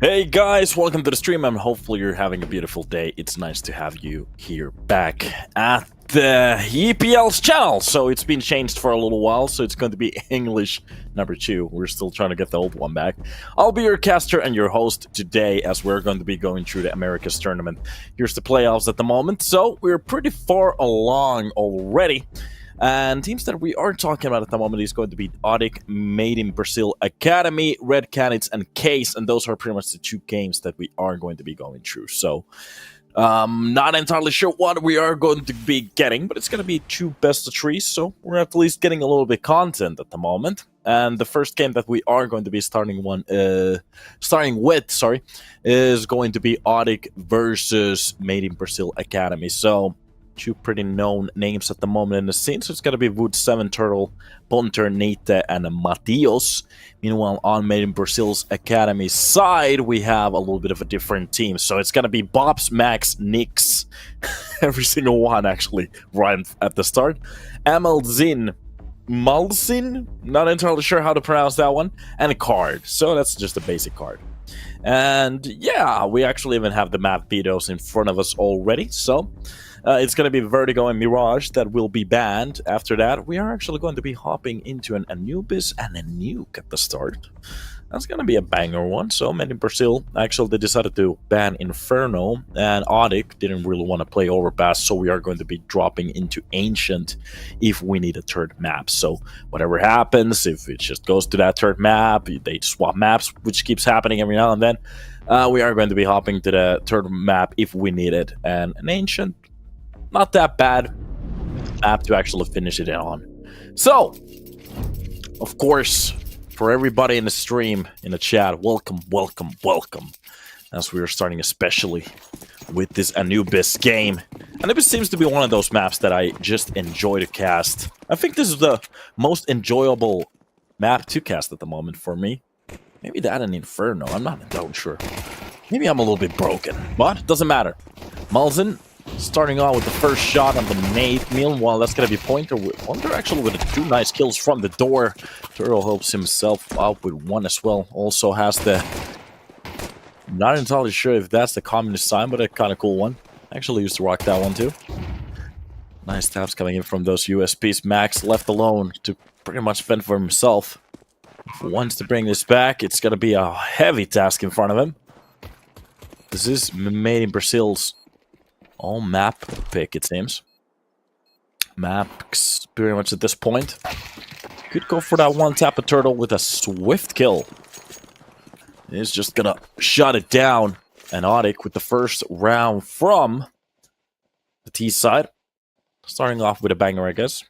Hey guys, welcome to the stream and hopefully you're having a beautiful day. It's nice to have you here back at the EPL's channel. So it's been changed for a little while, so it's going to be English number 2. We're still trying to get the old one back. I'll be your caster and your host today as we're going to be going through the Americas tournament. Here's the playoffs at the moment, so we're pretty far along already. And teams that we are talking about at the moment is going to be ODDIK, Made in Brazil Academy, Red Canids, and Case. And those are pretty much the 2 games that we are going to be going through. So, not entirely sure what we are going to be getting, but it's going to be 2 best of 3. So we're at least getting a little bit of content at the moment. And the first game that we are going to be starting with, is going to be ODDIK versus Made in Brazil Academy. So 2 pretty known names at the moment in the scene. So it's going to be Wood 7 Turtle, Ponter, Nate, and Matios. Meanwhile, on Made in Brazil's Academy side, we have a little bit of a different team. So it's going to be Bobs, Max, Nix, every single one actually, right at the start. Amelzin, Malzin, not entirely sure how to pronounce that one, and a card. So that's just a basic card. And yeah, we actually even have the map videos in front of us already. So it's going to be Vertigo and Mirage that will be banned. After that, we are actually going to be hopping into an Anubis and a Nuke at the start. That's going to be a banger one. So, Made in Brazil, actually, they decided to ban Inferno, and ODDIK didn't really want to play Overpass, so we are going to be dropping into Ancient if we need a third map. So, whatever happens, if it just goes to that third map, they swap maps, which keeps happening every now and then, we are going to be hopping to the third map if we need it. And an Ancient, not that bad map to actually finish it on. So, of course, for everybody in the stream, in the chat, welcome, welcome, welcome. As we are starting especially with this Anubis game. Anubis seems to be one of those maps that I just enjoy to cast. I think this is the most enjoyable map to cast at the moment for me. Maybe that and Inferno, I'm not entirely sure. Maybe I'm a little bit broken, but it doesn't matter. Malzin starting on with the first shot on the nade. Meanwhile, that's going to be Pointer. Pointer actually with 2 nice kills from the door. Turtle hopes himself out with 1 as well. Also has the... Not entirely sure if that's the communist sign, but a kind of cool one. Actually used to rock that one too. Nice taps coming in from those USPs. Max left alone to pretty much fend for himself. If he wants to bring this back, it's going to be a heavy task in front of him. This is Made in Brazil's all map pick, it seems. Max pretty much at this point. Could go for that one tap of Turtle with a swift kill. He's just gonna shut it down. And ODDIK with the first round from the T side. Starting off with a banger, I guess.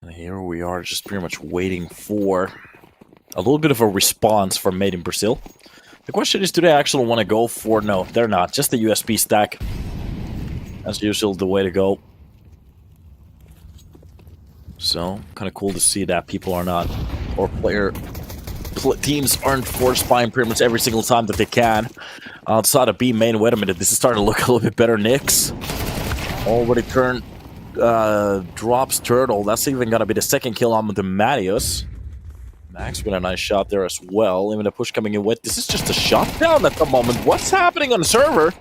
And here we are just pretty much waiting for a little bit of a response from Made in Brazil. The question is, do they actually want to go for... No, they're not. Just the USB stack. As usual, the way to go. So, kind of cool to see that people are not... Or teams aren't force buying pretty much every single time that they can. Outside of B main, wait a minute, this is starting to look a little bit better. Nix already turned... drops Turtle. That's even gonna be the second kill on the Matios. Max with a nice shot there as well. Even a push coming in wet. This is just a shutdown at the moment. What's happening on the server?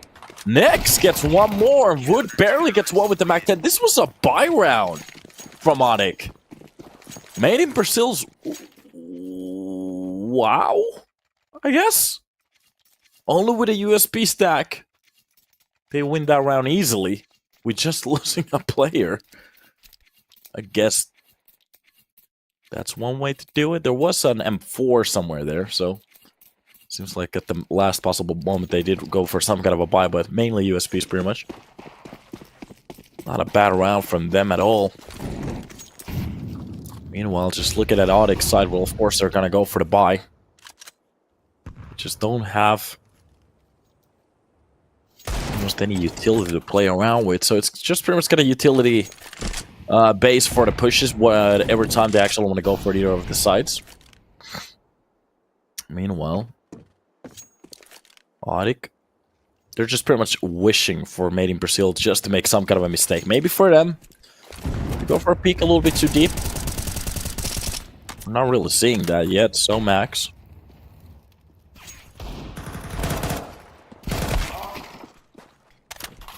Nix gets 1 more. Wood barely gets 1 with the Mac 10. This was a buy round from ODDIK. Made in Brazil's... Wow. I guess. Only with a USB stack. They win that round easily. We're just losing a player. I guess that's one way to do it. There was an M4 somewhere there, so seems like at the last possible moment they did go for some kind of a buy, but mainly USPs pretty much. Not a bad round from them at all. Meanwhile, just looking at ODDIK's side, well, of course they're gonna go for the buy. Just don't have almost any utility to play around with, so it's just pretty much got a utility base for the pushes every time they actually want to go for either of the sides. Meanwhile, ODDIK they're just pretty much wishing for Made in Brazil just to make some kind of a mistake. Maybe for them to go for a peek a little bit too deep. I'm not really seeing that yet, so Max.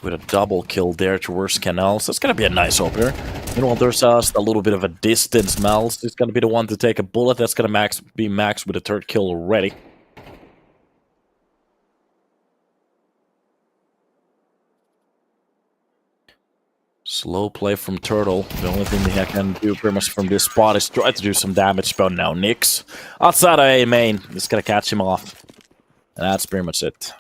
With a double kill there towards Canids. That's going to be a nice opener. Meanwhile, there's just a little bit of a distance. Mels is going to be the one to take a bullet. That's going to be Max with a third kill already. Slow play from Turtle. The only thing he can do pretty much from this spot is try to do some damage. But now Nix outside of A main is going to catch him off. And that's pretty much it.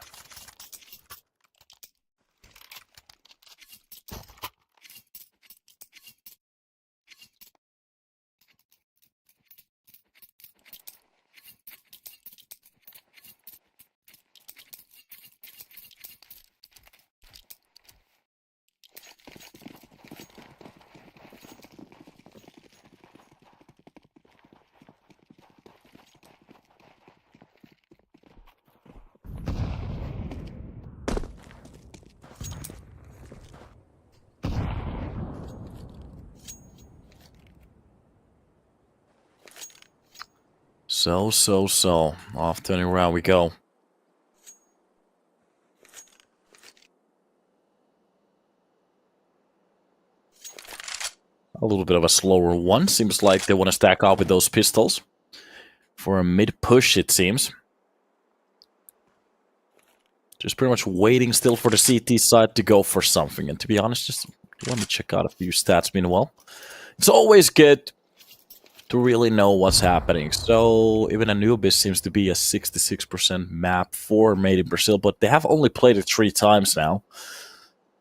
So. Off turning around we go. A little bit of a slower one. Seems like they want to stack up with those pistols. For a mid-push, it seems. Just pretty much waiting still for the CT side to go for something. And to be honest, just want to check out a few stats meanwhile. It's always good to really know what's happening. So even Anubis seems to be a 66% map for Made in Brazil, but they have only played it 3 times now.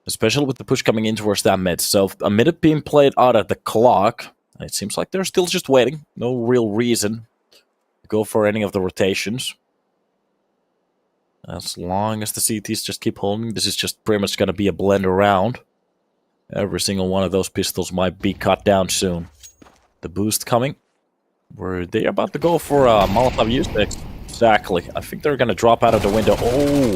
Especially with the push coming in towards that mid. So a mid being played out at the clock. It seems like they're still just waiting. No real reason to go for any of the rotations. As long as the CTs just keep holding, this is just pretty much going to be a blend around. Every single one of those pistols might be cut down soon. The boost coming. Were they about to go for a Molotov use? Exactly. I think they're going to drop out of the window. Oh,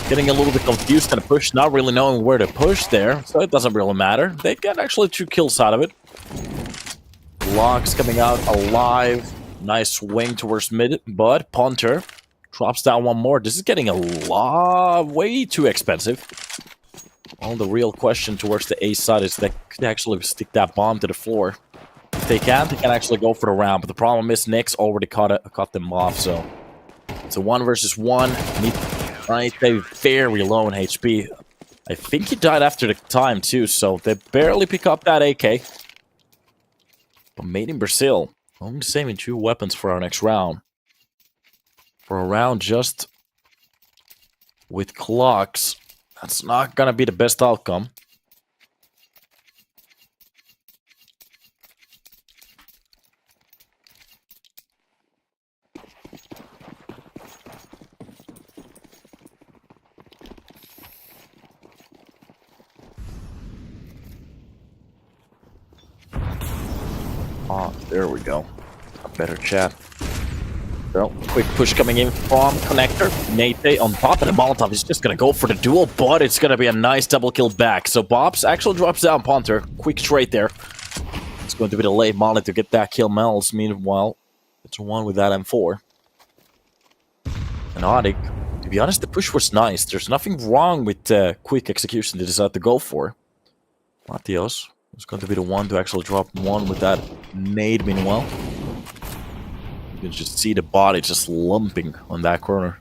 getting a little bit confused and push, not really knowing where to push there. So it doesn't really matter. They get actually 2 kills out of it. Locks coming out alive. Nice swing towards mid, but Punter drops down one more. This is getting way too expensive. Well, the real question towards the A side is they could actually stick that bomb to the floor. If they can actually go for the round. But the problem is Nix already cut them off, so it's a 1 versus 1. Right, they very low in HP. I think he died after the time too, so they barely pick up that AK. But Made in Brazil, only saving 2 weapons for our next round. For a round just with clocks, that's not gonna be the best outcome. Ah, there we go. A better chat. So, quick push coming in from Connector. Nate on top of the Molotov is just going to go for the duel, but it's going to be a nice double kill back. So Bobs actually drops down Punter. Quick trade there. It's going to be the late Molly to get that kill. Mels, meanwhile, it's a 1 with that M4. And ODDIK, to be honest, the push was nice. There's nothing wrong with the quick execution they decided to go for. Matios is going to be the one to actually drop 1 with that nade meanwhile. You can just see the body just lumping on that corner.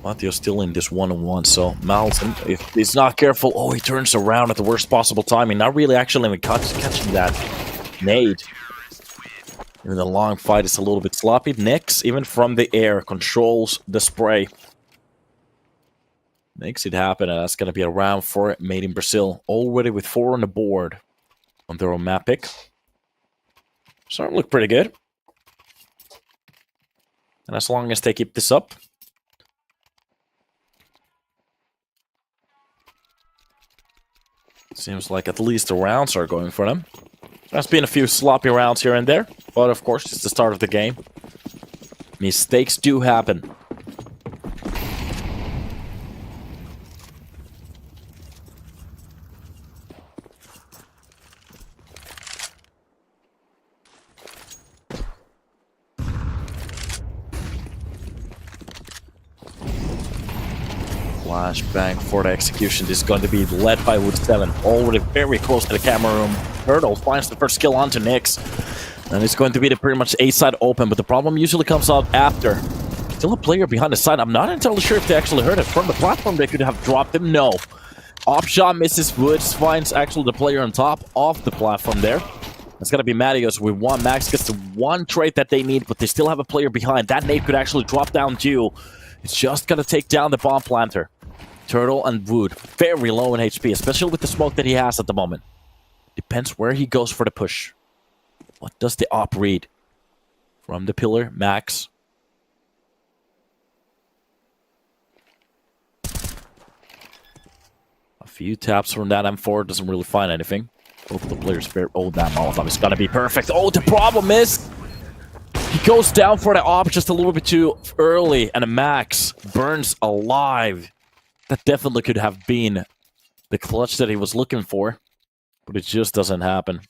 Matios still in this 1-on-1, so Malson, if he's not careful, oh, he turns around at the worst possible timing. Not really actually even catching that nade. Even the long fight is a little bit sloppy. Nix, even from the air, controls the spray. Makes it happen, and that's going to be a round for Made in Brazil. Already with 4 on the board on their own map pick. Starting to look pretty good. And as long as they keep this up. Seems like at least the rounds are going for them. There's been a few sloppy rounds here and there. But of course, it's the start of the game. Mistakes do happen. Flashbang for the execution. This is going to be led by Wood 7. Already very close to the camera room. Turtle finds the first kill onto Nyx. And it's going to be the pretty much A side open, but the problem usually comes out after. Still a player behind the side. I'm not entirely sure if they actually heard it. From the platform, they could have dropped him. No. Op shot misses. Woods finds actually the player on top of the platform there. It's going to be Matios with one. Max gets the one trait that they need, but they still have a player behind. That nade could actually drop down too. It's just going to take down the bomb planter. Turtle and Wood, very low in HP, especially with the smoke that he has at the moment. Depends where he goes for the push. What does the op read? From the pillar, Max. A few taps from that M4, doesn't really find anything. Both of the players very... Oh, that Molotov is gonna be perfect. Oh, the problem is... he goes down for the op just a little bit too early, and Max burns alive. That definitely could have been the clutch that he was looking for, but it just doesn't happen.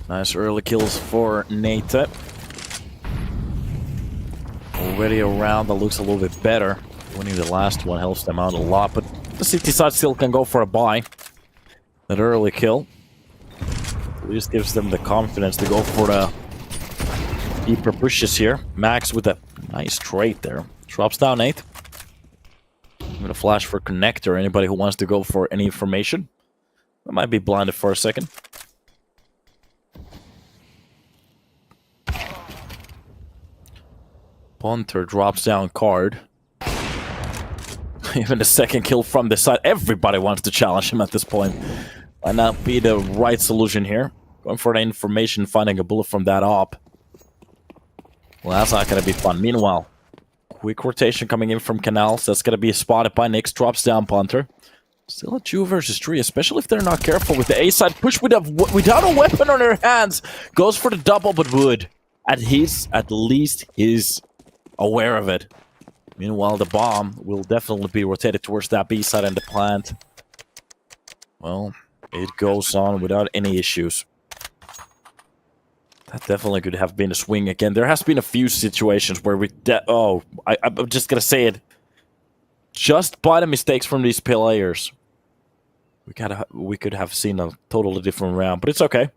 Nice early kills for Nate. Already a round that looks a little bit better. Winning the last one helps them out a lot, but the city side still can go for a buy. That early kill at least gives them the confidence to go for the deeper pushes here. Max with a nice trade there. Drops down Nate. I'm gonna flash for connector. Anybody who wants to go for any information. I might be blinded for a second. Punter drops down card. Even the second kill from the side. Everybody wants to challenge him at this point. Might not be the right solution here. Going for the information, finding a bullet from that op. Well, that's not going to be fun. Meanwhile, quick rotation coming in from Canids. That's going to be spotted by Nyx. Drops down Punter. Still a 2 versus 3, especially if they're not careful with the A-side push without a weapon on their hands. Goes for the double, but Wood. At least he's aware of it. Meanwhile, the bomb will definitely be rotated towards that B side and the plant. Well, it goes on without any issues. That definitely could have been a swing again. There has been a few situations where I'm just gonna say it. Just by the mistakes from these players, we could have seen a totally different round, but it's okay.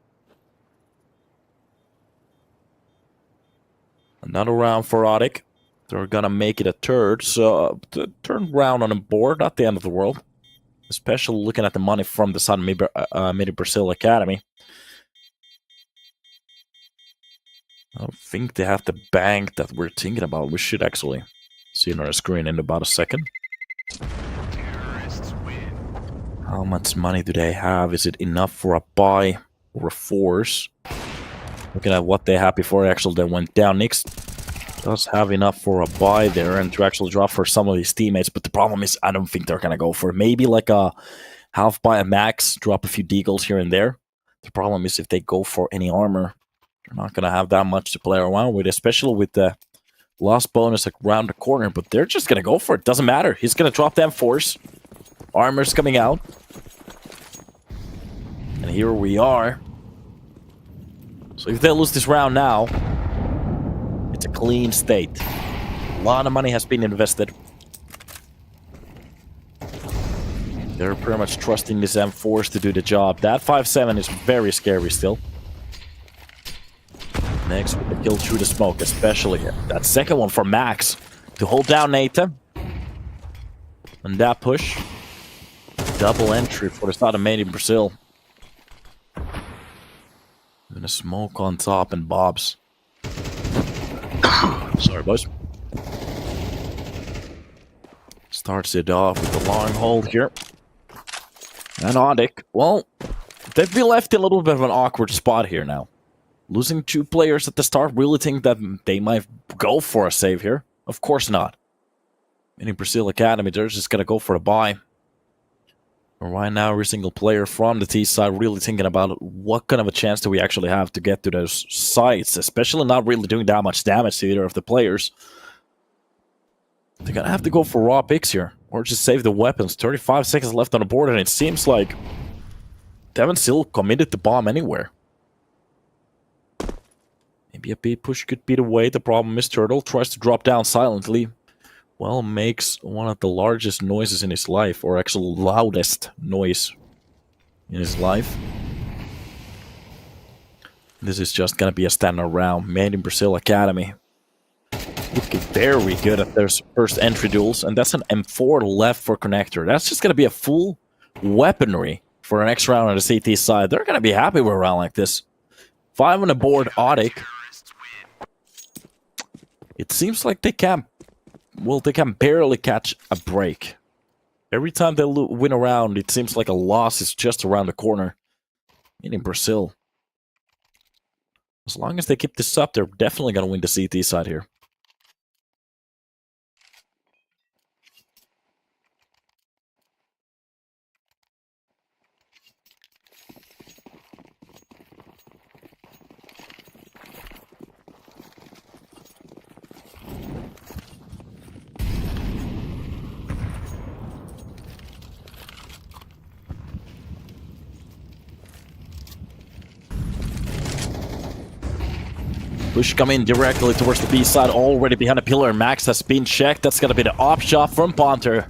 Another round for ODDIK. They're gonna make it a third, so turn round on the board, not the end of the world. Especially looking at the money from the San MIBR Academy. I don't think they have the bank that we're thinking about. We should actually see it on our screen in about a second. How much money do they have? Is it enough for a buy or a force? Looking at what they had before actually they went down. Nyx does have enough for a buy there and to actually drop for some of his teammates, but the problem is I don't think they're gonna go for it. Maybe like a half buy a max, drop a few deagles here and there. The problem is if they go for any armor, they're not gonna have that much to play around with, especially with the lost bonus like around the corner, but they're just gonna go for it. Doesn't matter. He's gonna drop them force. Armor's coming out. And here we are. So if they lose this round now, it's a clean state. A lot of money has been invested. They're pretty much trusting this M4s to do the job. That 5-7 is very scary still. Next with the kill through the smoke, especially that second one for Max to hold down Nathan. And that push. Double entry for the start of Made in Brazil. Gonna smoke on top and Bob's. Sorry, boys. Starts it off with the long hold here. And ODDIK, well, they've been left in a little bit of an awkward spot here now. Losing 2 players at the start, really think that they might go for a save here? Of course not. Any Brazil Academy, they're just going to go for a buy. Right now, every single player from the T side really thinking about what kind of a chance do we actually have to get to those sites, especially not really doing that much damage to either of the players. They're going to have to go for raw picks here, or just save the weapons. 35 seconds left on the board, and it seems like they haven't still committed the bomb anywhere. Maybe a beat push could be the way. The problem is Turtle tries to drop down silently. Well, makes one of the largest noises in his life, or actually loudest noise in his life. This is just gonna be a standard round. Made in Brazil Academy. Looking very good at their first entry duels, and that's an M4 left for connector. That's just gonna be a full weaponry for the next round on the CT side. They're gonna be happy with a round like this. 5 on the board, ODDIK. It seems like they can't. Well, they can barely catch a break. Every time they win a round, it seems like a loss is just around the corner. In Brazil. As long as they keep this up, they're definitely going to win the CT side here. Push coming directly towards the B side, already behind a pillar. Max has been checked. That's going to be the op shot from Ponter.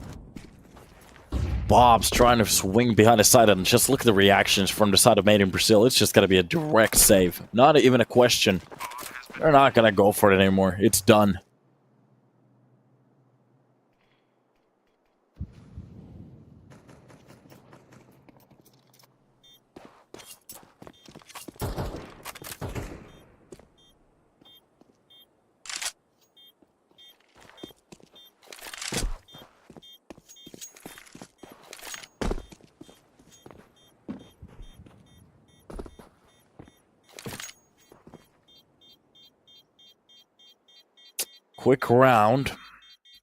Bob's trying to swing behind the side, and just look at the reactions from the side of Made in Brazil. It's just going to be a direct save. Not even a question. They're not going to go for it anymore. It's done. Quick round.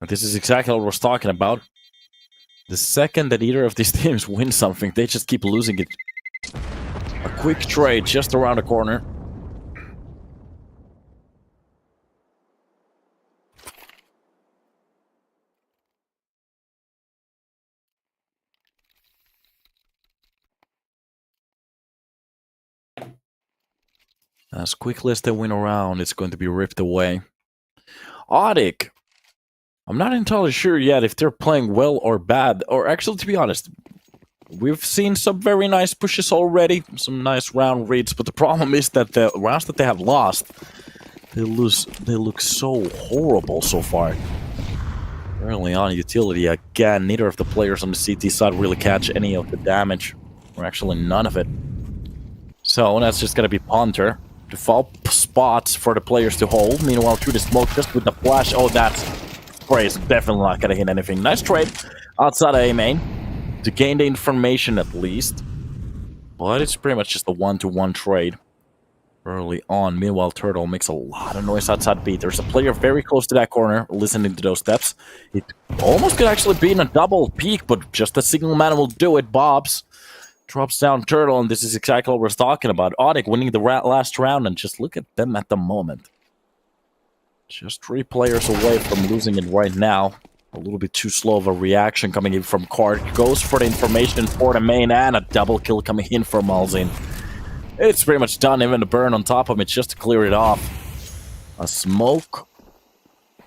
This is exactly what I was talking about. The second that either of these teams wins something, they just keep losing it. A quick trade just around the corner. As quickly as they win around, it's going to be ripped away. ODDIK. I'm not entirely sure yet if they're playing well or bad. Or actually, to be honest, we've seen some very nice pushes already. Some nice round reads. But the problem is that the rounds that they have lost, they look so horrible so far. Early on, utility again. Neither of the players on the CT side really catch any of the damage. Or actually none of it. So that's just going to be Ponter. Default spots for the players to hold. Meanwhile, through the smoke, just with the flash. Oh, that spray is definitely not gonna hit anything. Nice trade outside of A main to gain the information at least. But it's pretty much just a one-to-one trade early on. Meanwhile, Turtle makes a lot of noise outside B. There's a player very close to that corner, listening to those steps. It almost could actually be in a double peek, but just a single man will do it. Bob's drops down Turtle, and this is exactly what we're talking about. ODDIK winning the last round, and just look at them at the moment. Just 3 players away from losing it right now. A little bit too slow of a reaction coming in from Card. Goes for the information for the main, and a double kill coming in from Malzin. It's pretty much done, even the burn on top of it, just to clear it off. A smoke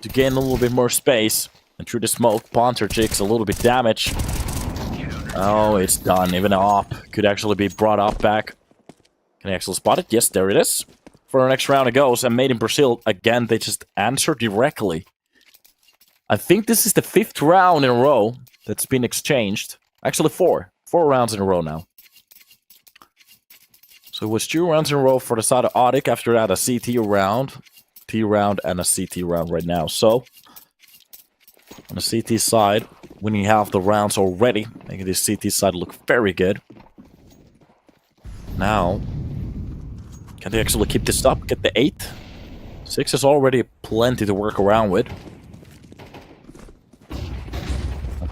to gain a little bit more space. And through the smoke, Ponter takes a little bit damage. Oh, it's done. Even an op could actually be brought up back. Can I actually spot it? Yes, there it is. For the next round it goes. And Made in Brazil, again, they just answer directly. I think this is the 5th round in a row that's been exchanged. Actually, 4. 4 rounds in a row now. So it was 2 rounds in a row for the side of ODDIK. After that, a CT round, T round, and a CT round right now. So, on the CT side, winning half the rounds already, making this CT side look very good. Now, can they actually keep this up? Get the 8? 6 is already plenty to work around with.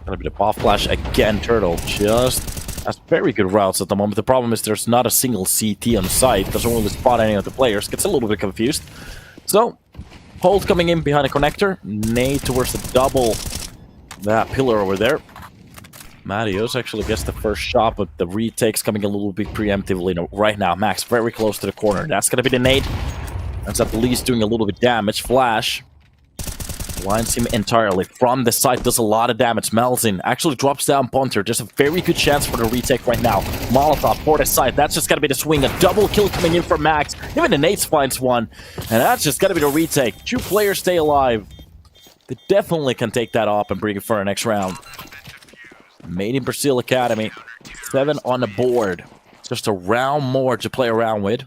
Gonna be the pop flash again. Turtle just has very good routes at the moment. The problem is there's not a single CT on site. Doesn't really spot any of the players. Gets a little bit confused. So, Hold coming in behind a connector. Nade towards the double. That pillar over there. Marios actually gets the first shot, but the retake's coming a little bit preemptively right now. Max very close to the corner. That's gonna be the nade. That's at least doing a little bit damage. Flash blinds him entirely. From the side, does a lot of damage. Melzin actually drops down Punter. There's a very good chance for the retake right now. Molotov for the side. That's just gonna be the swing. A double kill coming in from Max. Even the nades finds one. And that's just gonna be the retake. 2 players stay alive. They definitely can take that up and bring it for the next round. Made in Brazil Academy. 7 on the board. Just a round more to play around with.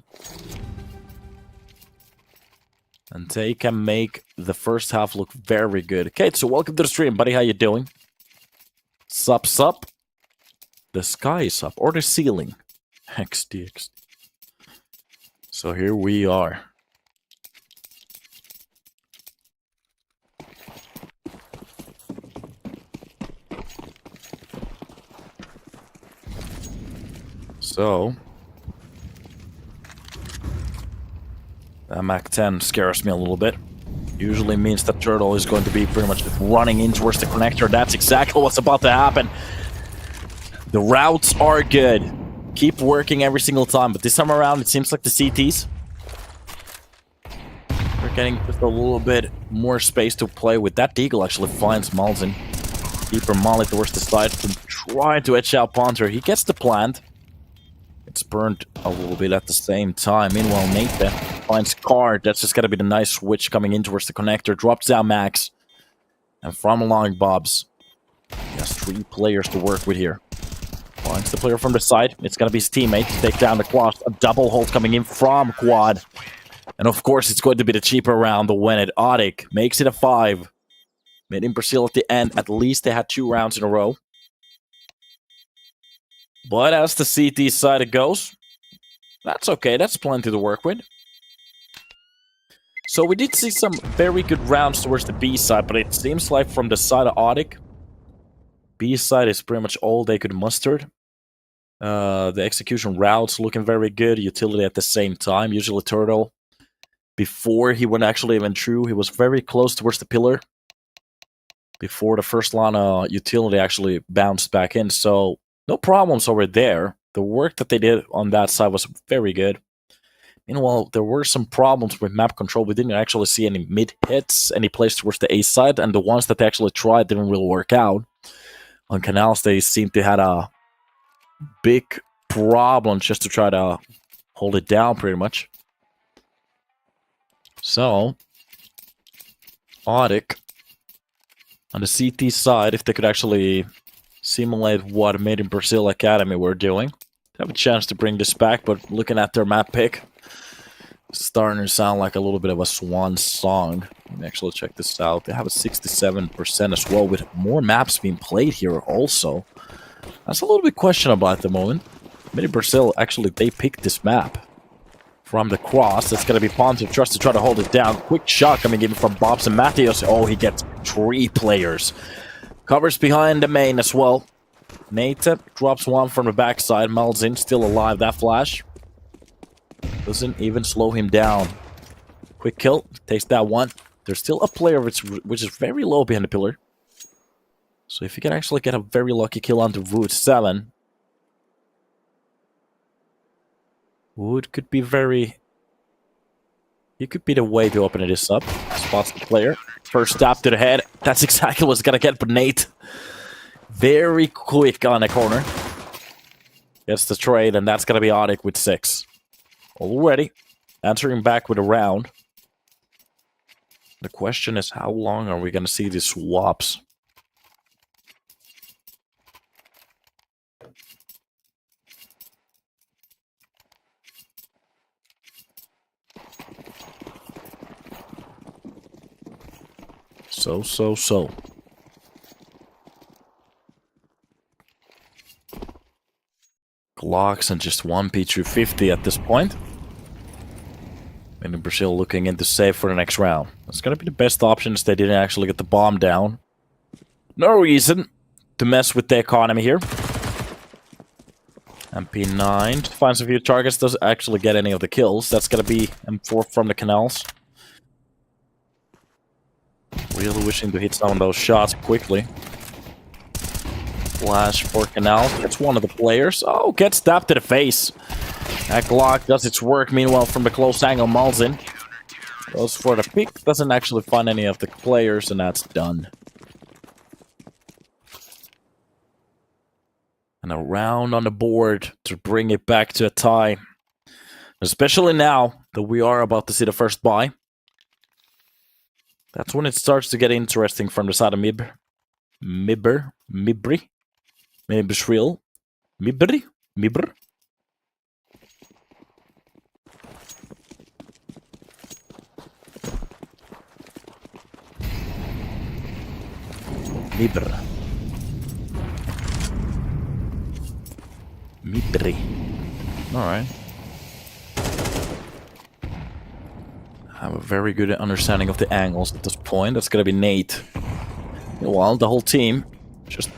And they can make the first half look very good. Okay, so welcome to the stream, buddy. How you doing? Sup. The sky is up. Or the ceiling. XDX. So here we are. So, that Mac 10 scares me a little bit. Usually means that Turtle is going to be pretty much running in towards the connector. That's exactly what's about to happen. The routes are good. Keep working every single time, but this time around it seems like the CTs are getting just a little bit more space to play with. That Deagle actually finds Malzin. Keeper Molly towards the side from trying to edge out Ponter. He gets the plant. It's burned a little bit at the same time. Meanwhile, Nate finds Card. That's just gotta be the nice switch coming in towards the connector. Drops down Max. And from along Bobs. He has 3 players to work with here. Finds the player from the side. It's gonna be his teammate to take down the Quad. A double hold coming in from Quad. And of course, it's going to be the cheaper round to win it. ODDIK makes it a 5. Made in Brazil at the end. At least they had 2 rounds in a row. But as the CT side goes, that's okay. That's plenty to work with. So we did see some very good rounds towards the B side, but it seems like from the side of ODDIK, B side is pretty much all they could muster. The execution routes looking very good. Utility at the same time. Usually Turtle, before he went actually even through, he was very close towards the pillar. Before the first line of utility actually bounced back in. So no problems over there. The work that they did on that side was very good. Meanwhile, there were some problems with map control. We didn't actually see any mid-hits, any plays towards the A side, and the ones that they actually tried didn't really work out. On Canals, they seemed to have a big problem just to try to hold it down, pretty much. So, ODDIK, on the CT side, if they could actually simulate what Made in Brazil Academy were doing. They have a chance to bring this back, but looking at their map pick, it's starting to sound like a little bit of a swan song. Let me actually check this out. They have a 67% as well, with more maps being played here also. That's a little bit questionable at the moment. Made in Brazil, actually, they picked this map from the cross. That's going to be Ponto Trust to try to hold it down. Quick shot coming in from Bobs and Matthews. Oh, he gets 3 players. Covers behind the main as well. Nate drops one from the backside. Malzin still alive. That flash doesn't even slow him down. Quick kill. Takes that one. There's still a player which is very low behind the pillar. So if you can actually get a very lucky kill onto Wood 7. Wood could be very... He could be the way to open this up. Spots the player. First stab to the head. That's exactly what's gonna get, but Nate very quick on the corner. Gets the trade, and that's gonna be ODDIK with 6. Already answering back with a round. The question is, how long are we gonna see these swaps? So. Glocks and just 1 P250 at this point. And Brazil looking into save for the next round. That's gonna be the best option if they didn't actually get the bomb down. No reason to mess with the economy here. MP9 finds a few targets, doesn't actually get any of the kills. That's gonna be M4 from the canals. Really wishing to hit some of those shots quickly. Flash for canal. Gets one of the players. Oh, gets stabbed to the face. That Glock does its work. Meanwhile, from the close angle, Malzin goes for the pick. Doesn't actually find any of the players, and that's done. And a round on the board to bring it back to a tie. Especially now that we are about to see the first buy. That's when it starts to get interesting from the side of MIBR. MIBR? MIBRI? MIBR? MIBRI? MIBR? MIBR. MIBRI. Alright. I have a very good understanding of the angles at this point. That's gonna be Nate. Meanwhile, the whole team just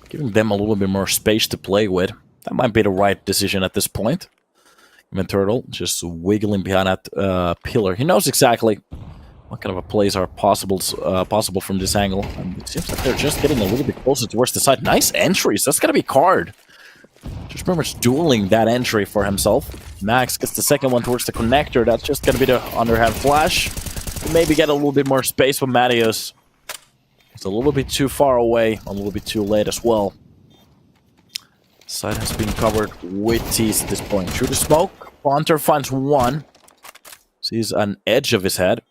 giving them a little bit more space to play with. That might be the right decision at this point. Even Turtle just wiggling behind that pillar. He knows exactly what kind of a plays are possible from this angle. And it seems like they're just getting a little bit closer towards the side. Nice entries. That's gonna be Card. Just pretty much dueling that entry for himself. Max gets the second one towards the connector. That's just gonna be the underhand flash. Maybe get a little bit more space for Mattios. It's a little bit too far away, a little bit too late as well. Side has been covered with tees at this point. Through the smoke, Ponter finds one. Sees an edge of his head.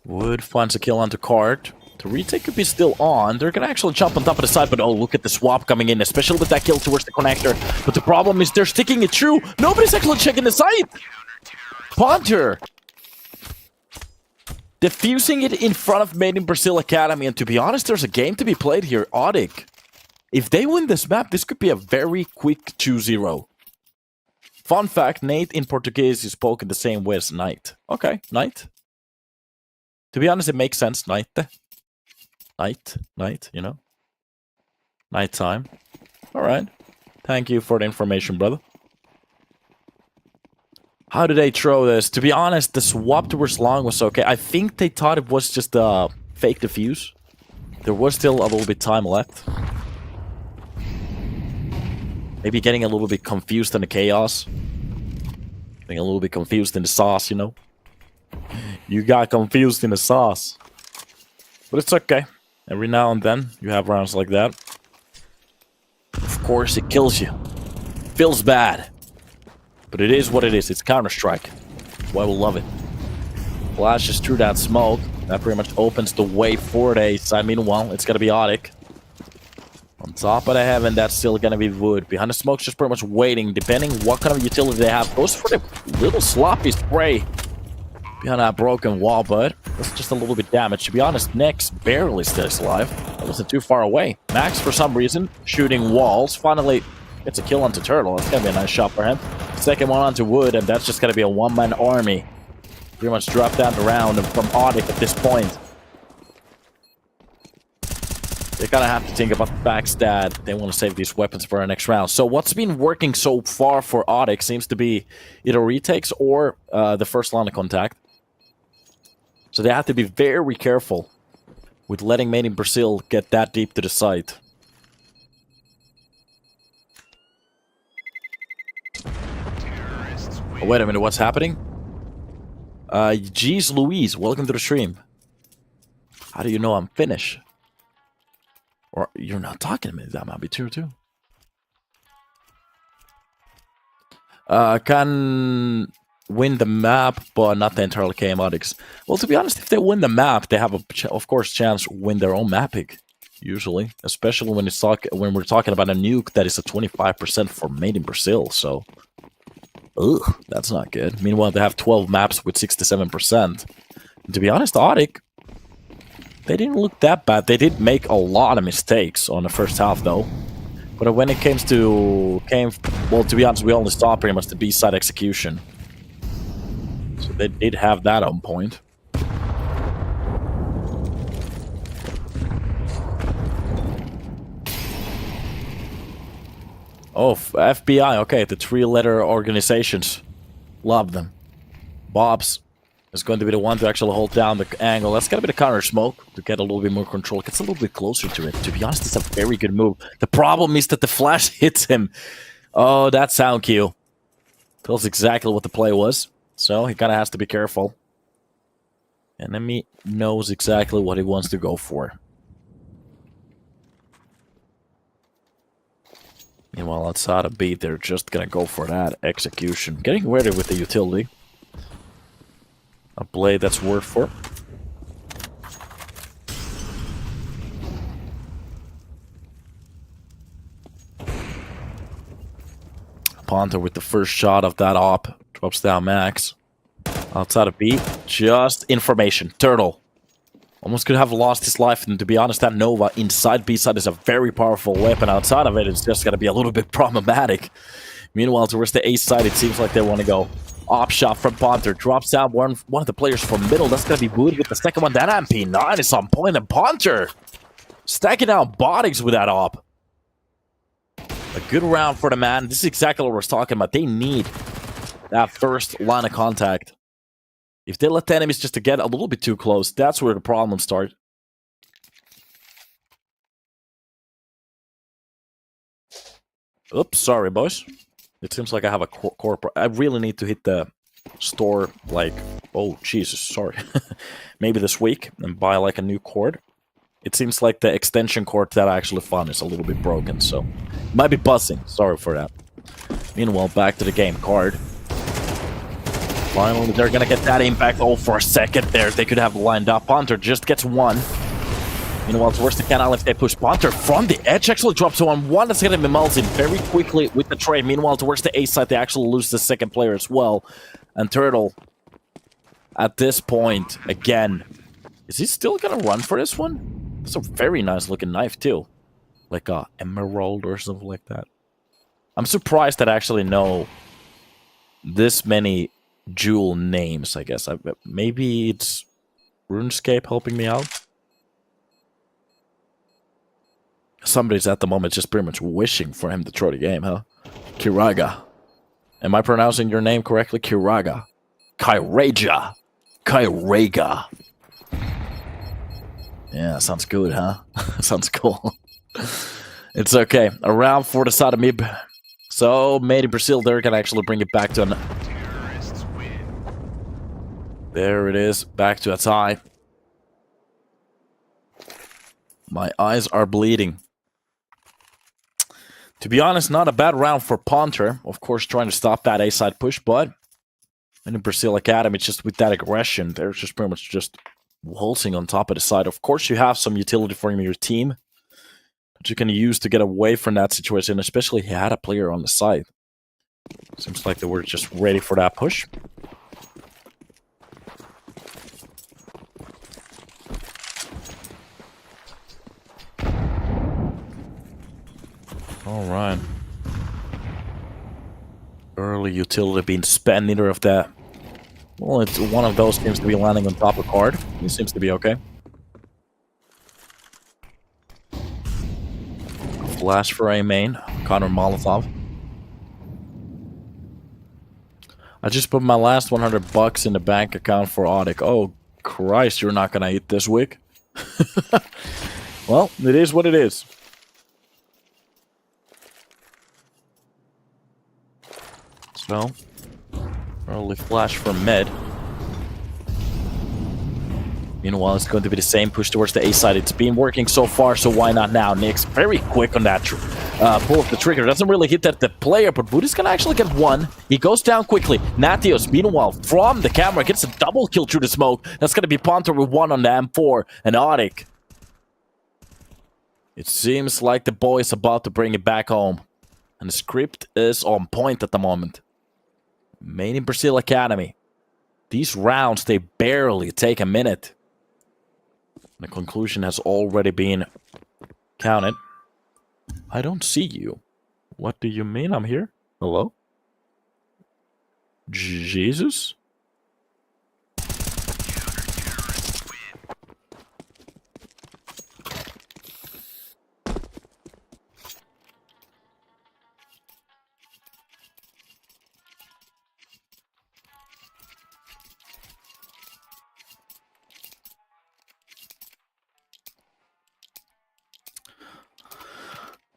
Wood finds a kill onto Card. The retake could be still on. They're gonna actually jump on top of the side, but oh, look at the swap coming in, especially with that kill towards the connector. But the problem is they're sticking it through. Nobody's actually checking the site. Ponter diffusing it in front of Made in Brazil Academy, and to be honest, there's a game to be played here. ODDIK. If they win this map, this could be a very quick 2-0. Fun fact, Nate in Portuguese is spoken the same way as Knight. Okay, Knight. To be honest, it makes sense. Night, you know? Nighttime. Alright. Thank you for the information, brother. How did they throw this? To be honest, the swap towards long was okay. I think they thought it was just a fake defuse. There was still a little bit time left. Maybe getting a little bit confused in the chaos. Getting a little bit confused in the sauce, you know? You got confused in the sauce. But it's okay. Every now and then, you have rounds like that. Of course, it kills you. Feels bad. But it is what it is. It's Counter-Strike. Why we love it. Flashes through that smoke. That pretty much opens the way for the side. Meanwhile, it's going to be ODDIK. On top of the heaven, that's still going to be Wood. Behind the smoke's just pretty much waiting. Depending what kind of utility they have. Goes for the little sloppy spray. Behind that broken wall, but that's just a little bit damaged. To be honest, Nex barely stays alive. That wasn't too far away. Max, for some reason, shooting walls. Finally gets a kill onto Turtle. That's going to be a nice shot for him. Second one onto Wood, and that's just going to be a one-man army. Pretty much drop down the round from ODDIK at this point. They kind of have to think about the fact that they want to save these weapons for our next round. So what's been working so far for ODDIK seems to be either retakes or the first line of contact. So they have to be very careful with letting Made in Brazil get that deep to the site. Oh, wait a minute, what's happening? Jeez Louise, welcome to the stream. How do you know I'm Finnish? Or you're not talking to me, that might be true too. Can win the map, but not the entire KM ODDIKs. Well, to be honest, if they win the map, they have a, of course, chance to win their own map pick. Usually, especially when we're talking about a nuke that is a 25% for Made in Brazil. So, ugh, that's not good. Meanwhile, they have 12 maps with 67%. And to be honest, ODDIK, they didn't look that bad. They did make a lot of mistakes on the first half, though. But when it well, to be honest, we only saw pretty much the B-side execution. So they did have that on point. Oh, FBI, okay, the three-letter organizations. Love them. Bob's is going to be the one to actually hold down the angle. That's going to be the counter smoke to get a little bit more control. Gets a little bit closer to it. To be honest, it's a very good move. The problem is that the flash hits him. Oh, that sound cue. Tells exactly what the play was. So he kind of has to be careful. Enemy knows exactly what he wants to go for. Meanwhile, outside of B, they're just going to go for that execution. Getting ready with the utility. A blade that's worth for. Ponta with the first shot of that op. Drops down Max. Outside of B, just information. Turtle. Almost could have lost his life, and to be honest, that Nova inside B-side is a very powerful weapon. Outside of it, it's just going to be a little bit problematic. Meanwhile, towards the A side, it seems like they want to go. Op shot from Ponter. Drops down one of the players from middle. That's going to be booted with the second one. That MP9 is on point, and Ponter stacking out bodies with that op. A good round for the man. This is exactly what we're talking about. They need that first line of contact. If they let the enemies just to get a little bit too close, that's where the problems start. Oops, sorry, boys. It seems like I have a corporate. I really need to hit the store, like, oh, Jesus, sorry. Maybe this week and buy, like, a new cord. It seems like the extension cord that I actually found is a little bit broken, so it might be buzzing. Sorry for that. Meanwhile, back to the game card. Finally, they're gonna get that impact. Oh, for a second there, they could have lined up. Ponter just gets one. Meanwhile, towards the canal, if they push Ponter from the edge, actually drops to 1-1. That's gonna be Malzin very quickly with the trade. Meanwhile, towards the A side, they actually lose the second player as well. And Turtle, at this point, again, is he still gonna run for this one? It's a very nice looking knife, too. Like a emerald or something like that. I'm surprised that I actually know this many jewel names, I guess. Maybe it's RuneScape helping me out. Somebody's at the moment just pretty much wishing for him to throw the game, huh? Kiraga. Am I pronouncing your name correctly? Kiraga. Kyraga. Kyraga. Yeah, sounds good, huh? Sounds cool. It's okay. A round for the side of MIB. So, made in Brazil, they're gonna actually bring it back to an... There it is, back to a tie. My eyes are bleeding. To be honest, not a bad round for Ponter. Of course, trying to stop that A-side push, but in the Brazil Academy, just with that aggression, they're just pretty much just waltzing on top of the side. Of course, you have some utility for your team that you can use to get away from that situation, especially if you had a player on the side. Seems like they were just ready for that push. Alright. Early utility being spent, neither of that. Well, it's one of those seems to be landing on top of card. He seems to be okay. Flash for a main. Connor Molotov. I just put my last 100 bucks in the bank account for ODDIK. Oh, Christ, you're not gonna eat this week. Well, it is what it is. So, early flash from mid. Meanwhile, it's going to be the same push towards the A side. It's been working so far, so why not now? Nick's very quick on that pull of the trigger. Doesn't really hit at the player, but Budi's gonna actually get one. He goes down quickly. Natios, meanwhile, from the camera, gets a double kill through the smoke. That's gonna be Ponter with one on the M4 and ODDIK. It seems like the boy is about to bring it back home. And the script is on point at the moment. Made in Brazil Academy. These rounds, they barely take a minute. The conclusion has already been counted. I don't see you. What do you mean I'm here? Hello? Jesus?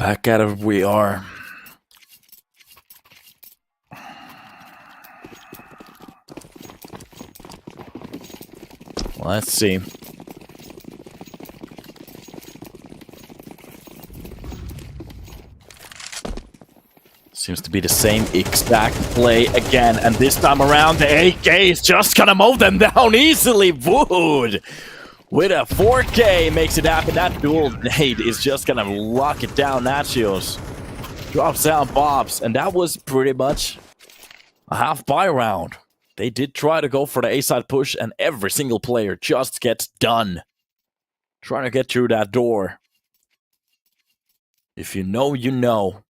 Back at it we are. Let's see. Seems to be the same exact play again, and this time around the AK is just gonna mow them down easily. Wood with a 4K makes it happen. That dual nade is just gonna lock it down. Nachios drops down Bobs, and that was pretty much a half buy round. They did try to go for the A-side push, and every single player just gets done trying to get through that door. If you know, you know.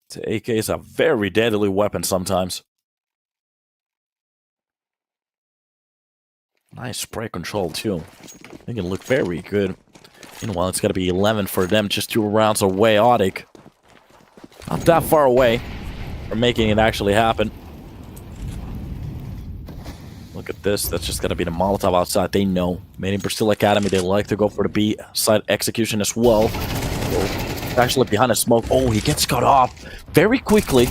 The AK is a very deadly weapon sometimes. Nice spray control too. They can look very good. Meanwhile, it's got to be 11 for them, just 2 rounds away. ODDIK, not that far away from making it actually happen. Look at this. That's just going to be the Molotov outside. They know. Made in Brazil Academy, they like to go for the B-side execution as well. Actually behind a smoke. Oh, he gets cut off very quickly.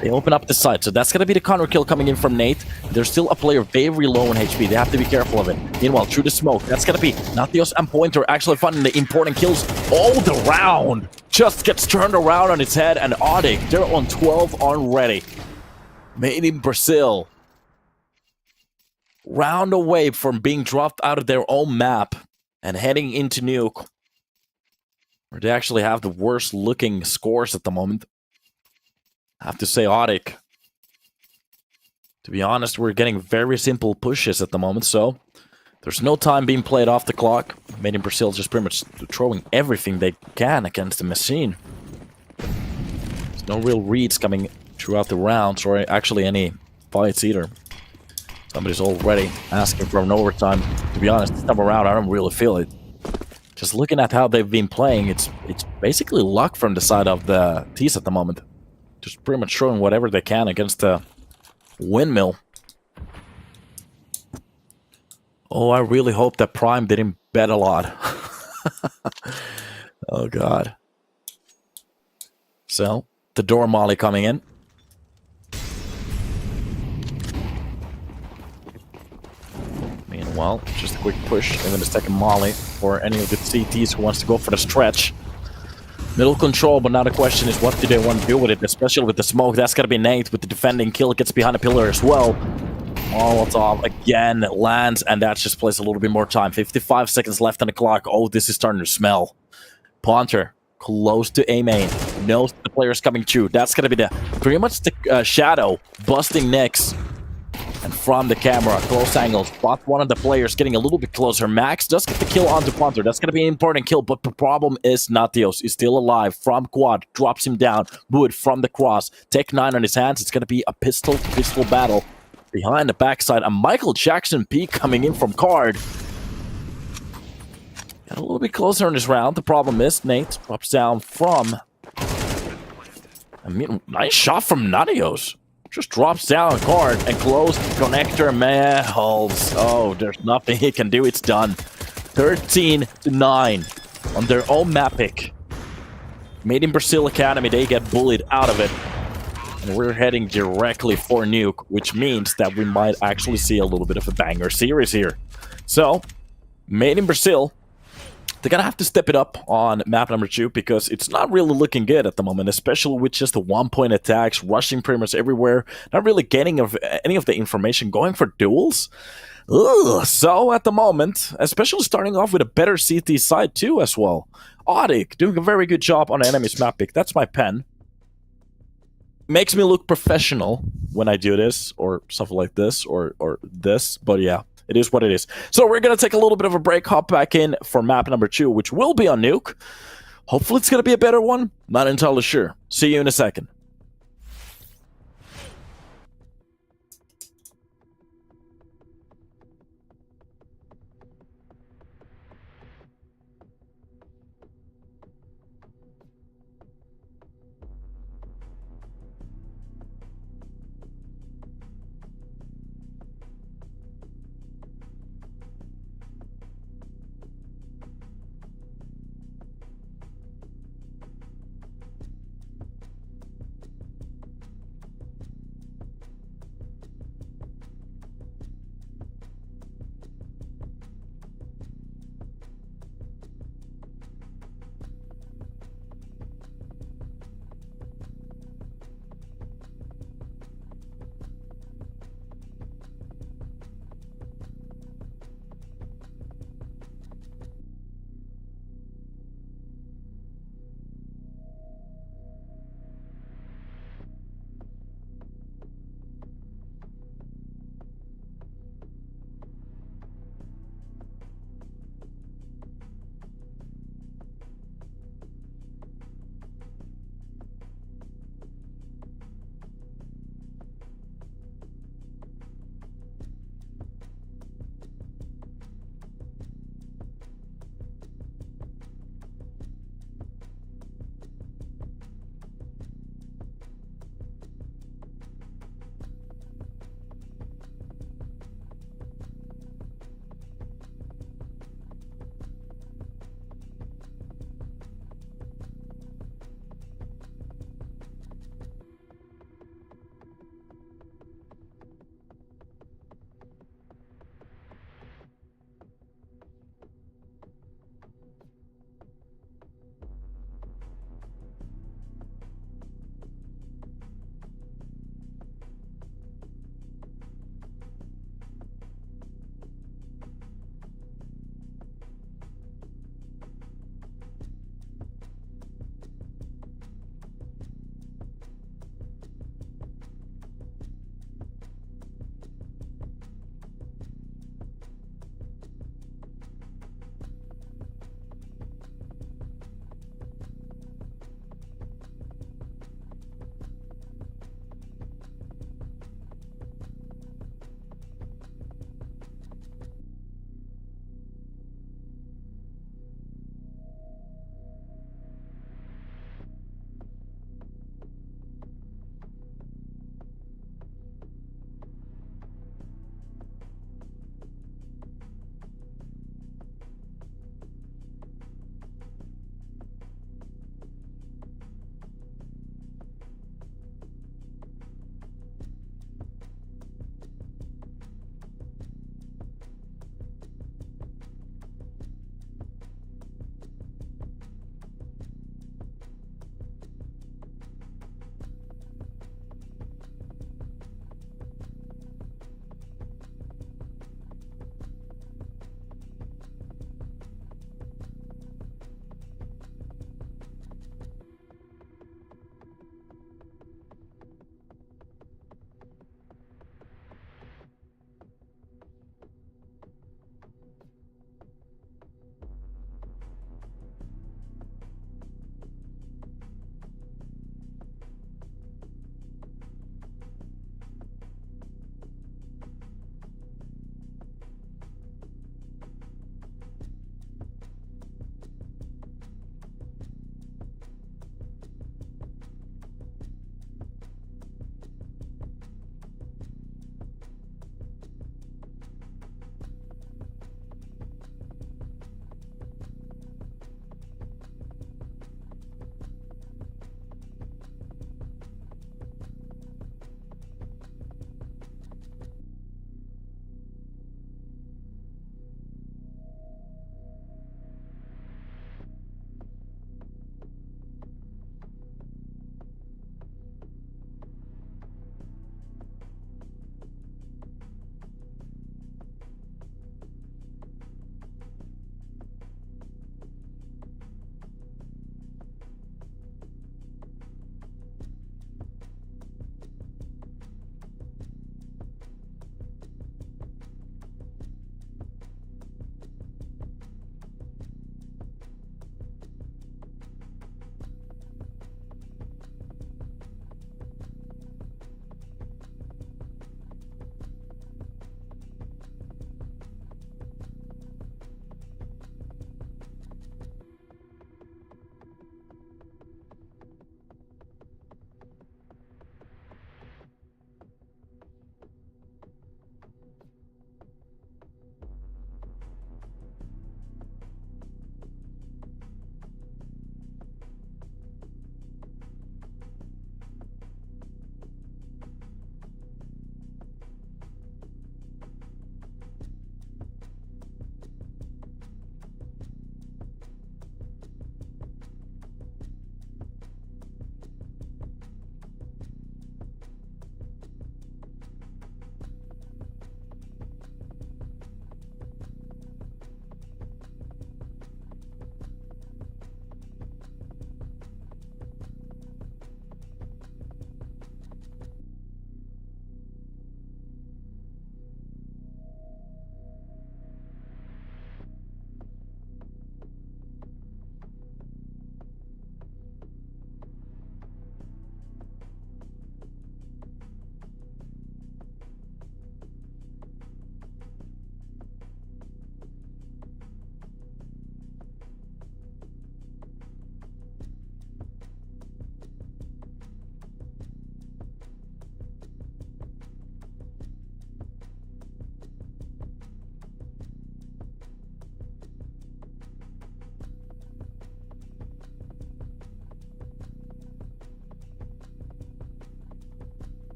They open up the side, so that's gonna be the counter kill coming in from Nate. There's still a player very low in HP. They have to be careful of it. Meanwhile, through the smoke, that's gonna be Natios and Pointer actually finding the important kills. Oh, the round just gets turned around on its head, and ODDIK, they're on 12 already. Made in Brazil. Round away from being dropped out of their own map and heading into Nuke, where they actually have the worst looking scores at the moment. I have to say ODDIK. To be honest, we're getting very simple pushes at the moment, so there's no time being played off the clock. Made in Brazil just pretty much throwing everything they can against the machine. There's no real reads coming throughout the rounds, or actually any fights either. Somebody's already asking for an overtime. To be honest, this time around, I don't really feel it. Just looking at how they've been playing, it's basically luck from the side of the T's at the moment. Just pretty much throwing whatever they can against the windmill. Oh, I really hope that Prime didn't bet a lot. Oh, God. So, the door molly coming in. Meanwhile, just a quick push, even the second molly for any of the CTs who wants to go for the stretch. Middle control, but now the question is, what do they want to do with it, especially with the smoke? That's going to be Nate with the defending kill. Gets behind the pillar as well. Molotov again lands, and that just plays a little bit more time. 55 seconds left on the clock. Oh, this is starting to smell. Ponter, close to A main. Knows the player's coming through. That's going to be the pretty much the shadow busting next. And from the camera, close angle, spot one of the players getting a little bit closer. Max does get the kill onto Ponter. That's going to be an important kill, but the problem is Natios is still alive. From quad, drops him down. Wood from the cross. Tech 9 on his hands. It's going to be a pistol battle. Behind the backside, a Michael Jackson peek coming in from card. Got a little bit closer in this round. The problem is Nate drops down from... I mean, nice shot from Natios. Just drops down card and closed connector, man. Oh, there's nothing he can do. It's done. 13-9 on their own map pick. Made in Brazil Academy, they get bullied out of it. And we're heading directly for Nuke, which means that we might actually see a little bit of a banger series here. So, Made in Brazil, they're gonna have to step it up on map number 2 because it's not really looking good at the moment, especially with just the 1-point attacks, rushing pretty much everywhere, not really getting any of the information, going for duels. Ugh. So at the moment, especially starting off with a better CT side too as well. ODDIK doing a very good job on the enemy's map pick. That's my pen. Makes me look professional when I do this, or something like this, or this, but yeah. It is what it is. So we're going to take a little bit of a break, hop back in for map number 2, which will be on Nuke. Hopefully it's going to be a better one. Not entirely sure. See you in a second.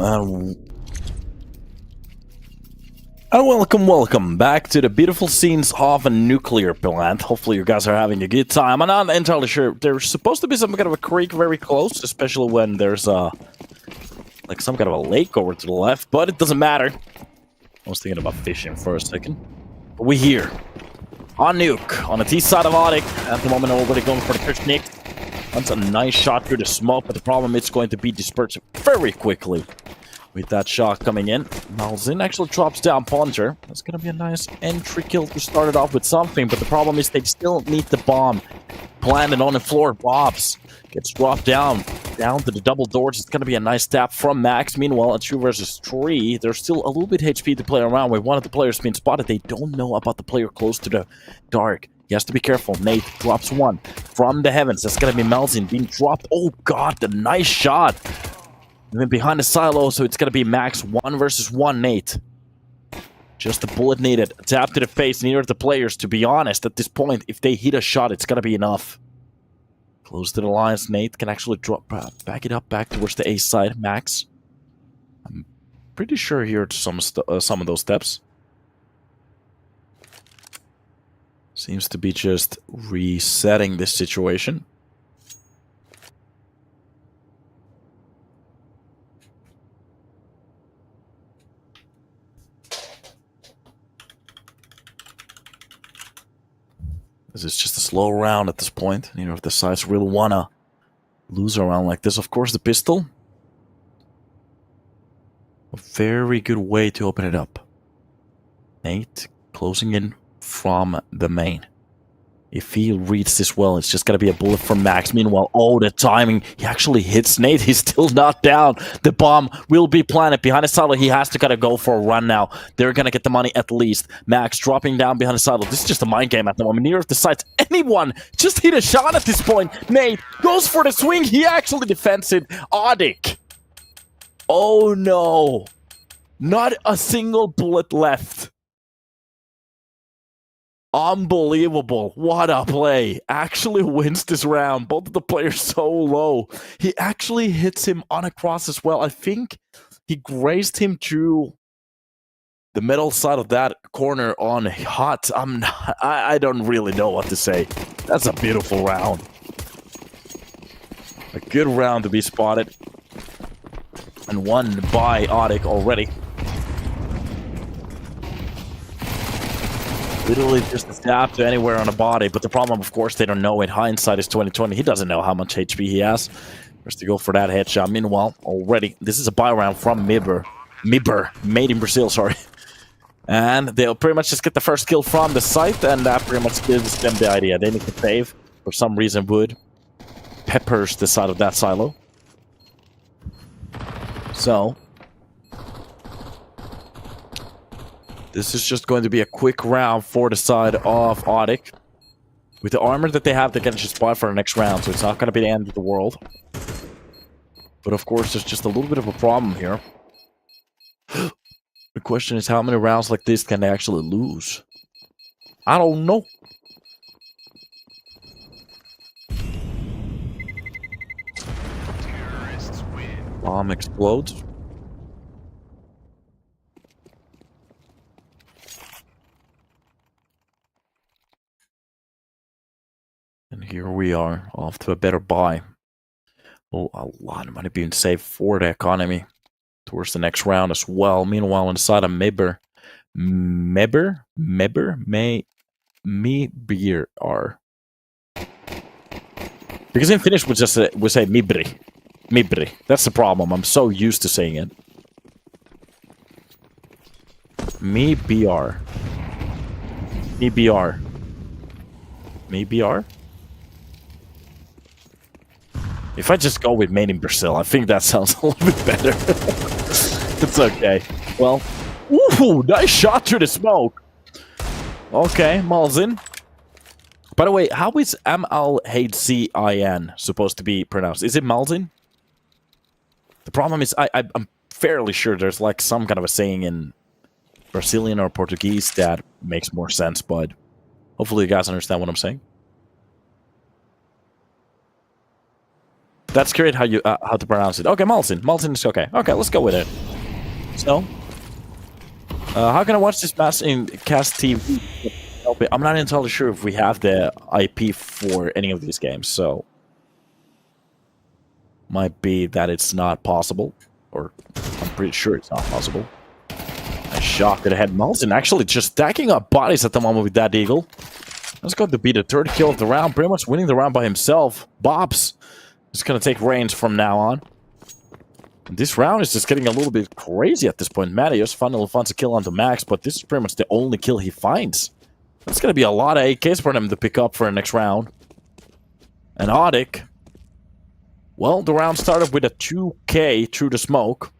And welcome back to the beautiful scenes of a nuclear plant. Hopefully you guys are having a good time. I'm not entirely sure. There's supposed to be some kind of a creek very close, especially when there's like some kind of a lake over to the left, but it doesn't matter. I was thinking about fishing for a second. But we're here on Nuke, on the T side of ODDIK. At the moment, already going for the first nick. That's a nice shot through the smoke, but the problem is going to be dispersed very quickly. With that shot coming in, Malzin actually drops down Punter. That's going to be a nice entry kill to start it off with something, but the problem is they still need the bomb planted on the floor. Bobs gets dropped down to the double doors. It's going to be a nice tap from Max. Meanwhile, at 2 versus 3, there's still a little bit HP to play around with. One of the players being spotted. They don't know about the player close to the dark. He has to be careful. Nate drops one from the heavens. That's going to be Malzin being dropped. Oh, God, the nice shot. And then behind the silo, so it's going to be Max 1 versus 1, Nate. Just a bullet needed. Tap to the face, neither of the players. To be honest, at this point, if they hit a shot, it's going to be enough. Close to the lines, Nate can actually drop, back it up back towards the A side. Max. I'm pretty sure he heard some of those steps. Seems to be just resetting this situation. This is just a slow round at this point. You know, if the sides really want to lose a round like this, of course, the pistol. A very good way to open it up. Nate closing in from the main. If he reads this well, it's just going to be a bullet from Max. Meanwhile, oh, the timing. He actually hits Nate. He's still not down. The bomb will be planted behind the silo. He has to kind of go for a run now. They're going to get the money at least. Max dropping down behind the silo. This is just a mind game at the moment. Neither of the sides. Anyone just hit a shot at this point. Nate goes for the swing. He actually defends it. ODDIK. Oh, no. Not a single bullet left. Unbelievable. What a play. Actually wins this round. Both of the players so low. He actually hits him on a cross as well. I think he grazed him through the middle side of that corner on hot. I don't really know what to say. That's a beautiful round. A good round to be spotted. And won by ODDIK already. Literally just a stab to anywhere on the body, but the problem, of course, they don't know. In hindsight, is 2020. He doesn't know how much HP he has. First to go for that headshot. Meanwhile, already, this is a buy round from MIBR, made in Brazil, sorry. And they'll pretty much just get the first kill from the site, and that pretty much gives them the idea. They need to save. For some reason, Wood peppers the side of that silo. So this is just going to be a quick round for the side of ODDIK. With the armor that they have, they can just buy for the next round, so it's not going to be the end of the world. But of course, there's just a little bit of a problem here. The question is, how many rounds like this can they actually lose? I don't know. Bomb explodes. And here we are, off to a better buy. Oh, a lot of money being saved for the economy towards the next round as well. Meanwhile, on the side of MIBR. MIBR. Because in Finnish we say MIBRI. MIBRI. That's the problem. I'm so used to saying it. MIBR. MIBR. MIBR? If I just go with made in Brazil, I think that sounds a little bit better. It's okay. Well, ooh, nice shot through the smoke. Okay, Malzin. By the way, how is M-L-H-Z-I-N supposed to be pronounced? Is it Malzin? The problem is, I'm fairly sure there's like some kind of a saying in Brazilian or Portuguese that makes more sense, but hopefully you guys understand what I'm saying. That's great how you how to pronounce it. Okay, Malzin. Malzin is okay. Okay, let's go with it. So, how can I watch this match in Cast TV? I'm not entirely sure if we have the IP for any of these games, so might be that it's not possible, or I'm pretty sure it's not possible. A shot to the head. Malzin actually just stacking up bodies at the moment with that eagle. That's going to be the third kill of the round, pretty much winning the round by himself. Bobs is going to take reins from now on. This round is just getting a little bit crazy at this point. Mattios finally finds a kill on the max, but this is pretty much the only kill he finds. That's going to be a lot of AKs for him to pick up for the next round. And ODDIK, well, the round started with a 2K through the smoke.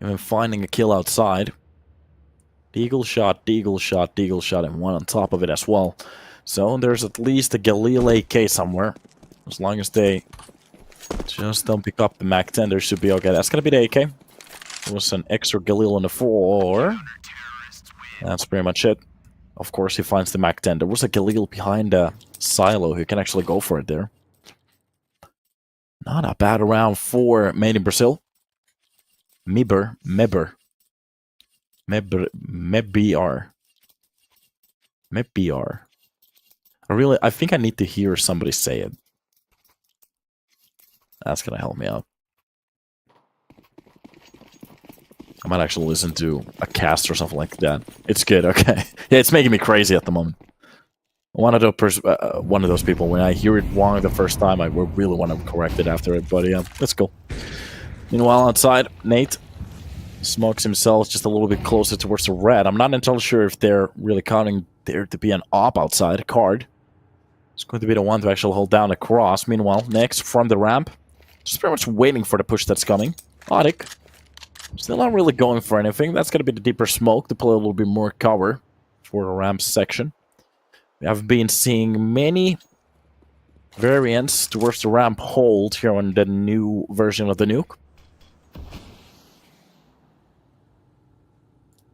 Even finding a kill outside. Deagle shot, Deagle shot, Deagle shot, and one on top of it as well. So there's at least a Galil AK somewhere. As long as they just don't pick up the MAC-10, there should be okay. That's going to be the AK. There was an extra Galil on the floor. That's pretty much it. Of course, he finds the MAC-10. There was a Galil behind a silo who can actually go for it there. Not a bad round for Made in Brazil. MIBR. I think I need to hear somebody say it. That's gonna help me out. I might actually listen to a cast or something like that. It's good, okay. Yeah, it's making me crazy at the moment. One of those people, when I hear it wrong the first time, I really want to correct it after it, but yeah, let's go. Meanwhile, outside, Nate smokes himself just a little bit closer towards the red. I'm not entirely sure if they're really counting there to be an op outside, a card. It's going to be the one to actually hold down a cross. Meanwhile, next from the ramp, just pretty much waiting for the push that's coming. ODDIK, still not really going for anything. That's going to be the deeper smoke to play a little bit more cover for the ramp section. We have been seeing many variants towards the ramp hold here on the new version of the nuke.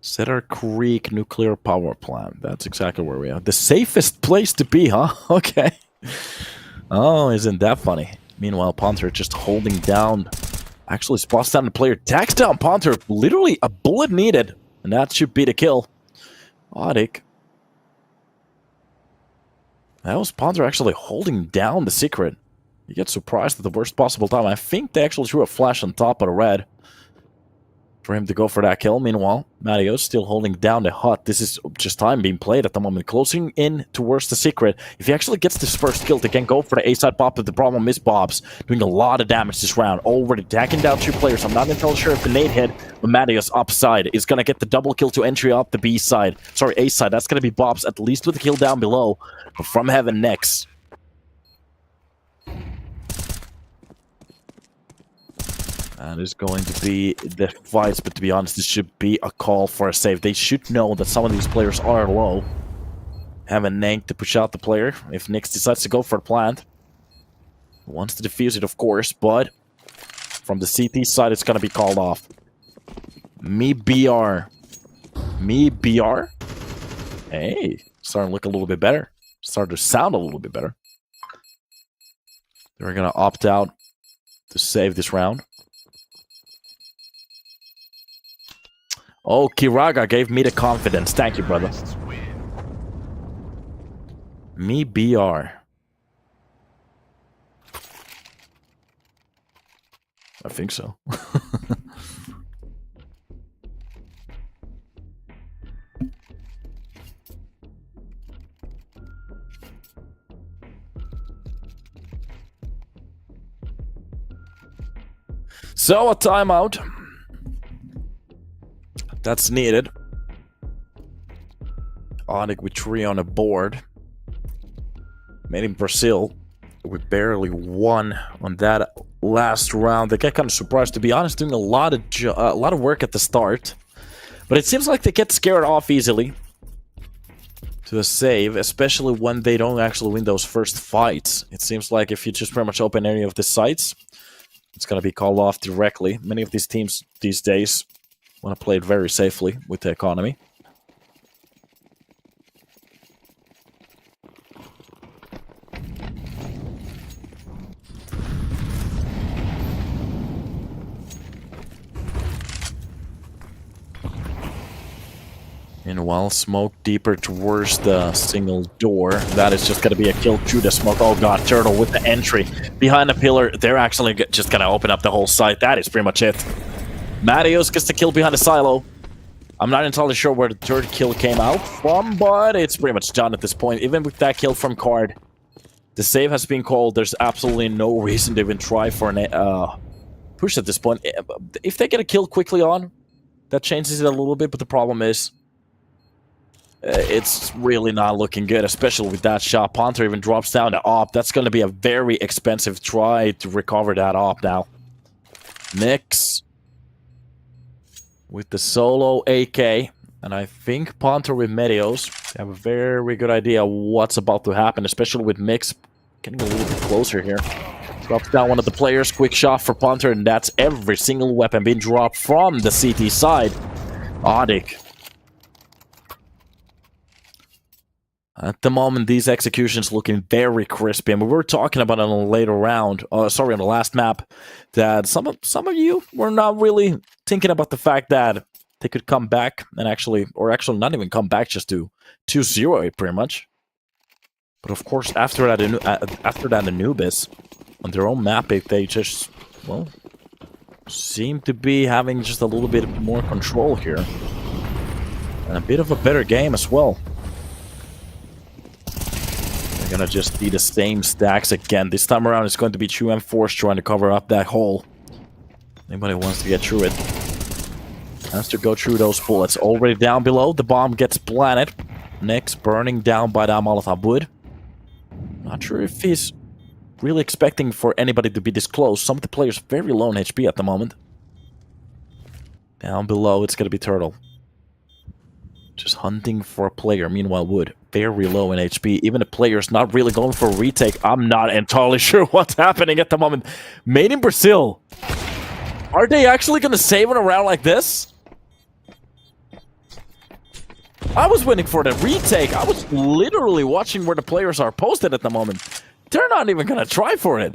Cedar Creek Nuclear Power Plant. That's exactly where we are. The safest place to be, huh? Okay. Oh, isn't that funny? Meanwhile, Ponter just holding down. Actually spots down the player. Tags down Ponter. Literally a bullet needed. And that should be the kill. ODDIK. That was Ponter actually holding down the secret. You get surprised at the worst possible time. I think they actually threw a flash on top of the red for him to go for that kill. Meanwhile, Mattios still holding down the hut. This is just time being played at the moment. Closing in towards the secret. If he actually gets this first kill, they can go for the A-side pop, but the problem is Bob's doing a lot of damage this round. Already tagging down two players. I'm not entirely sure if the nade hit, but Mattios upside is going to get the double kill to entry up the B side. Sorry, A side. That's going to be Bob's, at least with the kill down below. But from heaven next. And it's going to be the fights, but to be honest, this should be a call for a save. They should know that some of these players are low. Have a Nank to push out the player if Nyx decides to go for a plant. Wants to defuse it, of course, but from the CT side, it's going to be called off. MIBR. MIBR? Hey, starting to look a little bit better. Starting to sound a little bit better. They're going to opt out to save this round. Oh, Kiraga gave me the confidence. Thank you, brother. MIBR. I think so. So, a timeout. That's needed. ODDIK with 3 on the board. Made in Brazil. We barely won on that last round. They get kind of surprised, to be honest, doing a lot of work at the start. But it seems like they get scared off easily to a save, especially when they don't actually win those first fights. It seems like if you just pretty much open any of the sites, it's going to be called off directly. Many of these teams these days want to play it very safely with the economy. Meanwhile, smoke deeper towards the single door. That is just going to be a kill through the smoke. Oh god, Turtle with the entry behind the pillar. They're actually just going to open up the whole site. That is pretty much it. Matios gets the kill behind the silo. I'm not entirely sure where the third kill came out from, but it's pretty much done at this point. Even with that kill from Card, the save has been called. There's absolutely no reason to even try for an push at this point. If they get a kill quickly on, that changes it a little bit, but the problem is it's really not looking good, especially with that shot. Panther even drops down to op. That's going to be a very expensive try to recover that op now. Mix with the solo AK, and I think Panther with Medios have a very good idea what's about to happen, especially with Mix getting a little bit closer here. Drops down one of the players, quick shot for Panther, and that's every single weapon being dropped from the CT side. ODDIK. At the moment, these executions looking very crispy, and we were talking about it on a later round, on the last map, that some of you were not really thinking about the fact that they could come back and actually not even come back, just to 2-0 it pretty much. But of course, after that Anubis on their own map, they just, well, seem to be having just a little bit more control here, and a bit of a better game as well. Gonna just be the same stacks again. This time around, it's going to be 2 M4s trying to cover up that hole. Anybody wants to get through it has to go through those bullets. Already down below, the bomb gets planted. Next, burning down by that Molotov wood. Not sure if he's really expecting for anybody to be this close. Some of the players very low in HP at the moment. Down below, it's gonna be Turtle. Just hunting for a player. Meanwhile, Wood very low in HP. Even the player's not really going for a retake. I'm not entirely sure what's happening at the moment. Made in Brazil. Are they actually going to save it around like this? I was waiting for the retake. I was literally watching where the players are posted at the moment. They're not even going to try for it.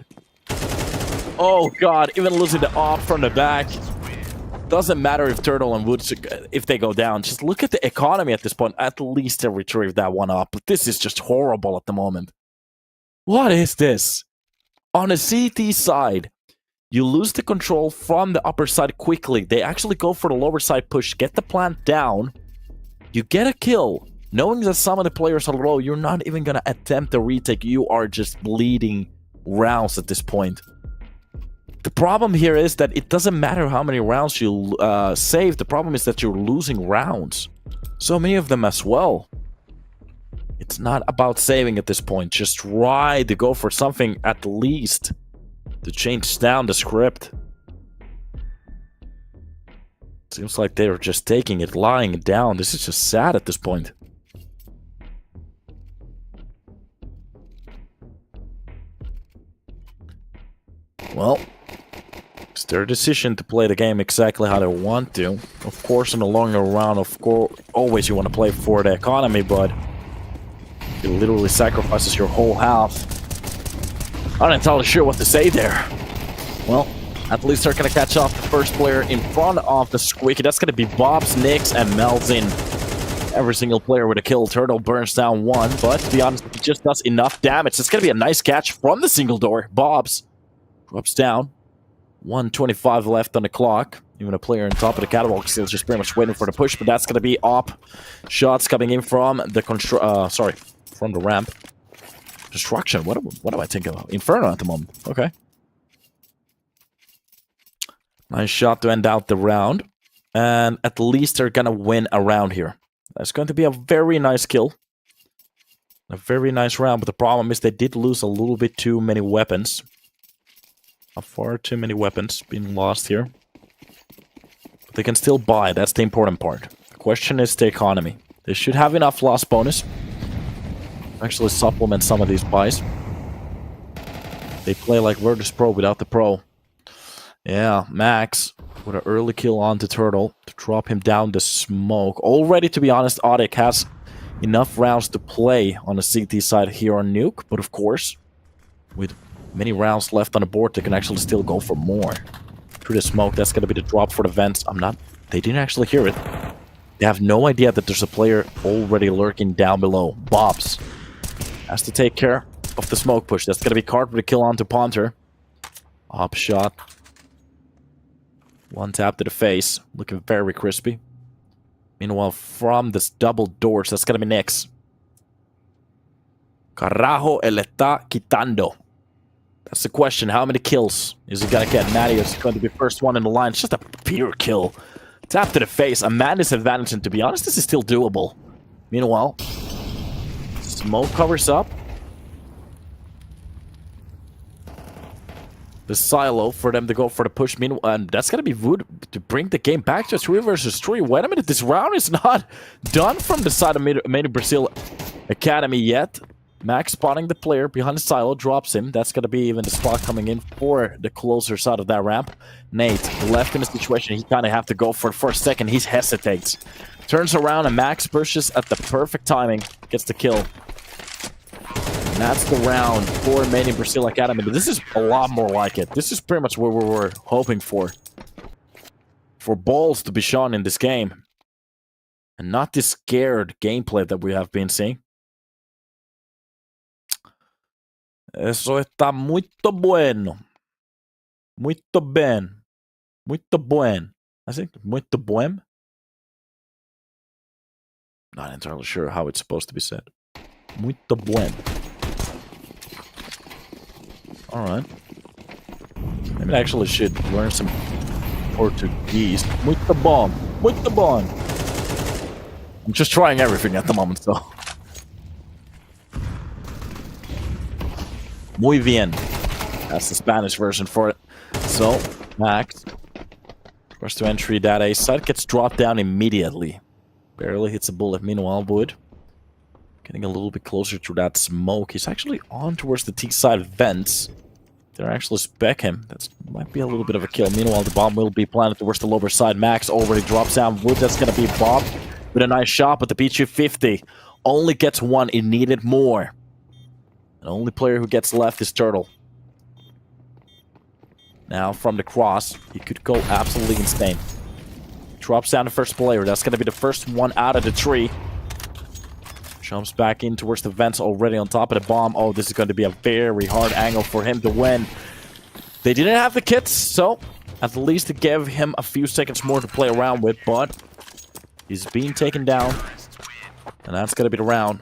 Oh god, even losing the op from the back. Doesn't matter if Turtle and Wood, if they go down. Just look at the economy at this point. At least they retrieve that one up. But this is just horrible at the moment. What is this? On a CT side, you lose the control from the upper side quickly. They actually go for the lower side push, get the plant down. You get a kill. Knowing that some of the players are low, you're not even going to attempt a retake. You are just bleeding rounds at this point. The problem here is that it doesn't matter how many rounds you save. The problem is that you're losing rounds. So many of them as well. It's not about saving at this point. Just try to go for something at least to change down the script. Seems like they're just taking it, lying it down. This is just sad at this point. Well, it's their decision to play the game exactly how they want to. Of course, in the longer round, of course, always you want to play for the economy, but it literally sacrifices your whole half. I'm not entirely sure what to say there. Well, at least they're going to catch off the first player in front of the Squeaky. That's going to be Bob's, Nick's, and Mel's in. Every single player with a kill. Turtle burns down one, but to be honest, he just does enough damage. It's going to be a nice catch from the single door. Bob's drops down. 1:25 left on the clock. Even a player on top of the catwalk still just pretty much waiting for the push, but that's going to be op. Shots coming in from the from the ramp. Destruction. What do I think about? Inferno at the moment. Okay. Nice shot to end out the round. And at least they're going to win a round here. That's going to be a very nice kill. A very nice round, but the problem is they did lose a little bit too many weapons. Far too many weapons being lost here. But they can still buy, that's the important part. The question is the economy. They should have enough loss bonus. Actually supplement some of these buys. They play like Virtus Pro without the Pro. Yeah, Max with an early kill onto Turtle to drop him down the smoke. Already, to be honest, ODDIK has enough rounds to play on the CT side here on Nuke. But of course, with many rounds left on the board, they can actually still go for more. Through the smoke, that's going to be the drop for the vents. They didn't actually hear it. They have no idea that there's a player already lurking down below. Bobs has to take care of the smoke push. That's going to be card with a kill onto Ponter. Up shot. One tap to the face. Looking very crispy. Meanwhile, from this double doors, that's going to be Nix. Carajo, él está quitando. That's the question. How many kills is he going to get? Maddie is going to be first one in the line. It's just a pure kill. Tap to the face. A madness advantage, and to be honest, this is still doable. Meanwhile, smoke covers up. The silo for them to go for the push. Meanwhile, and that's going to be Wood to bring the game back to a 3 versus 3. Wait a minute, this round is not done from the side of Made in Brazil Academy yet. Max spotting the player behind the silo, drops him. That's going to be even the spot coming in for the closer side of that ramp. Nate, left in a situation, he kind of have to go for it for a second. He hesitates. Turns around and Max pushes at the perfect timing. Gets the kill. And that's the round for Made in Brazil Academy. But this is a lot more like it. This is pretty much what we were hoping for. For balls to be shown in this game. And not this scared gameplay that we have been seeing. Eso está muito bueno. Muito bem. Muito buen. I think muito buen. Not entirely sure how it's supposed to be said. Muito buen. Alright. Maybe I actually should learn some Portuguese. Muito bom. Muito bom. I'm just trying everything at the moment, so. Muy bien. That's the Spanish version for it. So, Max. First to entry, that A side gets dropped down immediately. Barely hits a bullet. Meanwhile, Wood getting a little bit closer to that smoke. He's actually on towards the T side vents. They're actually spec him. That might be a little bit of a kill. Meanwhile, the bomb will be planted towards the lower side. Max already drops down. Wood, that's going to be Bob with a nice shot, but the P250 only gets one. It needed more. The only player who gets left is Turtle. Now, from the cross, he could go absolutely insane. Drops down the first player. That's going to be the first one out of the tree. Jumps back in towards the vents already on top of the bomb. Oh, this is going to be a very hard angle for him to win. They didn't have the kits, so at least it gave him a few seconds more to play around with, but he's being taken down. And that's going to be the round.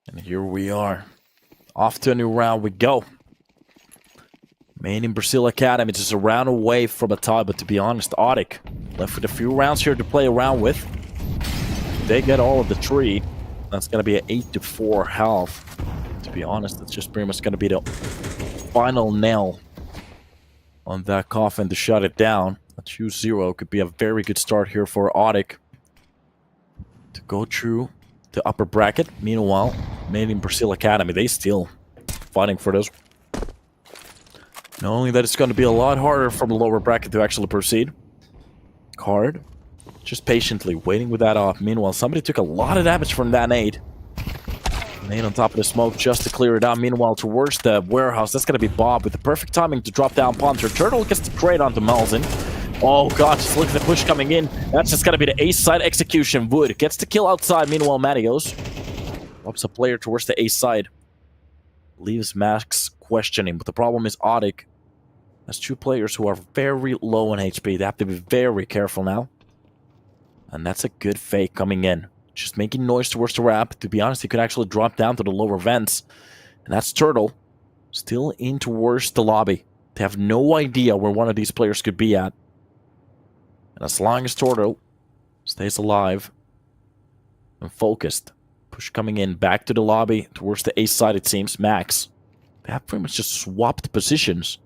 And here we are. Off to a new round we go. Made in Brazil Academy, just a round away from a tie, but to be honest, ODDIK left with a few rounds here to play around with. They get all of the tree. That's going to be an 8-4 health. To be honest, that's just pretty much going to be the final nail on that coffin to shut it down. A 2-0 could be a very good start here for ODDIK to go through the upper bracket. Meanwhile, Made in Brazil Academy, they still fighting for this. Knowing that it's going to be a lot harder from the lower bracket to actually proceed. Card, just patiently waiting with that off. Meanwhile, somebody took a lot of damage from that nade. Nade on top of the smoke just to clear it out. Meanwhile, towards the warehouse, that's going to be Bob with the perfect timing to drop down Ponter. Turtle gets the trade onto Malzin. Oh god, just look at the push coming in. That's just going to be the ace side execution. Wood gets the kill outside. Meanwhile, Mattios drops a player towards the ace side. Leaves Max questioning, but the problem is ODDIK has two players who are very low on HP. They have to be very careful now. And that's a good fake coming in. Just making noise towards the ramp. To be honest, he could actually drop down to the lower vents. And that's Turtle. Still in towards the lobby. They have no idea where one of these players could be at. And as long as Turtle stays alive and focused. Push coming in back to the lobby towards the ace side, it seems. Max. They have pretty much just swapped positions.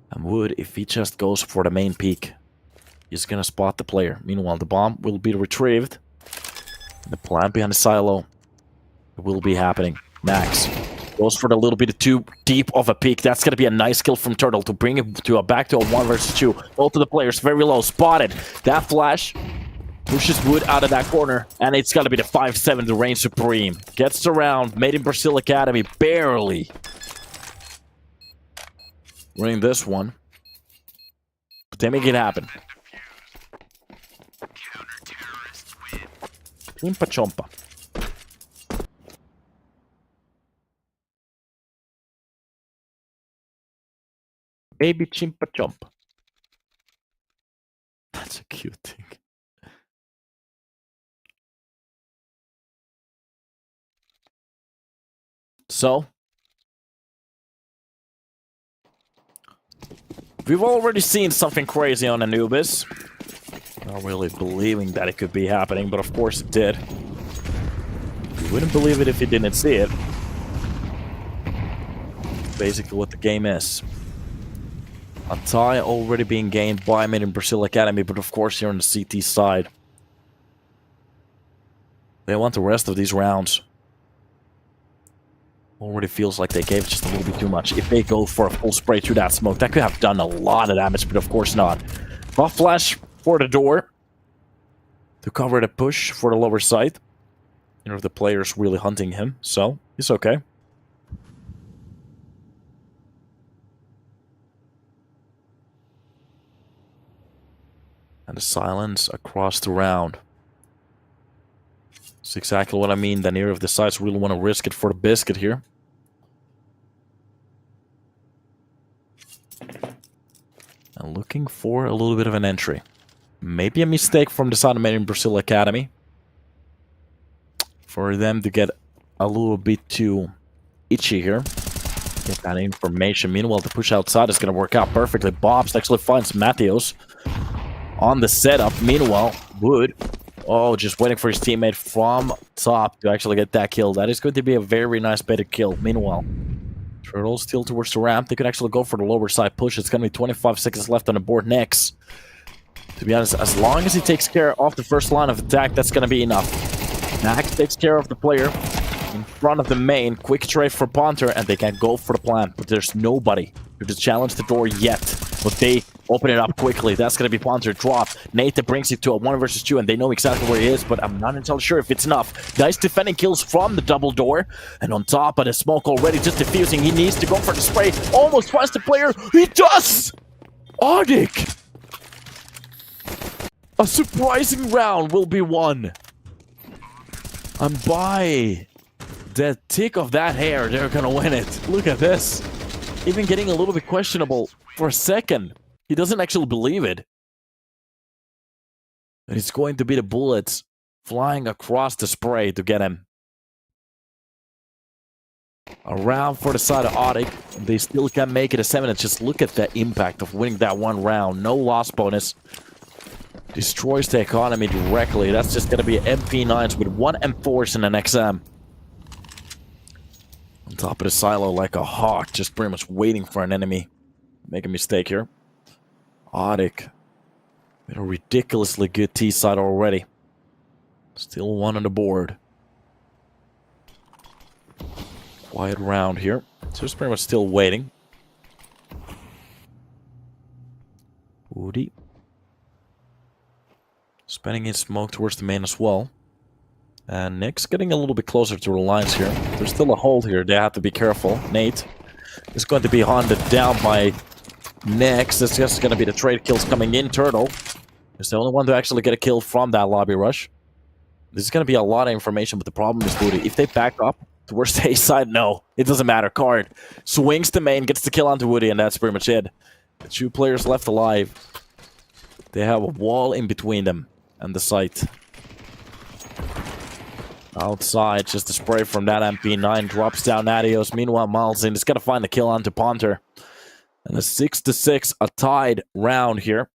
And Wood, if he just goes for the main peak, he's going to spot the player. Meanwhile, the bomb will be retrieved. The plant behind the silo will be happening. Max Goes for a little bit too deep of a peek. That's going to be a nice kill from Turtle to bring it to back to a 1 versus 2. Both of the players very low. Spotted. That flash pushes Wood out of that corner. And it's going to be the 5-7 to reign supreme. Gets around. Made in Brazil Academy. Barely winning this one. But they make it happen. Chimpa chompa. Baby chimpa chompa. That's a cute thing. So, we've already seen something crazy on Anubis. Not really believing that it could be happening, but of course it did. You wouldn't believe it if you didn't see it. Basically what the game is. A tie already being gained by Made in Brazil Academy, but of course here on the CT side. They want the rest of these rounds. Already feels like they gave just a little bit too much. If they go for a full spray through that smoke, that could have done a lot of damage, but of course not. Buff flash for the door to cover the push for the lower side. You know, the player's really hunting him, so he's okay. And the silence across the round. That's exactly what I mean. The near of the sides really want to risk it for the biscuit here. And looking for a little bit of an entry. Maybe a mistake from the side of Made in Brazil Academy. For them to get a little bit too itchy here. Get that information. Meanwhile, the push outside is going to work out perfectly. Bobs actually finds Matthews on the setup. Meanwhile, Wood, just waiting for his teammate from top to actually get that kill. That is going to be a very nice better kill. Meanwhile, Turtle still towards the ramp. They could actually go for the lower side push. It's going to be 25 seconds left on the board next. To be honest, as long as he takes care of the first line of attack, that's going to be enough. Max takes care of the player in front of the main. Quick trade for Ponter, and they can go for the plant. But there's nobody to challenge the door yet. But they open it up quickly. That's going to be Ponter drop. Nathan brings it to a 1 versus 2, and they know exactly where he is, but I'm not entirely sure if it's enough. Nice defending kills from the double door. And on top of the smoke already just diffusing, he needs to go for the spray. Almost finds the player. He does! ODDIK! A surprising round will be won. And by the tick of that hair, they're going to win it. Look at this. Even getting a little bit questionable for a second. He doesn't actually believe it. And it's going to be the bullets flying across the spray to get him. Around for the side of ODDIK. They still can make it a 7. And just look at the impact of winning that one round. No loss bonus. Destroys the economy directly. That's just going to be MP9s with 1 M4s and an XM. On top of the silo like a hawk. Just pretty much waiting for an enemy. Make a mistake here. ODDIK. With a ridiculously good T side already. Still 1 on the board. Quiet round here. So it's pretty much still waiting. Woody. Spending his smoke towards the main as well. And Nick's getting a little bit closer to the lines here. There's still a hold here. They have to be careful. Nate is going to be hunted down by Next. It's just going to be the trade kills coming in. Turtle is the only one to actually get a kill from that lobby rush. This is going to be a lot of information, but the problem is Woody. If they back up towards the A side, no. It doesn't matter. Card swings the main, gets the kill onto Woody, and that's pretty much it. The 2 players left alive. They have a wall in between them and the site. Outside, just a spray from that MP9 drops down Adios. Meanwhile, Malzin is going to find the kill onto Ponter. And a 6-6, a tied round here.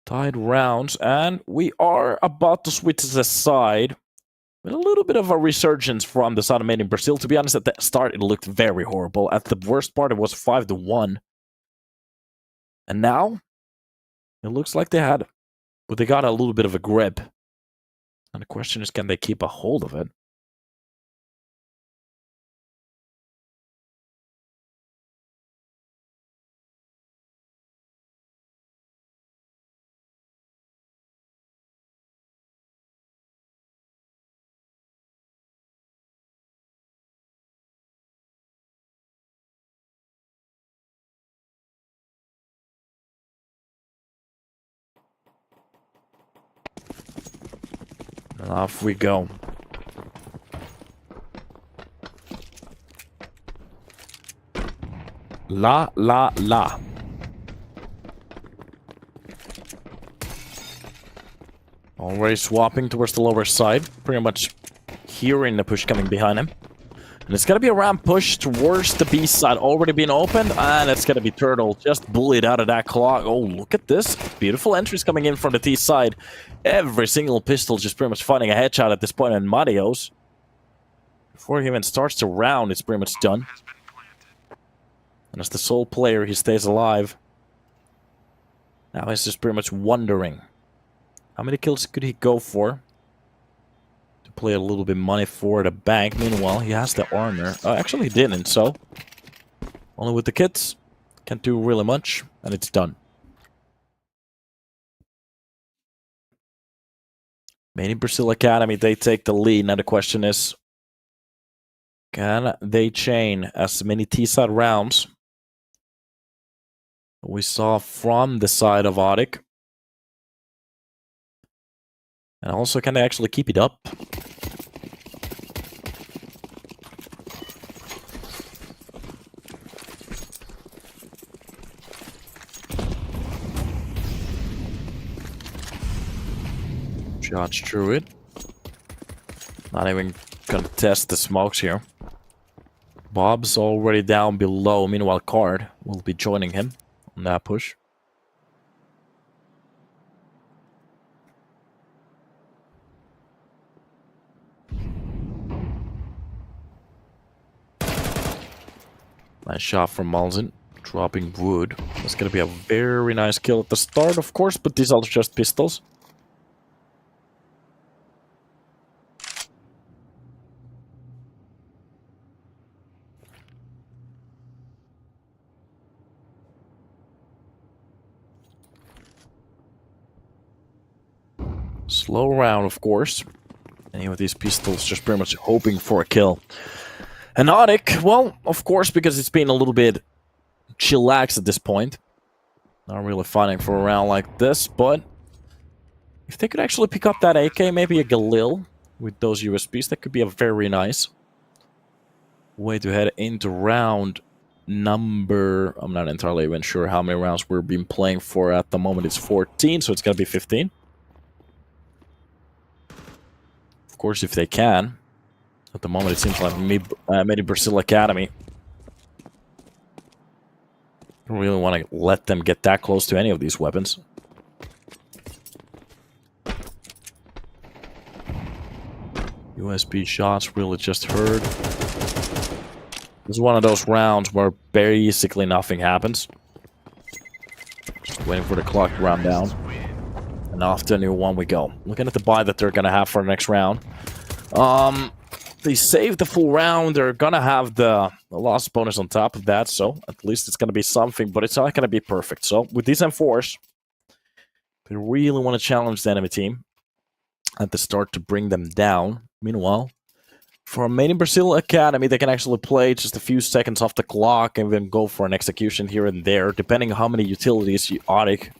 Tied rounds, and we are about to switch to the side. With a little bit of a resurgence from the side of Made in Brazil. To be honest, at the start, it looked very horrible. At the worst part, it was 5-1. And now, it looks like they had, but they got a little bit of a grip. And the question is, can they keep a hold of it? And off we go. La, la, la. Already swapping towards the lower side. Pretty much hearing the push coming behind him. And it's going to be a ramp push towards the B side. Already being opened. And it's going to be Turtle. Just bullied out of that clock. Oh, look at this. Beautiful entries coming in from the T side. Every single pistol just pretty much finding a headshot at this point. And Marios, before he even starts the round, it's pretty much done. And as the sole player, he stays alive. Now he's just pretty much wondering, how many kills could he go for? To play a little bit money for the bank. Meanwhile, he has the armor. Actually, he didn't, so... Only with the kits. Can't do really much. And it's done. Made in Brazil Academy, they take the lead. Now the question is, can they chain as many T-side rounds we saw from the side of ODDIK? And also, can they actually keep it up? Shots through it. Not even gonna test the smokes here. Bob's already down below. Meanwhile, Card will be joining him on that push. Nice shot from Malzin. Dropping wood. That's gonna be a very nice kill at the start, of course, but these are just pistols. Slow round, of course. Any of these pistols just pretty much hoping for a kill. And ODDIK, well, of course, because it's been a little bit chillax at this point. Not really fighting for a round like this, but if they could actually pick up that AK, maybe a Galil with those USBs, that could be a very nice way to head into round number... I'm not entirely even sure how many rounds we've been playing for at the moment. It's 14, so it's going to be 15. Of course, if they can. At the moment, it seems like Made in Brazil Academy don't really want to let them get that close to any of these weapons. USB shots really just heard. This is one of those rounds where basically nothing happens. Just waiting for the clock to run down. And off to a new one we go. Looking at the buy that they're going to have for the next round. They saved the full round. They're going to have the loss bonus on top of that. So at least it's going to be something. But it's not going to be perfect. So with these M4s, they really want to challenge the enemy team at the start to bring them down. Meanwhile, for Made in Brazil Academy, they can actually play just a few seconds off the clock and then go for an execution here and there, depending on how many utilities ODDIK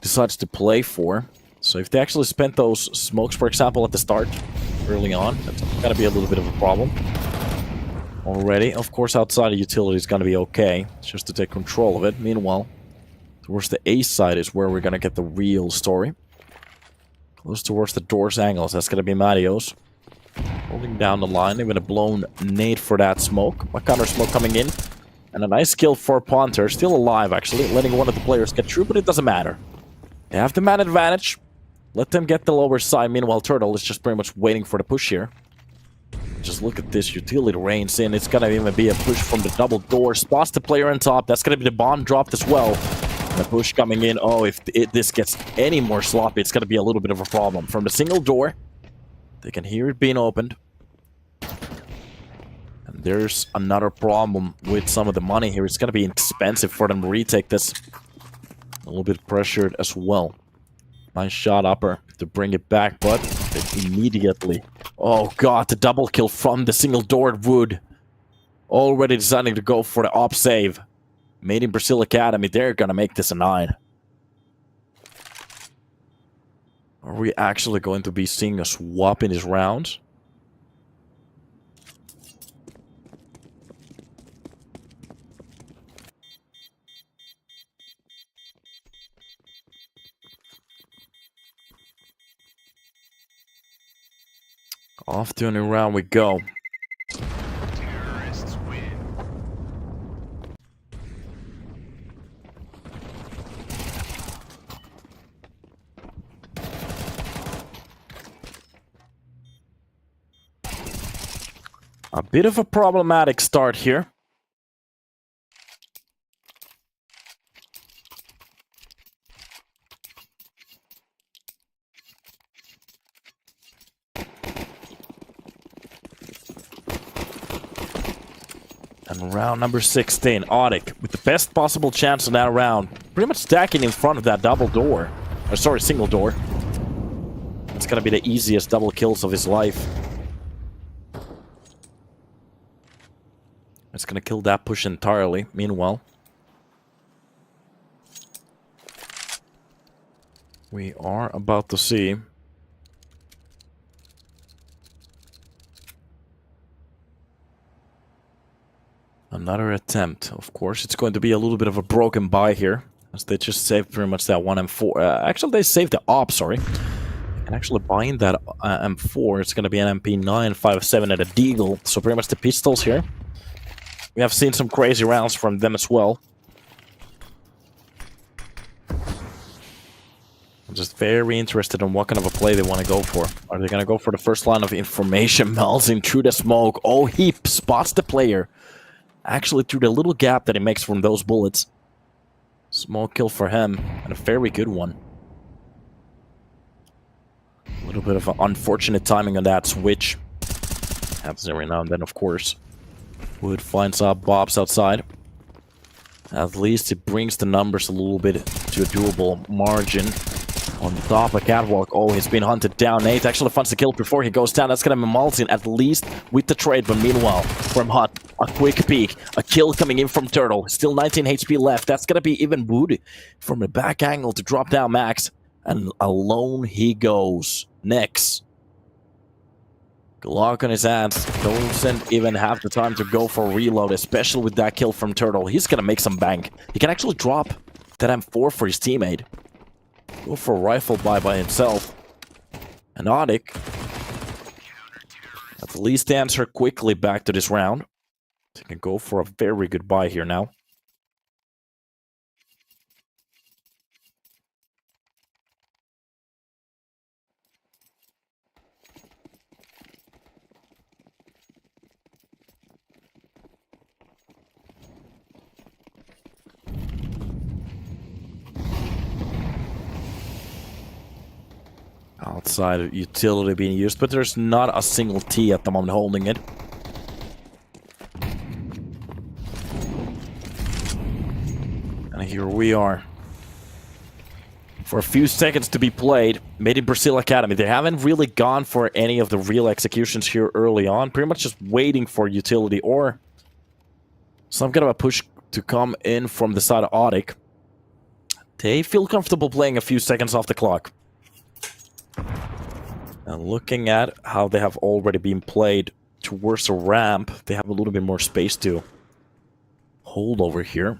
decides to play for. So if they actually spent those smokes, for example, at the start, early on, that's going to be a little bit of a problem already. Of course, outside of utility is going to be okay. It's just to take control of it. Meanwhile, towards the A side is where we're going to get the real story. Close towards the doors angles. That's going to be Marios. Holding down the line. Even a blown nade for that smoke. A counter smoke coming in. And a nice kill for Ponter. Still alive, actually. Letting one of the players get through, but it doesn't matter. They have the man advantage. Let them get the lower side. Meanwhile, Turtle is just pretty much waiting for the push here. Just look at this utility reigns in. It's going to even be a push from the double door. Spots the player on top. That's going to be the bomb dropped as well. And the push coming in. Oh, if this gets any more sloppy, it's going to be a little bit of a problem. From the single door, they can hear it being opened. And there's another problem with some of the money here. It's going to be expensive for them to retake this. A little bit pressured as well. Nice shot upper to bring it back, but immediately... Oh god, the double kill from the single doored wood. Already deciding to go for the op save. Made in Brazil Academy, they're gonna make this a 9. Are we actually going to be seeing a swap in this round? Off to a new round we go. Terrorists win. A bit of a problematic start here. And round number 16, ODDIK, with the best possible chance in that round. Pretty much stacking in front of that double door. Or sorry, single door. That's gonna be the easiest double kills of his life. It's gonna kill that push entirely, meanwhile. We are about to see another attempt. Of course, it's going to be a little bit of a broken buy here, as they just saved pretty much that one M4. Actually, they saved the op, sorry. And actually buying that M4, it's going to be an MP957 and a Deagle. So pretty much the pistols here. We have seen some crazy rounds from them as well. I'm just very interested in what kind of a play they want to go for. Are they going to go for the first line of information, melting through the smoke? Oh, he spots the player. Actually, through the little gap that he makes from those bullets. Small kill for him, and a very good one. A little bit of an unfortunate timing on that switch. Happens every now and then, of course. Wood finds out Bob's outside. At least it brings the numbers a little bit to a doable margin. On top of Catwalk. Oh, he's been hunted down. Nate actually finds the kill before he goes down. That's going to be Maltin, at least with the trade. But meanwhile, from Hut, a quick peek. A kill coming in from Turtle. Still 19 HP left. That's going to be even Wood from a back angle to drop down Max. And alone he goes. Next. Glock on his hands. Doesn't even have the time to go for a reload, especially with that kill from Turtle. He's going to make some bank. He can actually drop that M4 for his teammate. Go for a rifle by himself. And ODDIK at least answer quickly back to this round. He can go for a very good buy here now. Outside utility being used, but there's not a single T at the moment holding it. And here we are. For a few seconds to be played, Made in Brazil Academy. They haven't really gone for any of the real executions here early on. Pretty much just waiting for utility or some kind of a push to come in from the side of ODDIK. They feel comfortable playing a few seconds off the clock. And looking at how they have already been played towards a ramp, they have a little bit more space to hold over here.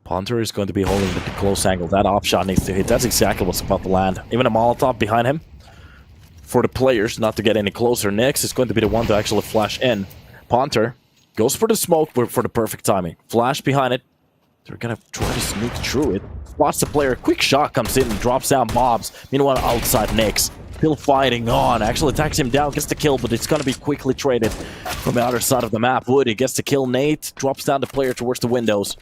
Punter is going to be holding at the close angle. That op shot needs to hit. That's exactly what's about to land. Even a Molotov behind him. For the players not to get any closer. Next is going to be the one to actually flash in. Punter goes for the smoke for the perfect timing. Flash behind it. They're going to try to sneak through it. Spots the player. Quick shot comes in and drops down Bob's. Meanwhile, outside Nyx. Still fighting on. Actually attacks him down. Gets the kill, but it's going to be quickly traded from the other side of the map. Wood, he gets the kill. Nate drops down the player towards the windows.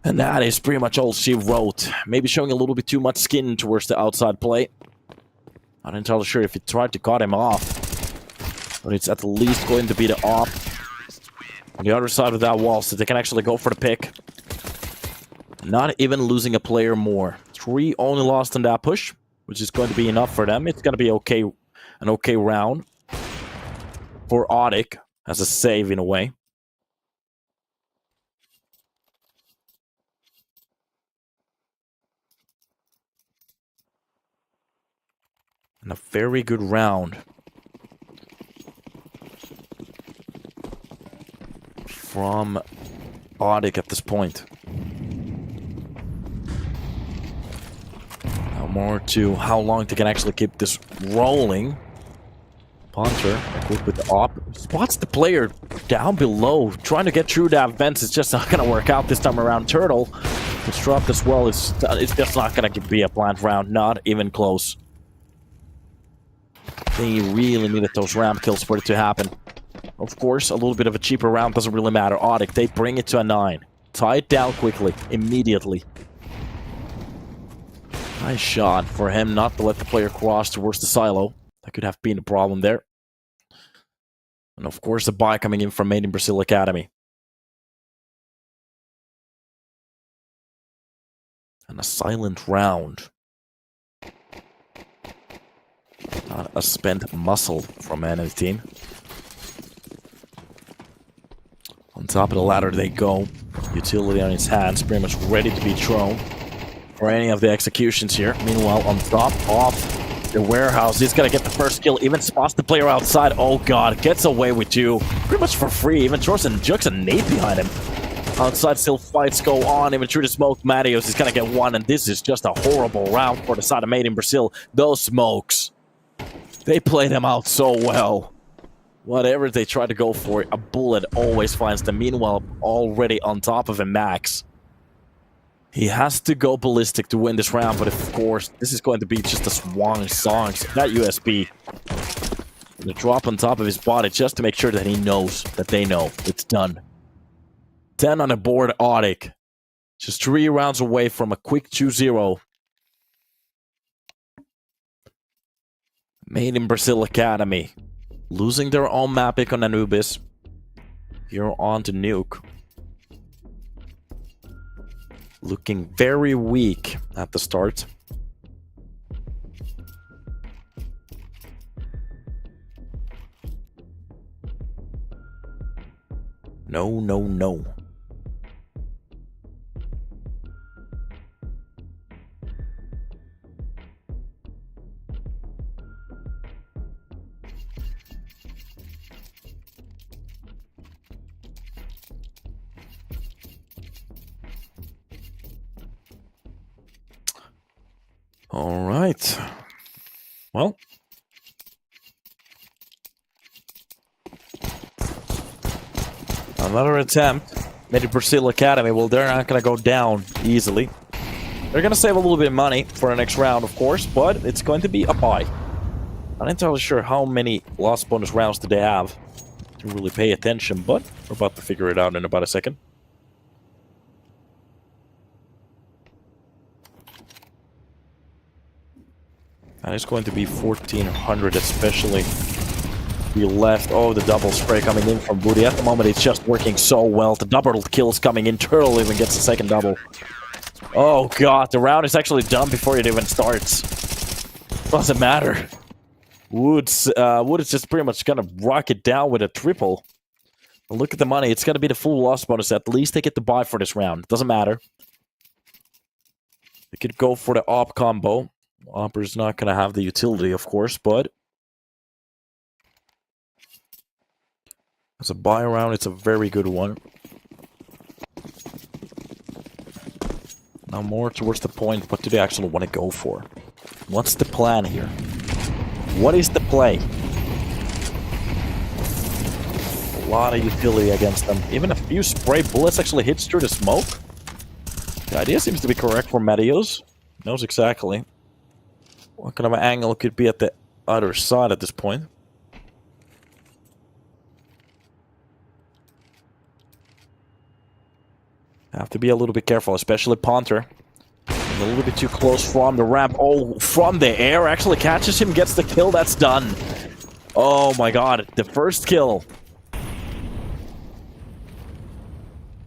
And that is pretty much all she wrote. Maybe showing a little bit too much skin towards the outside play. Not entirely sure if he tried to cut him off. But it's at least going to be the op on the other side of that wall, so they can actually go for the pick. Not even losing a player more. 3 only lost on that push, which is going to be enough for them. It's going to be okay, an okay round for ODDIK as a save in a way. And a very good round from ODDIK at this point. Now more to how long they can actually keep this rolling. Punter, quick with the op. Spots the player down below. Trying to get through that vents. It's just not going to work out this time around. Turtle gets dropped as well. It's just not going to be a planned round. Not even close. They really needed those ramp kills for it to happen. Of course, a little bit of a cheaper round doesn't really matter. ODDIK, they bring it to a 9. Tie it down quickly, immediately. Nice shot for him not to let the player cross towards the silo. That could have been a problem there. And of course, the buy coming in from Made in Brazil Academy. And a silent round. Not a spent muscle from any team. On top of the ladder they go. Utility on his hands, pretty much ready to be thrown for any of the executions here. Meanwhile, on top of the warehouse, he's gonna get the first kill. Even spots the player outside. Oh god, gets away with 2. Pretty much for free. Even throws and jukes a nade behind him. Outside still fights go on. Even through the smoke, Mattios is gonna get 1. And this is just a horrible round for the side of Made in Brazil. Those smokes. They play them out so well. Whatever they try to go for, a bullet always finds them. Meanwhile, already on top of him, Max. He has to go ballistic to win this round, but of course, this is going to be just a swan song. So that USB. The drop on top of his body just to make sure that he knows, that they know, it's done. 10 on the board, ODDIK. Just 3 rounds away from a quick 2-0. Made in Brazil Academy. Losing their own map pick on Anubis. Here on to Nuke. Looking very weak at the start. No, no, no. All right. Well. Another attempt. Made in Brazil Academy. Well, they're not going to go down easily. They're going to save a little bit of money for the next round, of course, but it's going to be a buy. Not entirely sure how many lost bonus rounds do they have to really pay attention, but we're about to figure it out in about a second. And it's going to be 1400, especially be left. Oh, the double spray coming in from Booty. At the moment, it's just working so well. The double kills coming in. Turtle even gets the second double. Oh, God. The round is actually done before it even starts. Doesn't matter. Wood is just pretty much going to rock it down with a triple. But look at the money. It's going to be the full loss bonus. At least they get the buy for this round. Doesn't matter. They could go for the op combo. Opper's not going to have the utility, of course, but as a buy round, it's a very good one. Now more towards the point, what do they actually want to go for? What's the plan here? What is the play? A lot of utility against them. Even a few spray bullets actually hits through the smoke. The idea seems to be correct for Mattios. Knows exactly what kind of an angle could be at the other side at this point. Have to be a little bit careful, especially Ponter. A little bit too close from the ramp. Oh, from the air. Actually catches him, gets the kill. That's done. Oh my god. The first kill.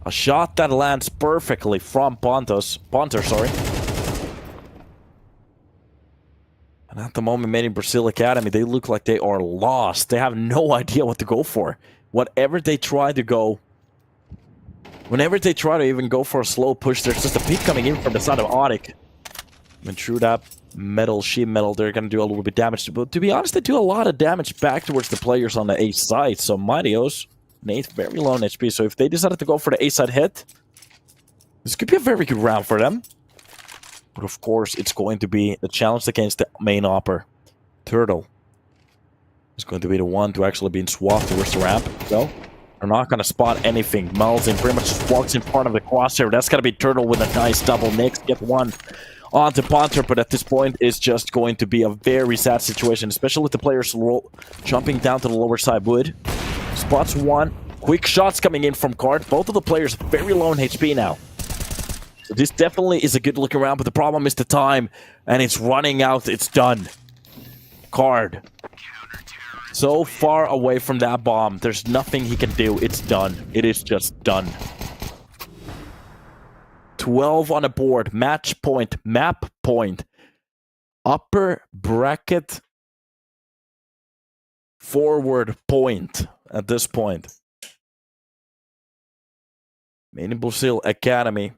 A shot that lands perfectly from Ponter, sorry. And at the moment, Made in Brazil Academy, they look like they are lost. They have no idea what to go for. Whatever they try to go... Whenever they try to even go for a slow push, there's just a peek coming in from the side of ODDIK. And through that metal, sheet metal, they're going to do a little bit damage. But to be honest, they do a lot of damage back towards the players on the A side. So Marios, Nate, very low on HP. So if they decided to go for the A side hit, this could be a very good round for them. But of course, it's going to be the challenge against the main opper. Turtle is going to be the one to actually be swapped towards the ramp. So they're not going to spot anything. Malzin pretty much just walks in front of the crosshair. That's going to be Turtle with a nice double mix. Get one onto Ponter, but at this point, it's just going to be a very sad situation, especially with the players jumping down to the lower side wood. Spots one. Quick shots coming in from Card. Both of the players very low in HP now. So this definitely is a good look around, but the problem is the time, and it's running out. It's done. Card. So far away from that bomb. There's nothing he can do. It's done. It is just done. 12 on the board. Match point. Map point. Upper bracket. Forward point at this point. Made in Brazil Academy.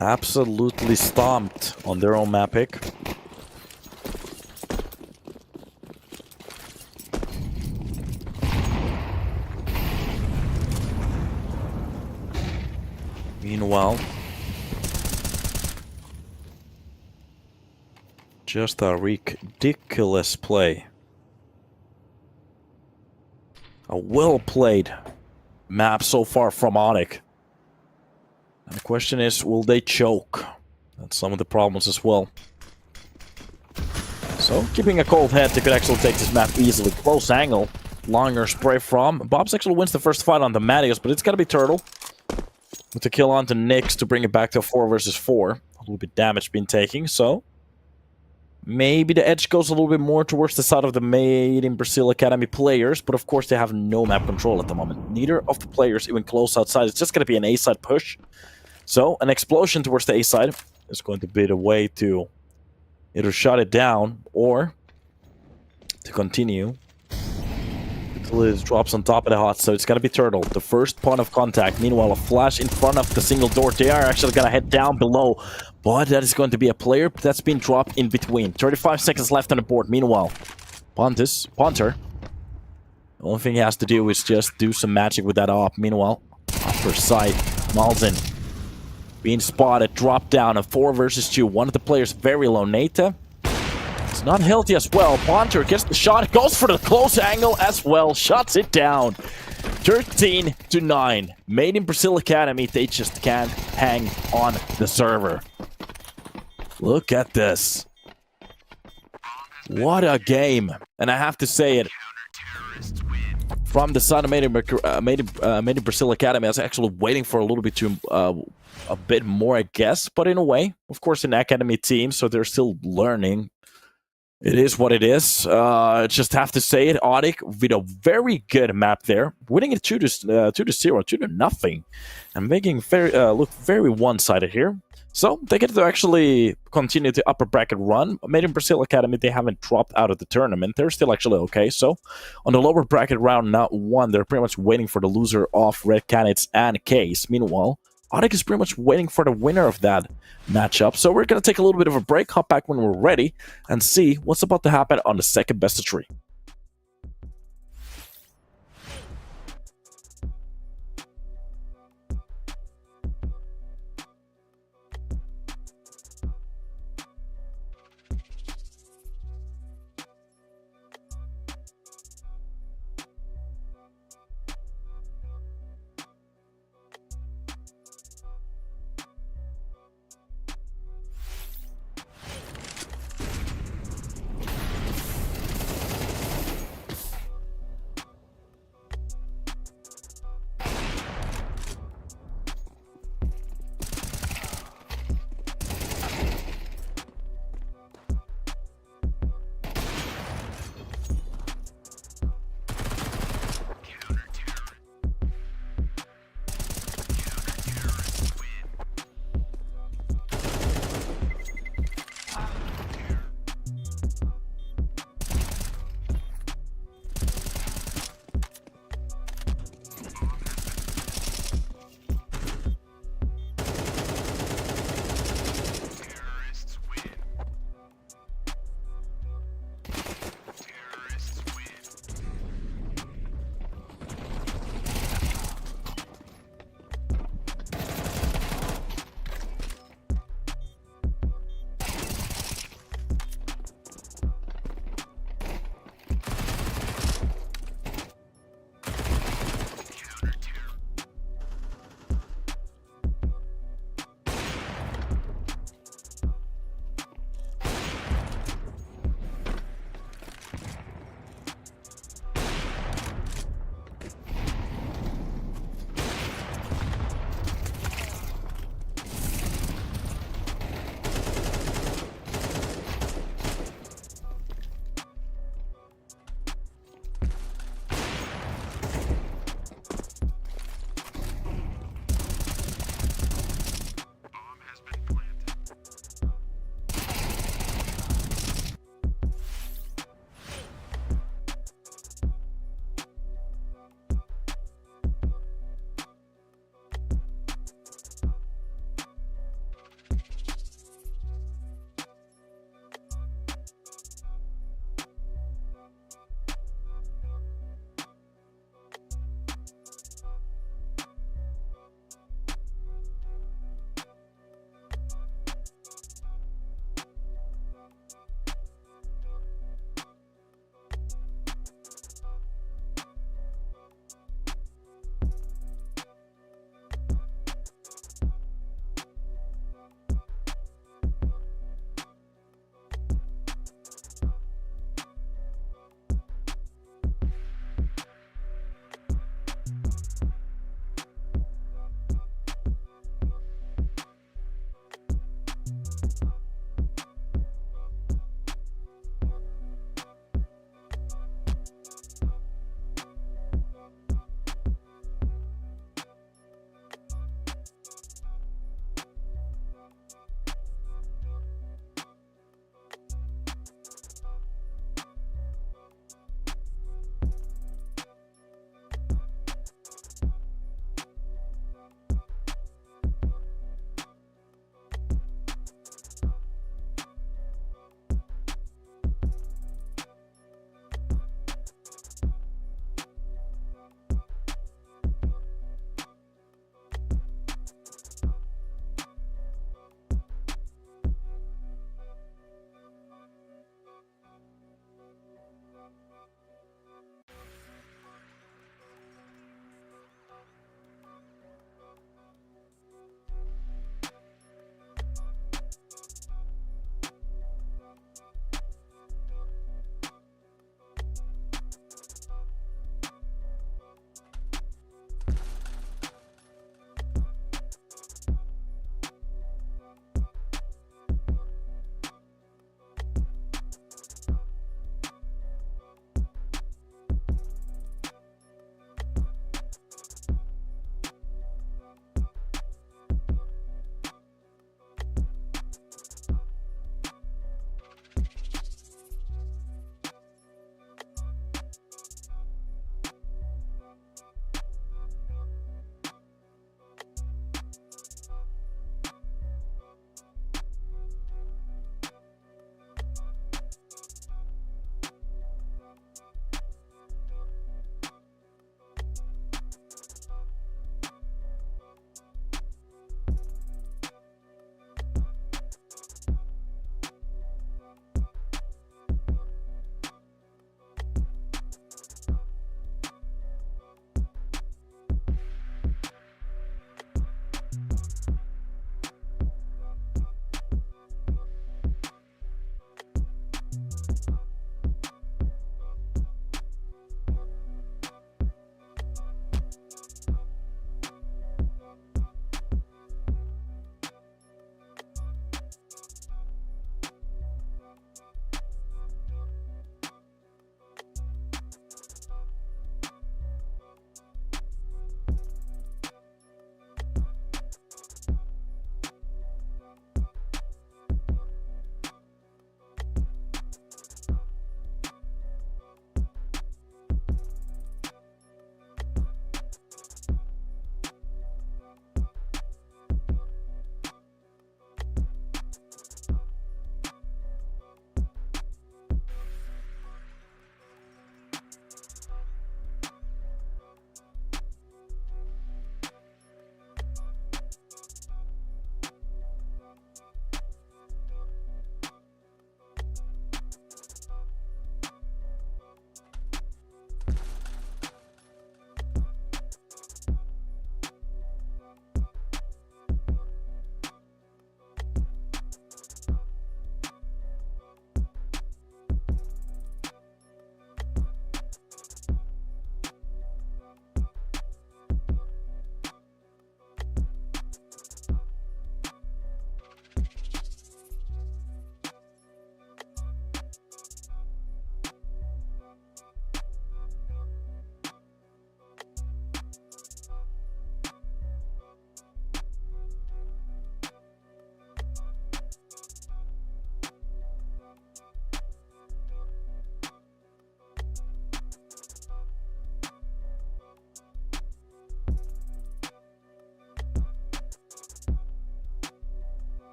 Absolutely stomped on their own map pick. Meanwhile, just a ridiculous play. A well-played map so far from ODDIK. And the question is, will they choke? That's some of the problems as well. So, keeping a cold head, they could actually take this map easily. Close angle. Longer spray from. Bobs actually wins the first fight on the Matios, but it's gotta be Turtle. With the kill on to Nyx to bring it back to 4 versus 4. A little bit damage being taken, so maybe the edge goes a little bit more towards the side of the Made in Brazil Academy players, but of course they have no map control at the moment. Neither of the players even close outside. It's just going to be an A-side push. So an explosion towards the A-side is going to be the way to either shut it down or to continue. It drops on top of the hot, so it's gonna be Turtle, the first point of contact. Meanwhile, a flash in front of the single door. They are actually gonna head down below, but that is going to be a player that's been dropped in between. 35 seconds left on the board. Meanwhile, Ponter, the only thing he has to do is just do some magic with that op. Meanwhile, upper side, Malzin being spotted, drop down, a 4 versus 2. One of the players very low. Nate. It's not healthy as well. Ponter gets the shot, goes for the close angle as well, shuts it down. 13-9. Made in Brazil Academy, they just can't hang on the server. Look at this. What a game. And I have to say it, from the side of Made in Brazil Academy, I was actually waiting for a little bit too, a bit more, I guess, but in a way, of course, an academy team, so they're still learning. It is what it is. Just have to say it. ODDIK with a very good map there, winning it 2-0, 2-0, and making look very one-sided here. So they get to actually continue the upper bracket run. Made in Brazil Academy, they haven't dropped out of the tournament. They're still actually okay. So on the lower bracket round, not one. They're pretty much waiting for the loser of Red Canids and Case. Meanwhile, ODDIK is pretty much waiting for the winner of that matchup. So we're going to take a little bit of a break, hop back when we're ready, and see what's about to happen on the second best of 3.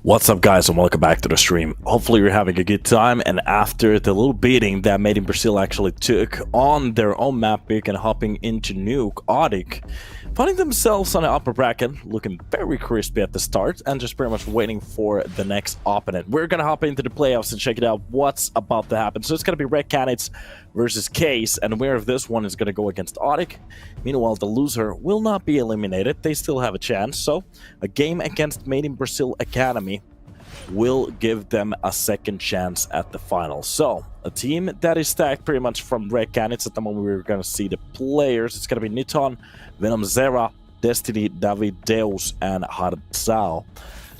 What's up, guys, and welcome back to the stream. Hopefully you're having a good time, and after the little beating that Made in Brazil actually took on their own map pick and hopping into Nuke, ODDIK finding themselves on the upper bracket, looking very crispy at the start, and just pretty much waiting for the next opponent. We're gonna hop into the playoffs and check it out what's about to happen. So it's gonna be Red Canids versus Case, and where this one is gonna go against ODDIK. Meanwhile, the loser will not be eliminated. They still have a chance, so a game against Made in Brazil Academy will give them a second chance at the final. So, a team that is stacked pretty much from Red Canids. At the moment, we're going to see the players. It's going to be Niton, Venom Zera, Destiny, David Deus, and Hardzao.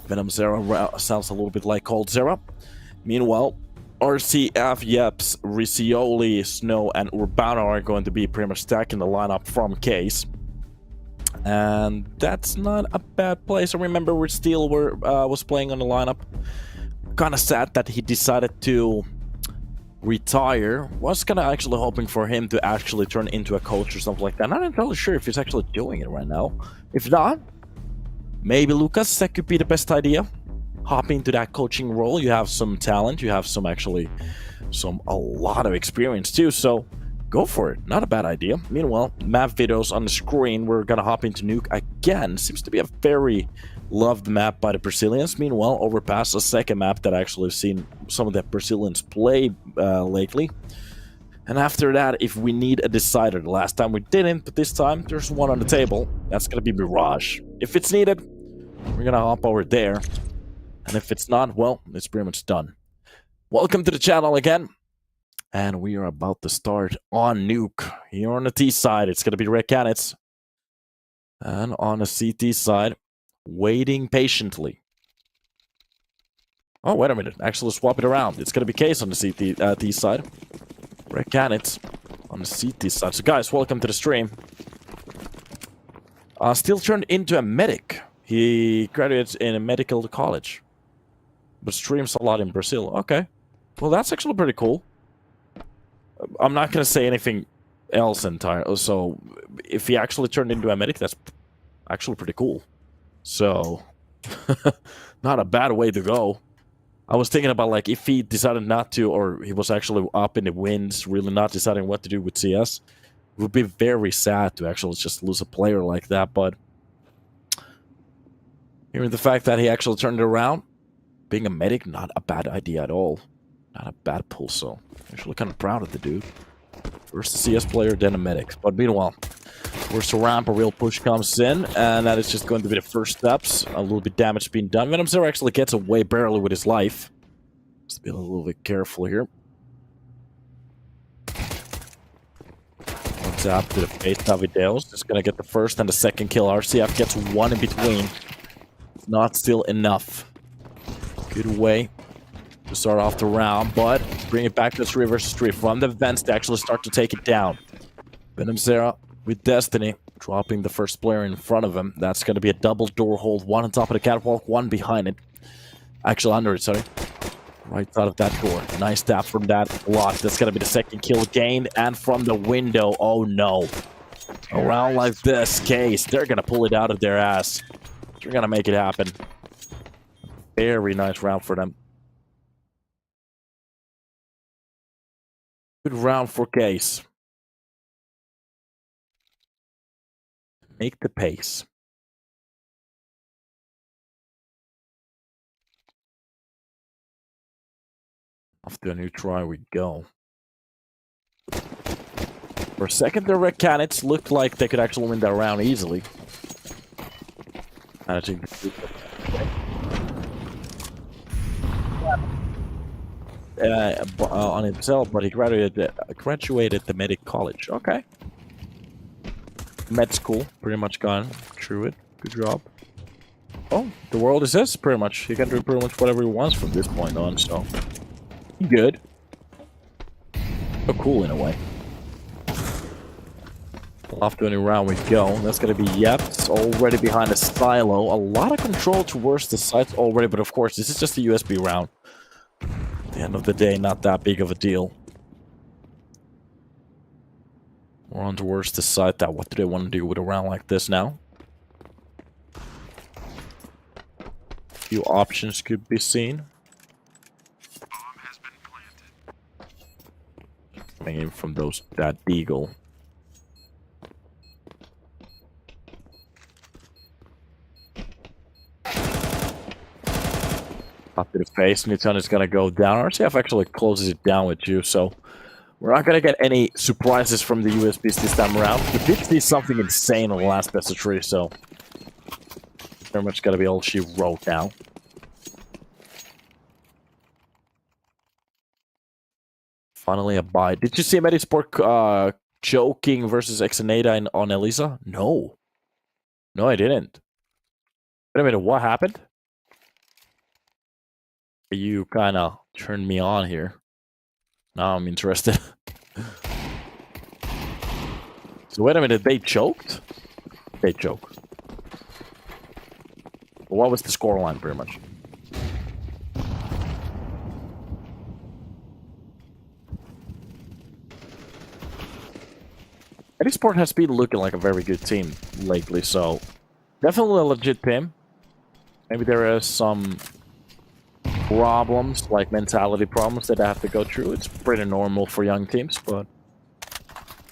Venom Zera sounds a little bit like Cold Zera. Meanwhile, RCF, Yeps, Riccioli, Snow, and Urbano are going to be pretty much stacking the lineup from Case. And that's not a bad place. I remember we still was playing on the lineup. Kind of sad that he decided to retire. Was kind of actually hoping for him to actually turn into a coach or something like that. Not entirely sure if he's actually doing it right now. If not, maybe Lucas, that could be the best idea. Hop into that coaching role. You have some talent. You have some a lot of experience too. So go for it. Not a bad idea. Meanwhile, map videos on the screen. We're gonna hop into Nuke again. Seems to be a very loved map by the Brazilians. Meanwhile, Overpass, a second map that I actually have seen some of the Brazilians play lately. And after that, if we need a decider, the last time we didn't, but this time there's one on the table. That's gonna be Mirage. If it's needed, we're gonna hop over there. And if it's not, well, it's pretty much done. Welcome to the channel again. And we are about to start on Nuke. Here on the T side, it's going to be Red Canids. And on the CT side, waiting patiently. Oh, wait a minute. Actually, swap it around. It's going to be Case on the T side. Red Canids on the CT side. So, guys, welcome to the stream. Still turned into a medic. He graduates in a medical college. But streams a lot in Brazil. Okay. Well, that's actually pretty cool. I'm not going to say anything else entirely. So, if he actually turned into a medic, that's actually pretty cool. So, not a bad way to go. I was thinking about, like, if he decided not to, or he was actually up in the winds, really not deciding what to do with CS, it would be very sad to actually just lose a player like that. But, hearing the fact that he actually turned it around, being a medic, not a bad idea at all. Not a bad pull, so actually kind of proud of the dude. First a CS player, then a medic. But meanwhile, where's the ramp, a real push comes in, and that is just going to be the first steps. A little bit damage being done. Venom Zero actually gets away barely with his life. Let's be a little bit careful here. What's up to the face, Davideos. Just gonna get the first and the second kill. RCF gets one in between. It's not still enough. Good way to start off the round, but bring it back to 3 versus 3 from the vents to actually start to take it down. Venom Zera with Destiny dropping the first player in front of him. That's going to be a double door hold, one on top of the catwalk, one behind it. Actually under it, sorry. Right side of that door. Nice tap from that block. That's going to be the second kill gained, and from the window. Oh no. A round like this, Case, they're going to pull it out of their ass. They're going to make it happen. Very nice round for them. Good round for Case. Make the pace. Off to a new try we go. For a second, the Red Canids looked like they could actually win that round easily. Managing to on himself, but he graduated the medic college. Okay. Med school, pretty much gone through it. Good job. Oh, the world is his, pretty much. He can do pretty much whatever he wants from this point on, so good. So cool in a way. Off to a new round we go. That's gonna be Yeps already behind the silo. A lot of control towards the sites already, but of course this is just a USB round. At the end of the day, not that big of a deal. We're on towards the site. That what do they want to do with a round like this now? Few options could be seen. Coming in from that deagle. Up to the face, Newton is gonna go down. RCF actually closes it down with you, so we're not gonna get any surprises from the USBs this time around. We did see something insane on the last best of 3, so very much gonna be all she wrote now. Finally a buy. Did you see MIBR choking versus Exenada on Elisa? No. No, I didn't. Wait a minute, what happened? You kind of turned me on here. Now I'm interested. So wait a minute, they choked? They choked. What was the scoreline, pretty much? eplesports has been looking like a very good team lately, so definitely a legit team. Maybe there is some problems, like mentality problems that I have to go through. It's pretty normal for young teams, but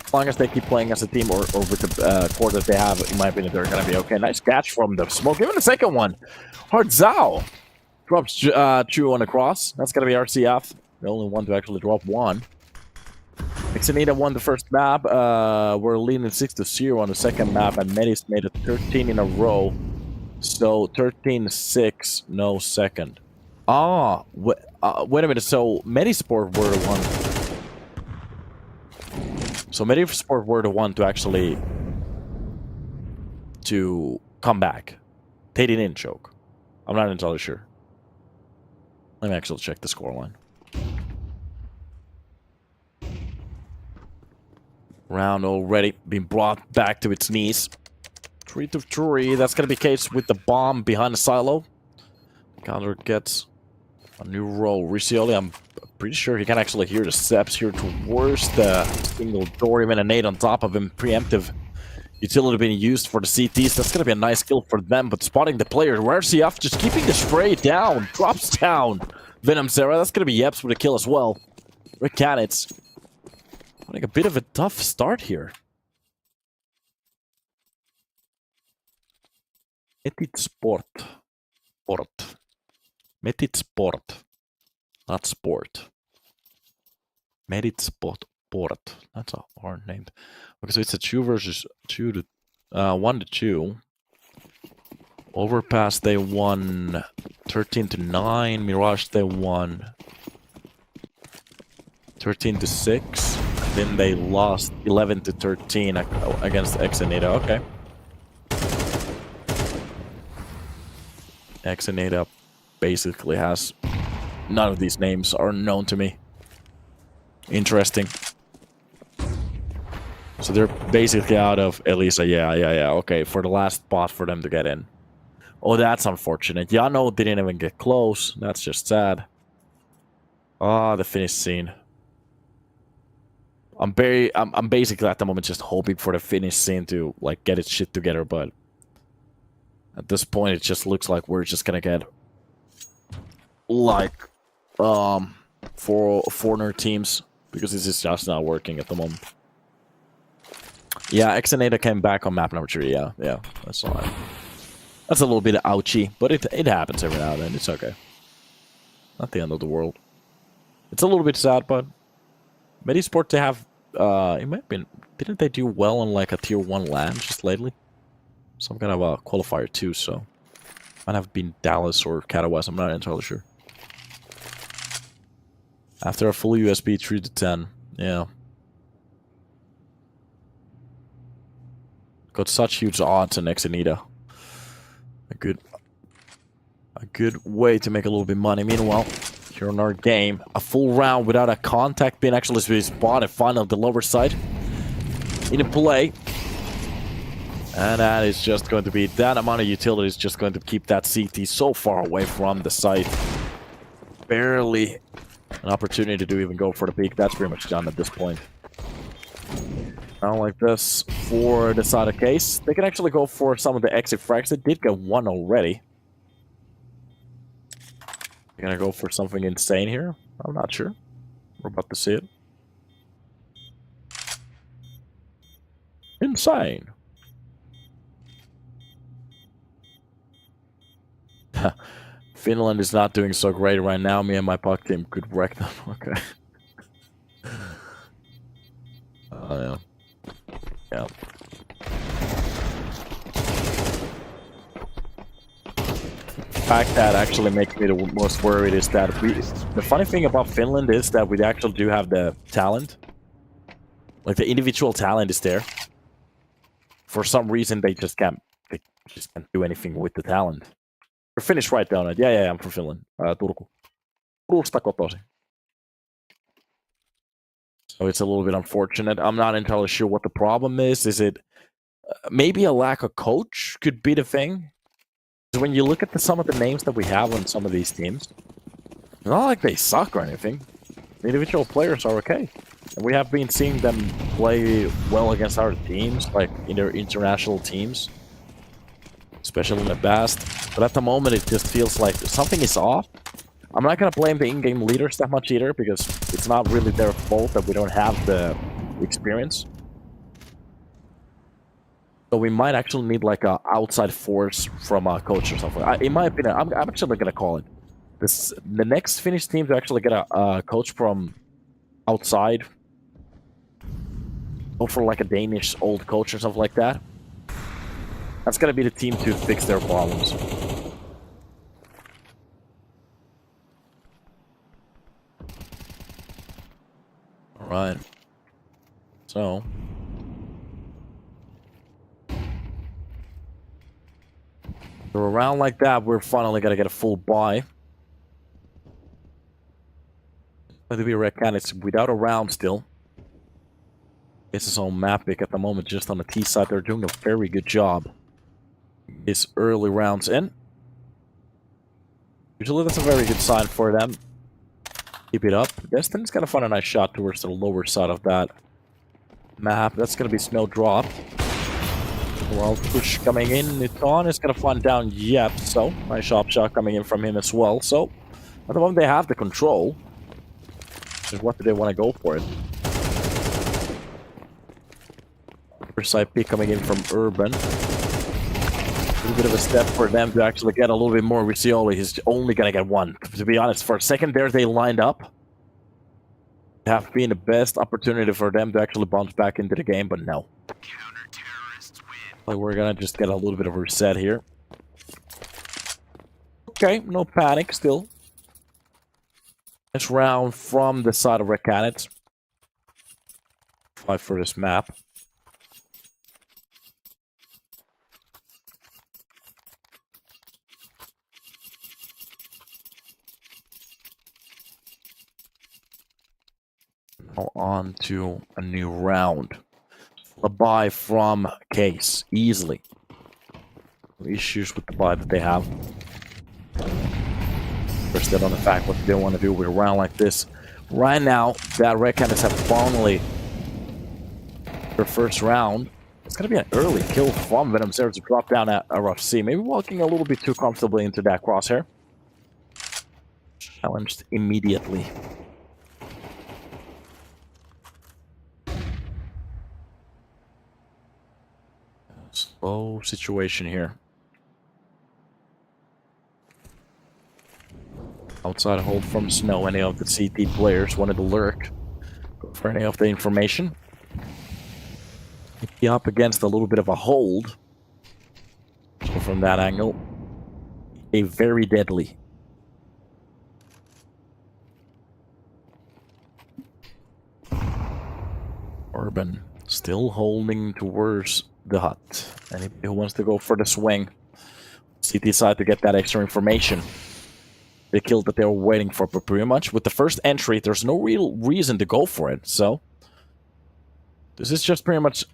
as long as they keep playing as a team or with the core that they have, in my opinion, they're going to be okay. Nice catch from the smoke. Even the second one. Hardzao drops 2 on the cross. That's going to be RCF. The only one to actually drop 1. Exenada won the first map. We're leading 6-0 on the second map, and Medis made it 13 in a row. So 13-6, no second. Ah, wait a minute. So MIBR were the one. So MIBR were the one to actually come back. They didn't choke. I'm not entirely sure. Let me actually check the scoreline. Round already being brought back to its knees. 3-3. That's gonna be case with the bomb behind the silo. Counter gets a new roll. Riccioli, I'm pretty sure he can actually hear the steps here towards the single door. Even a nade on top of him. Preemptive utility being used for the CTs. That's going to be a nice kill for them. But spotting the player, where's he off? Just keeping the spray down. Drops down. Venom Sarah. That's going to be Yeps with a kill as well. Rick Canids. Having a bit of a tough start here. eplesports. eplesports. Not sport. eplesports. That's a hard name. Okay, so it's a 2 versus 2 to 1-2. Overpass they won 13-9. Mirage they won 13-6. Then they lost 11-13 against Exenada. Okay. Exenada basically has none of these names are known to me. Interesting. So they're basically out of Elisa. Yeah. Okay, for the last spot for them to get in. Oh, that's unfortunate. Yano didn't even get close. That's just sad. Ah, the finish scene. I'm basically at the moment just hoping for the finish scene to like get its shit together, but at this point it just looks like we're just gonna get like foreigner teams because this is just not working at the moment. Yeah, Exenada came back on map number 3. Yeah, that's all right. That's a little bit ouchy, but it happens every now and then. It's okay. Not the end of the world. It's a little bit sad, but MIBR to have it might have been, didn't they do well on like a tier 1 land just lately? Some kind of a qualifier too, so might have been Dallas or Catawas, I'm not entirely sure. After a full USB 3-10, yeah. Got such huge odds in Exenada. A good way to make a little bit of money. Meanwhile, here on our game, a full round without a contact pin actually be spotted. Final the lower side in play. And that is just going to be, that amount of utility is just going to keep that CT so far away from the site. Barely an opportunity to even go for the peak. That's pretty much done at this point. Now like this for the side of case. They can actually go for some of the exit frags. They did get one already. Gonna go for something insane here? I'm not sure. We're about to see it. Insane. Finland is not doing so great right now. Me and my puck team could wreck them. Okay. Yeah. Yeah. The fact that actually makes me the most worried is that the funny thing about Finland is that we actually do have the talent. Like the individual talent is there. For some reason they just can't do anything with the talent. You're Finnish right down it. Yeah, I'm from Finland. Turku. Turusta kotoisin. So it's a little bit unfortunate. I'm not entirely sure what the problem is. Is it maybe a lack of coach could be the thing? When you look at some of the names that we have on some of these teams, it's not like they suck or anything. The individual players are okay. And we have been seeing them play well against our teams, like in their international teams. Especially in the past. But at the moment, it just feels like something is off. I'm not going to blame the in-game leaders that much either, because it's not really their fault that we don't have the experience. So we might actually need like an outside force from a coach or something. In my opinion, I'm actually going to call it. The next Finnish team to actually get a coach from outside. Go for like a Danish old coach or something like that. That's going to be the team to fix their problems. Alright. So. So around like that, we're finally going to get a full buy. Going to be Red Canids without a round still. It's his own map pick at the moment, just on the T side. They're doing a very good job. His early rounds in. Usually that's a very good sign for them. Keep it up. Destin's gonna find a nice shot towards the lower side of that map. That's gonna be Snowdrop. Well, push coming in. It's on. It's gonna find down Yep. So nice shot coming in from him as well. So at the moment they have the control. Just what do they want to go for it? Side pick coming in from Urban. A little bit of a step for them to actually get a little bit more. Riccioli is only going to get one. To be honest, for a second there, they lined up. Have been the best opportunity for them to actually bounce back into the game, but no. Like we're going to just get a little bit of a reset here. Okay, no panic still. Next round from the side of Red Canids. Fight for this map. Now on to a new round. A buy from Case, easily. No issues with the buy that they have. First step on the fact what they want to do with a round like this. Right now, that Red Canids have finally their first round. It's going to be an early kill from Venom Zero to drop down at RFC. Maybe walking a little bit too comfortably into that crosshair. Challenged immediately. Slow situation here. Outside hold from Snow. Any of the CT players wanted to lurk. Go for any of the information. Be up against a little bit of a hold. So from that angle, a very deadly. Urban still holding towards the hut. Anybody who wants to go for the swing. CT side to get that extra information. The kill that they were waiting for, but pretty much with the first entry, there's no real reason to go for it. So this is just pretty much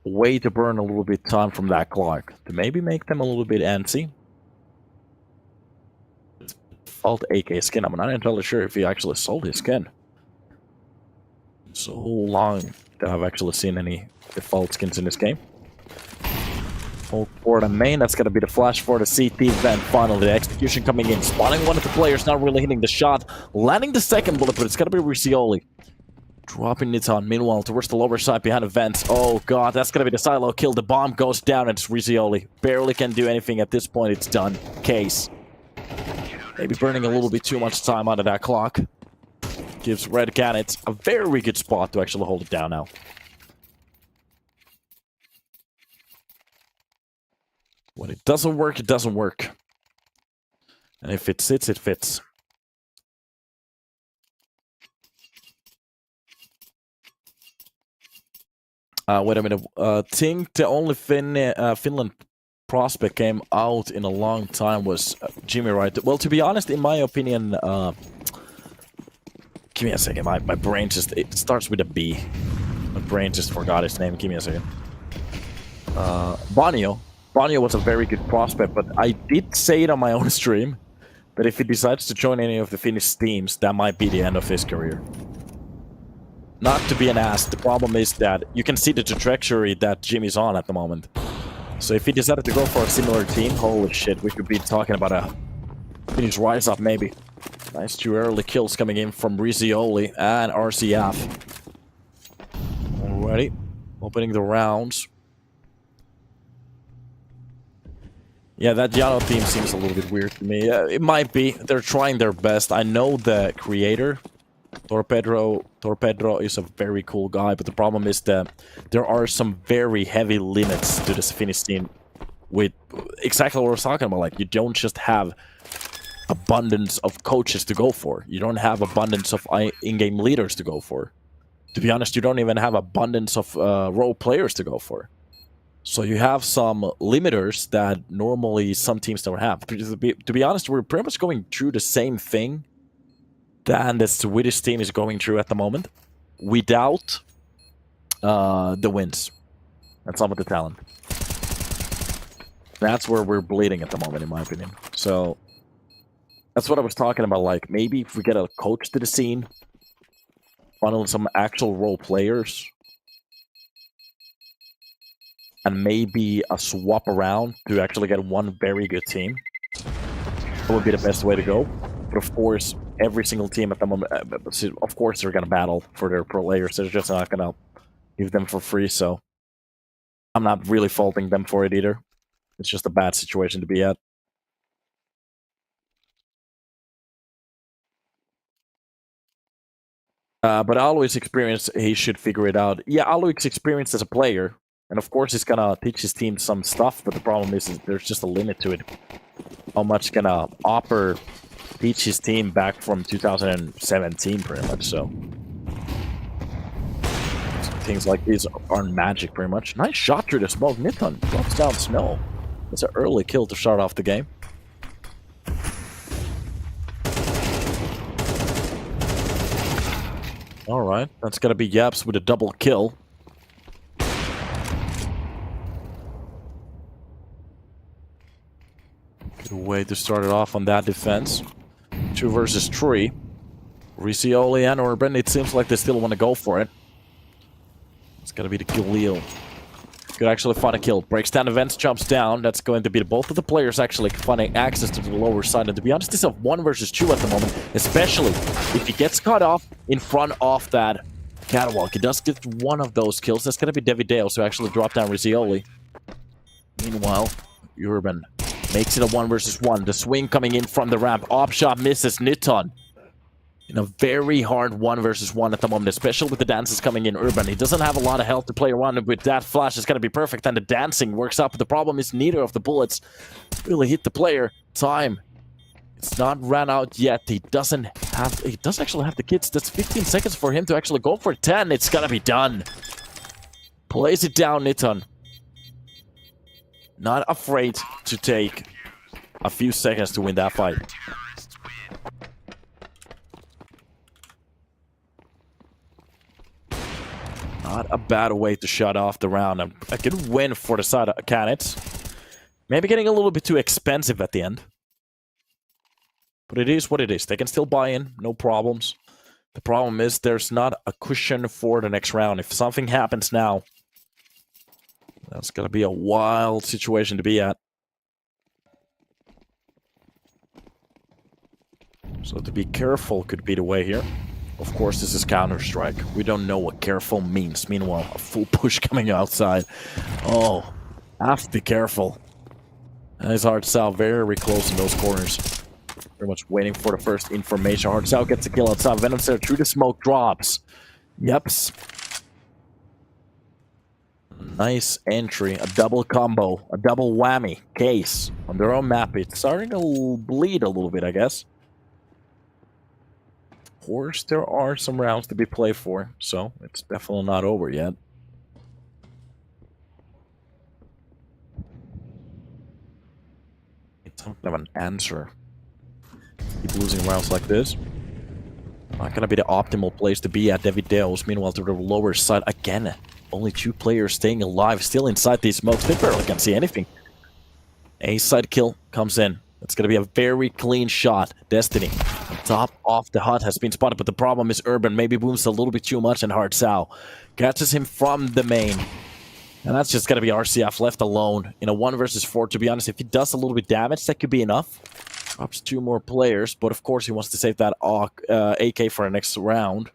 a way to burn a little bit time from that clock to maybe make them a little bit antsy. Default AK skin. I'm not entirely sure if he actually sold his skin. So long that I've actually seen any default skins in this game. Hold for the main, that's gonna be the flash for the CT, then finally the execution coming in, spotting one of the players, not really hitting the shot, landing the second bullet, but it's gonna be Riccioli. Dropping it on, meanwhile, towards the lower side behind the vents. Oh god, that's gonna be the silo kill, the bomb goes down, and it's Riccioli. Barely can do anything at this point, it's done. Case. Maybe burning a little bit too much time out of that clock. Gives Red Canids a very good spot to actually hold it down now. When it doesn't work, it doesn't work. And if it sits, it fits. Wait a minute. I think the only Finland prospect came out in a long time was Jimmy, right? Well, to be honest, in my opinion, give me a second. My brain just, it starts with a B. My brain just forgot his name. Give me a second. Bonio. Bonio was a very good prospect, but I did say it on my own stream that if he decides to join any of the Finnish teams, that might be the end of his career. Not to be an ass, the problem is that you can see the trajectory that Jimmy's on at the moment. So if he decided to go for a similar team, holy shit, we could be talking about a Finnish rise-up maybe. Nice 2 early kills coming in from Riccioli and RCF. Alrighty, opening the rounds. Yeah, that Yano team seems a little bit weird to me. It might be. They're trying their best. I know the creator, Torpedro is a very cool guy, but the problem is that there are some very heavy limits to this Finnish team with exactly what I was talking about. Like, you don't just have abundance of coaches to go for. You don't have abundance of in-game leaders to go for. To be honest, you don't even have abundance of role players to go for. So you have some limiters that normally some teams don't have. To be honest, we're pretty much going through the same thing that the Swedish team is going through at the moment, without the wins and some of the talent. That's where we're bleeding at the moment, in my opinion. So that's what I was talking about. Like, maybe if we get a coach to the scene, funnel some actual role players, and maybe a swap around to actually get one very good team, that would be the best way to go. But of course, every single team at the moment, of course, they're going to battle for their pro players. They're just not going to give them for free, so I'm not really faulting them for it either. It's just a bad situation to be at. But Alois' experience, he should figure it out. Yeah, Alois' experience as a player, and of course he's going to teach his team some stuff, but the problem is there's just a limit to it. How much can Opper teach his team back from 2017, pretty much, so. Things like these aren't magic, pretty much. Nice shot through the smoke. Niton drops down Snow. It's an early kill to start off the game. Alright, that's gonna be Yaps with a double kill. Good way to start it off on that defense. 2 versus 3. Riccioli and Urban, it seems like they still want to go for it. It's gonna be the Galil. Could actually find a kill. Breaks down the vents, jumps down. That's going to be both of the players actually finding access to the lower side. And to be honest, this is a 1 versus 2 at the moment. Especially if he gets caught off in front of that catwalk. He does get one of those kills. That's going to be Davideo, so actually drop down Riccioli. Meanwhile, Urban makes it a 1 versus 1. The swing coming in from the ramp. Op shot misses Niton. In a very hard 1 versus 1 at the moment, especially with the dances coming in. Urban, he doesn't have a lot of health to play around, and with that flash, it's going to be perfect, and the dancing works out. But the problem is neither of the bullets really hit the player. Time. It's not ran out yet. He does actually have the kits. That's 15 seconds for him to actually go for 10. It's going to be done. Plays it down, Niton. Not afraid to take a few seconds to win that fight. Not a bad way to shut off the round. A good win for the side of Canids. Maybe getting a little bit too expensive at the end. But it is what it is. They can still buy in, no problems. The problem is there's not a cushion for the next round. If something happens now, That's gonna be a wild situation to be at. So to be careful could be the way here. Of course, this is Counter-Strike. We don't know what careful means. Meanwhile, a full push coming outside. Oh, have to be careful. It's hard south, very close in those corners. Very much waiting for the first information. Hard south gets a kill outside. Venom's there through the smoke, drops. Yeps. Nice entry, a double combo, a double whammy. Case on their own map. It's starting to bleed a little bit, I guess. Of course, there are some rounds to be played for, so it's definitely not over yet. It's something of an answer. Keep losing rounds like this. Not gonna be the optimal place to be at Davideos. Meanwhile, to the lower side again. Only 2 players staying alive, still inside these smokes. They barely can see anything. A side kill comes in. It's going to be a very clean shot. Destiny, on top of the hut, has been spotted, but the problem is Urban maybe booms a little bit too much, and Hard Sao catches him from the main. And that's just going to be RCF left alone in a 1 versus 4. To be honest, if he does a little bit damage, that could be enough. Drops 2 more players, but of course he wants to save that AK for the next round.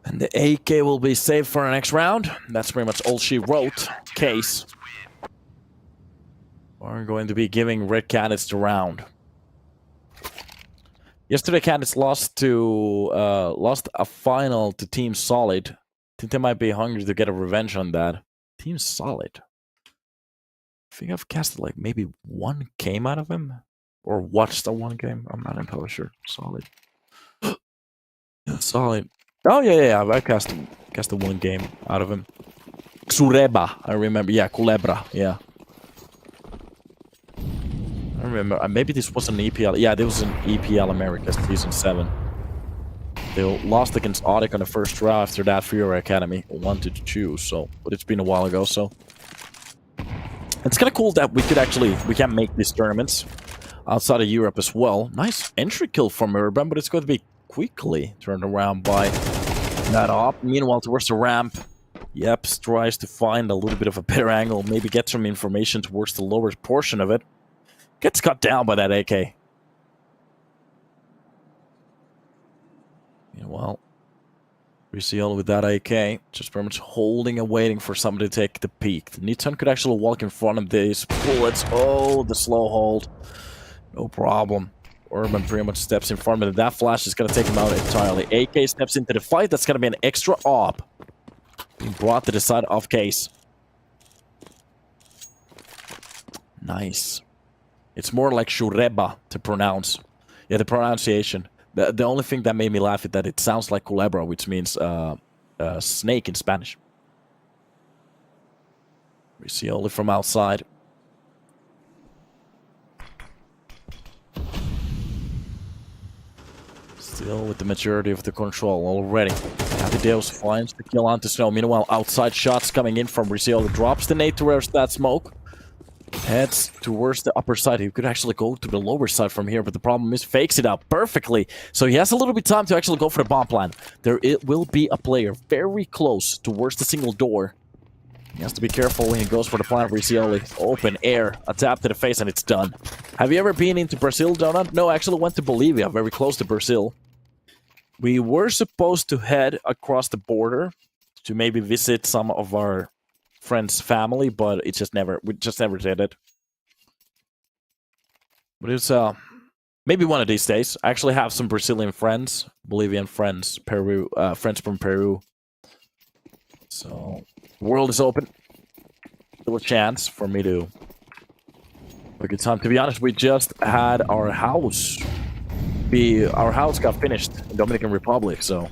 And the AK will be saved for the next round. That's pretty much all she wrote. Case. We're going to be giving Red Canids the round. Yesterday, Canids lost a final to Team Solid. I think they might be hungry to get a revenge on that. Team Solid. I think I've casted like maybe 1 game out of him. Or watched a 1 game. I'm not entirely sure. Solid. Yeah, Solid. Oh, yeah. I cast 1 game out of him. Xureba, I remember. Yeah, Culebra, yeah. I remember. Maybe this was an EPL. Yeah, this was an EPL America Season 7. They lost against ODDIK on the first round. After that, Fury Academy wanted to choose, so... But it's been a while ago, so... It's kind of cool that we can make these tournaments outside of Europe as well. Nice entry kill from Urban, but it's going to be quickly turned around by that op. Meanwhile, towards the ramp, Yeps tries to find a little bit of a better angle, maybe get some information towards the lower portion of it. Gets cut down by that AK. Meanwhile, we see all with that AK, just pretty much holding and waiting for somebody to take the peek. Nitsan could actually walk in front of these bullets. Oh, the slow hold. No problem. Urban pretty much steps in front of it. That flash is going to take him out entirely. AK steps into the fight. That's going to be an extra op. Being brought to the side of Case. Nice. It's more like Xureba to pronounce. Yeah, the pronunciation. The only thing that made me laugh is that it sounds like culebra, which means snake in Spanish. We see only from outside. Still with the majority of the control already. Davideos finds the kill onto Snow. Meanwhile, outside shots coming in from Rizioli. Drops the nade towards that smoke. Heads towards the upper side. He could actually go to the lower side from here, but the problem is fakes it out perfectly. So he has a little bit of time to actually go for the bomb plan. It will be a player very close towards the single door. He has to be careful when he goes for the plan of Rizioli. Open air, a tap to the face, and it's done. Have you ever been into Brazil, Donut? No, I actually went to Bolivia, very close to Brazil. We were supposed to head across the border to maybe visit some of our friends' family, but we just never did it. But it's maybe one of these days. I actually have some Brazilian friends, Bolivian friends, Peru, friends from Peru. So the world is open. Still a chance for me to have a good time. To be honest, we just had our house. Our house got finished in Dominican Republic, so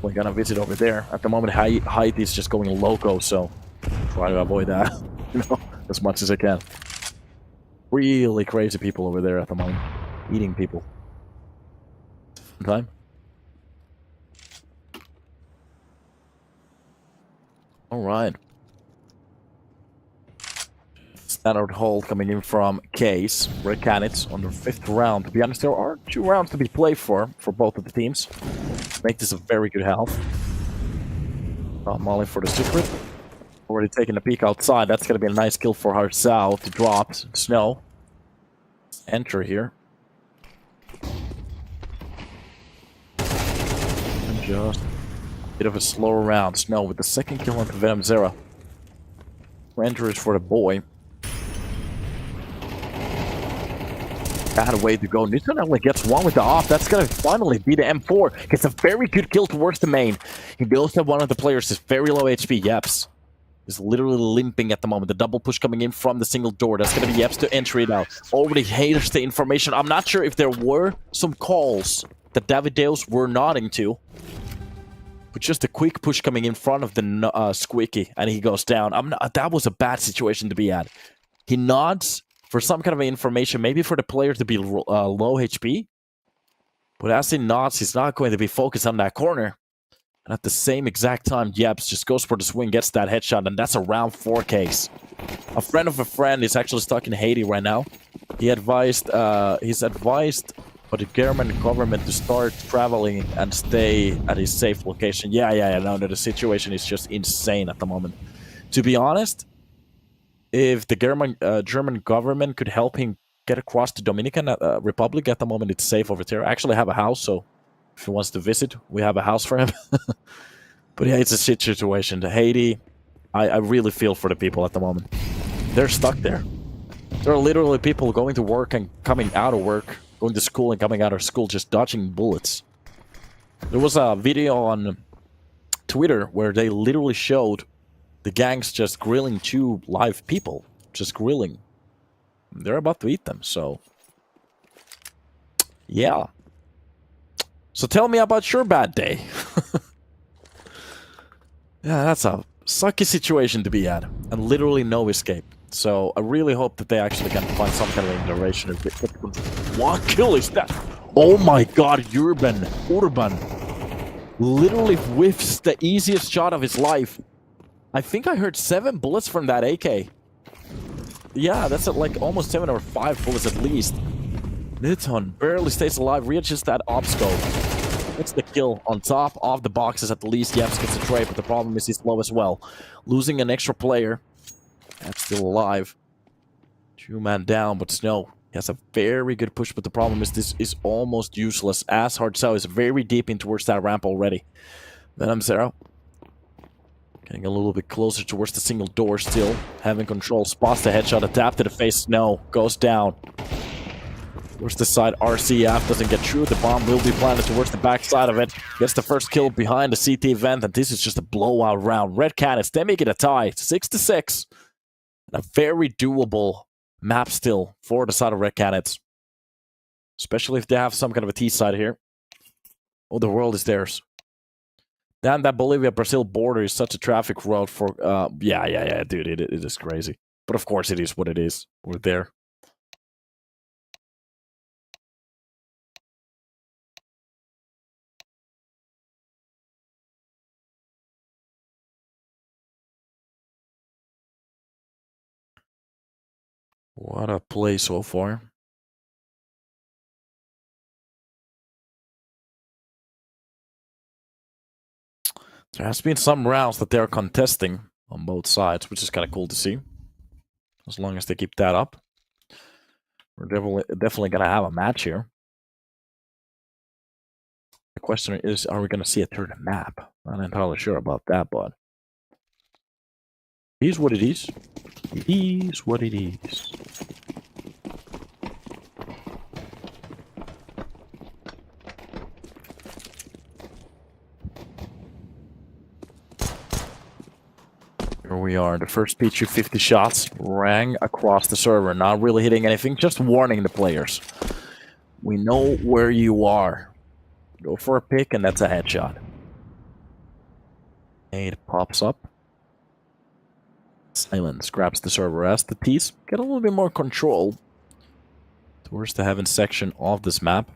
we're gonna visit over there. At the moment, Haiti is just going loco, so try to avoid that, as much as I can. really crazy people over there at the moment. Eating people. Fun time. Alright. Standard hold coming in from Case. Red Canids on their 5th round. To be honest, there are 2 rounds to be played for both of the teams. Make this a very good health. Molly for the secret. Already taking a peek outside. That's going to be a nice kill for Harzao to drop Snow. Enter here. And just a bit of a slower round. Snow with the 2nd kill onto Venom Zera. Enter is for the boy. Bad way to go. Newton only gets 1 with the off. That's going to finally be the M4. Gets a very good kill towards the main. He knows that one of the players is very low HP. Yeps is literally limping at the moment. The double push coming in from the single door. That's going to be Yeps to enter it out. Already haters the information. I'm not sure if there were some calls that Davideos were nodding to. But just a quick push coming in front of the Squeaky. And he goes down. That was a bad situation to be at. He nods for some kind of information, maybe for the player to be low HP. But as he nods, he's not going to be focused on that corner. And at the same exact time, Yeps just goes for the swing, gets that headshot, and that's a round 4 case. A friend of a friend is actually stuck in Haiti right now. He's advised by the German government to start traveling and stay at his safe location. Yeah, no, the situation is just insane at the moment. To be honest, if the German government could help him get across the Dominican Republic at the moment, it's safe over there. I actually have a house, so if he wants to visit, we have a house for him. But yeah, it's a shit situation. The Haiti, I really feel for the people at the moment. They're stuck there. There are literally people going to work and coming out of work, going to school and coming out of school, just dodging bullets. There was a video on Twitter where they literally showed the gangs just grilling 2 live people. Just grilling. They're about to eat them, so... yeah. So tell me about your bad day. Yeah, that's a sucky situation to be at. And literally no escape. So I really hope that they actually can find some kind of duration. What kill is that? Oh my god, Urban literally whiffs the easiest shot of his life. I think I heard 7 bullets from that AK. Yeah, that's at like almost 7 or 5 bullets at least. Nitton barely stays alive, reaches that op scope. Gets the kill on top of the boxes at least. Yeps gets a trade, but the problem is he's low as well. Losing an extra player. That's still alive. 2-man down, but Snow has a very good push, but the problem is this is almost useless, as Harzao is very deep in towards that ramp already. Venom Zero getting a little bit closer towards the single door still. Having control, spots the headshot, adapt to the face. Snow goes down. Towards the side, RCF doesn't get through. The bomb will be planted towards the backside of it. Gets the first kill behind the CT vent, and this is just a blowout round. Red Canids, they make it a tie, 6-6. A very doable map still for the side of Red Canids. Especially if they have some kind of a T side here. Oh, the world is theirs. Damn, that Bolivia-Brazil border is such a traffic road for... yeah, dude, it is crazy. But of course it is what it is. We're there. What a play so far. There has been some rounds that they're contesting on both sides, which is kind of cool to see. As long as they keep that up. We're definitely going to have a match here. The question is, are we going to see a third map? Not entirely sure about that, but... it is what it is. It is what it is. Here we are. The first P250 shots rang across the server. Not really hitting anything, just warning the players. We know where you are. Go for a pick, and that's a headshot. Nade pops up. Silence grabs the server as the T's get a little bit more control. towards the heaven section of this map.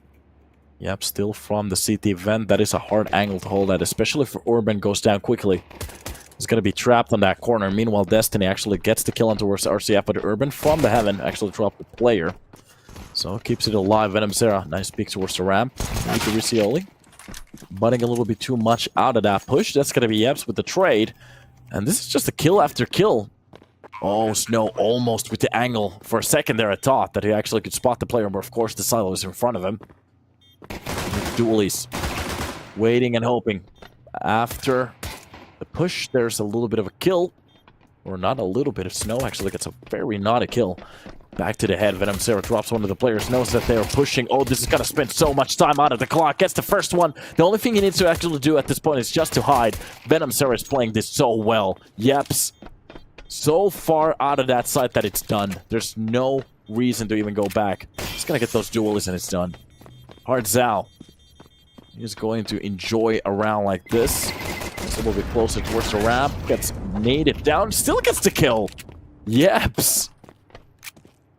Yep, still from the CT vent. That is a hard angle to hold at, especially if Urban goes down quickly. He's going to be trapped on that corner. Meanwhile, Destiny actually gets the kill on towards RCF, but Urban from the heaven actually dropped the player. So keeps it alive. Venom Zera, nice peek towards the ramp. Need to Riccioli. Butting a little bit too much out of that push. That's going to be Yeps with the trade. And this is just a kill after kill. Oh, Snow almost with the angle. For a second there, I thought that he actually could spot the player, but of course the silo is in front of him. Dualies. Waiting and hoping. After the push, there's a little bit of a kill. Or not a little bit of Snow. Actually gets a very naughty kill. Back to the head. Venom Zera drops one of the players. Knows that they are pushing. Oh, this is going to spend so much time out of the clock. Gets the first one. The only thing he needs to actually do at this point is just to hide. Venom Zera is playing this so well. Yeps. So far out of that site that it's done. There's no reason to even go back. Just going to get those dualies and it's done. Hard Zhao. He's going to enjoy a round like this. Gets a little bit closer towards the ramp. Gets naded down. Still gets the kill. Yeps.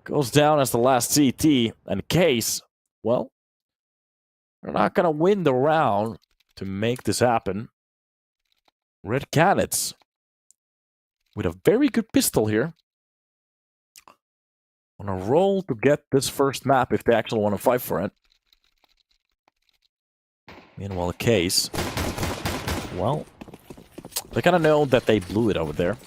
Goes down as the last CT. And Case, well, they're not going to win the round to make this happen. Red Canids with a very good pistol here. On a roll to get this first map if they actually want to fight for it. Meanwhile, Case, well, they kind of know that they blew it over there.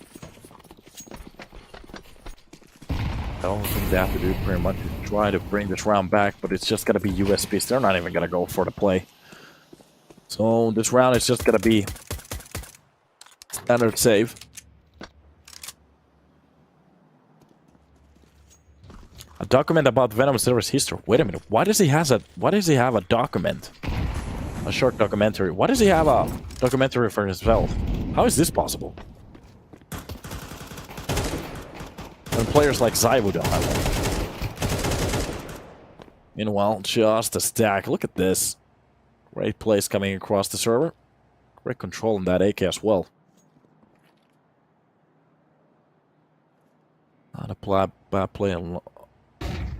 The only thing they have to do pretty much is try to bring this round back, but it's just going to be USPs. They're not even going to go for the play. So this round is just going to be standard save. A document about Venom Zera's history. Wait a minute. Why does he have a document? A short documentary. Why does he have a documentary for himself? How is this possible? When players like Zywu don't have one. Meanwhile, just a stack. Look at this. Great plays coming across the server. Great control in that AK as well. Not a bad play.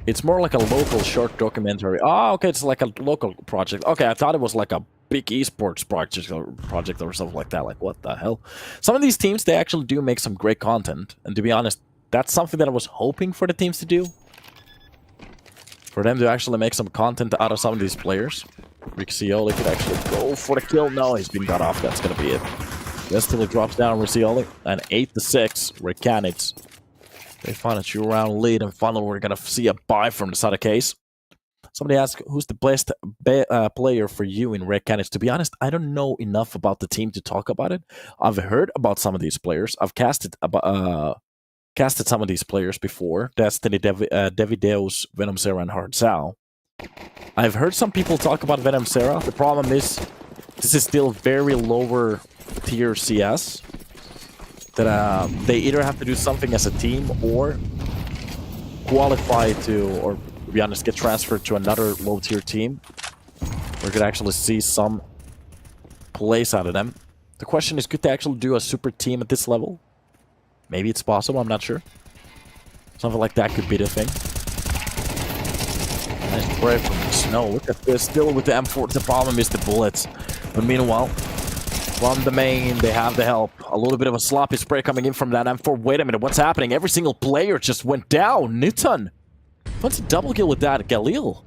It's more like a local short documentary. Oh, okay, it's like a local project. Okay, I thought it was like a big esports project or something like that. Like, what the hell? Some of these teams, they actually do make some great content. And to be honest, that's something that I was hoping for the teams to do. For them to actually make some content out of some of these players. Riccioli could actually go for the kill. No, he's been cut off. That's going to be it. Destiny drops down Riccioli. And 8-6, Red Canids. They find a 2-round lead, and finally we're going to see a buy from the side of Case. Somebody asked, who's the best player for you in Red Canids? To be honest, I don't know enough about the team to talk about it. I've heard about some of these players. I've casted some of these players before. Destiny, Devideus, Venom Zera, and Hard Zhao. I've heard some people talk about Venom Zera. The problem is, this is still very lower tier CS. That they either have to do something as a team or qualify to, or to be honest, get transferred to another low-tier team. We could actually see some plays out of them. The question is, could they actually do a super team at this level? Maybe it's possible, I'm not sure. Something like that could be the thing. Nice spray from Snow. Look at this, still with the M4. The problem is the bullets. But meanwhile, from the main, they have the help. A little bit of a sloppy spray coming in from that M4. Wait a minute, what's happening? Every single player just went down. Newton. What's a double kill with that? Galil.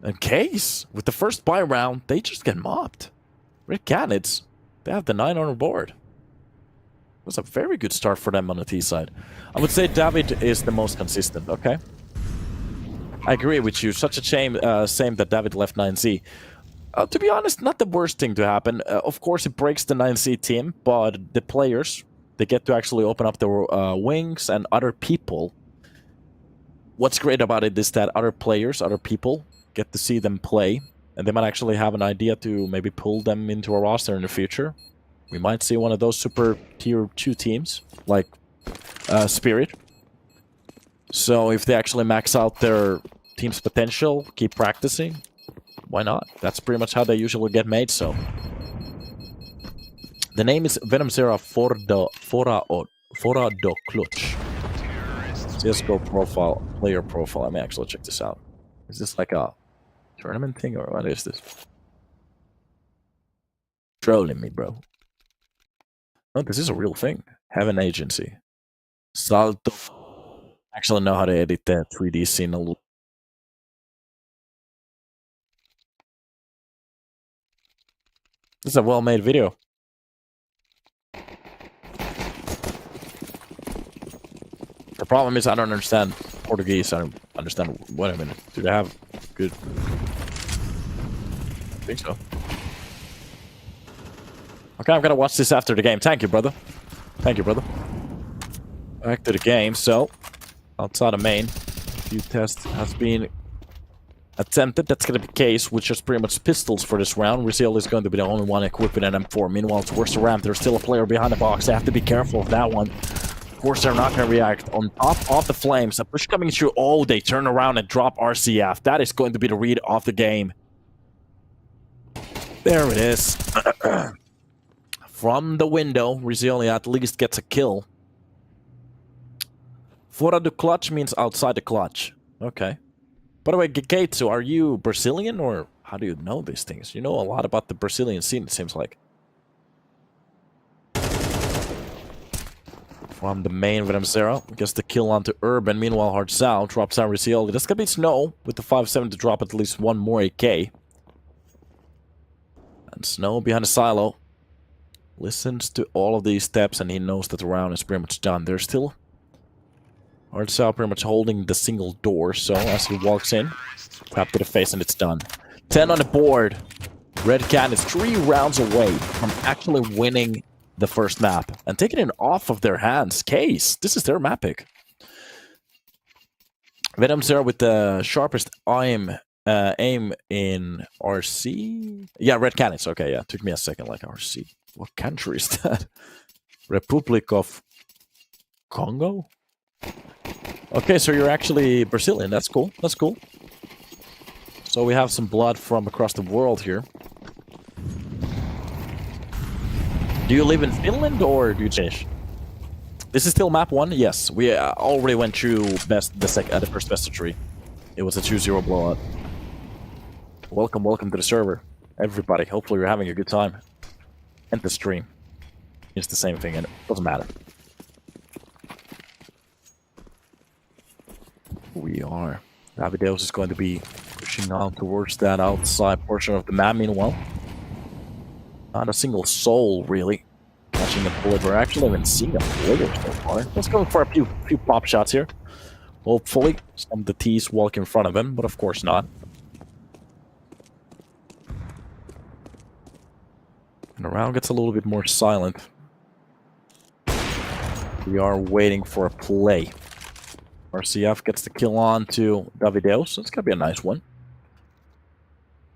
And Case, with the first buy round, they just get mopped. Red Canids, they have the 9 on board. It was a very good start for them on the T side. I would say David is the most consistent, okay? I agree with you. Such a shame that David left 9C. To be honest, not the worst thing to happen. Of course, it breaks the 9C team, but the players, they get to actually open up their wings and other people. What's great about it is that other players, other people, get to see them play, and they might actually have an idea to maybe pull them into a roster in the future. We might see one of those super tier 2 teams, like Spirit. So if they actually max out their team's potential, keep practicing, why not? That's pretty much how they usually get made, so. The name is Venom Zera Fora do Clutch. CSGO profile, player profile. Let me actually check this out. Is this like a tournament thing or what is this? Trolling me, bro. Oh, this is a real thing. Have an agency. Salto. Actually know how to edit the 3D scene a little. This is a well-made video. The problem is I don't understand Portuguese. I don't understand. Wait a minute. Do they have good? I think so. Okay, I'm gonna watch this after the game. Thank you, brother. Thank you, brother. Back to the game. So, outside of main, a few tests has been attempted. That's gonna be the case, which is pretty much pistols for this round. Rizal is going to be the only one equipping an M4. Meanwhile, towards the ramp, there's still a player behind the box. They have to be careful of that one. Of course, they're not going to react. On top of the flames, a push coming through. Oh, they turn around and drop RCF. That is going to be the read of the game. There it is. From the window, Rizzioli at least gets a kill. Fora do clutch means outside the clutch. Okay. By the way, Gates, are you Brazilian or how do you know these things? You know a lot about the Brazilian scene, it seems like. From the main Venom Zero, gets the kill onto Urban. Meanwhile, Hard South drops down Rizzioli. That's gonna be Snow with the 5-7 to drop at least one more AK. And Snow behind the silo listens to all of these steps and he knows that the round is pretty much done. There's still Hard South pretty much holding the single door, so as he walks in, tap to the face and it's done. 10 on the board. Red Cat is 3 rounds away from actually winning the first map and taking it off of their hands. Case, this is their map pick. Venom Zero with the sharpest aim in RC. Yeah, Red Canids. Okay, yeah, took me a second. Like RC. What country is that? Republic of Congo. Okay, so you're actually Brazilian. That's cool. That's cool. So we have some blood from across the world here. Do you live in Finland or do you change? This is still map 1? Yes. We already went through the first best of 3. It was a 2-0 blowout. Welcome to the server. Everybody, hopefully you're having a good time. And the stream. It's the same thing and it doesn't matter. We are. Davideus is going to be pushing on towards that outside portion of the map. Meanwhile, not a single soul really catching a bullet. We're actually haven't seen a player so far. Let's go for a few pop shots here. Hopefully, some of the T's walk in front of him, but of course not. And the round gets a little bit more silent. We are waiting for a play. RCF gets the kill on to Davideus. So it's gonna be a nice one.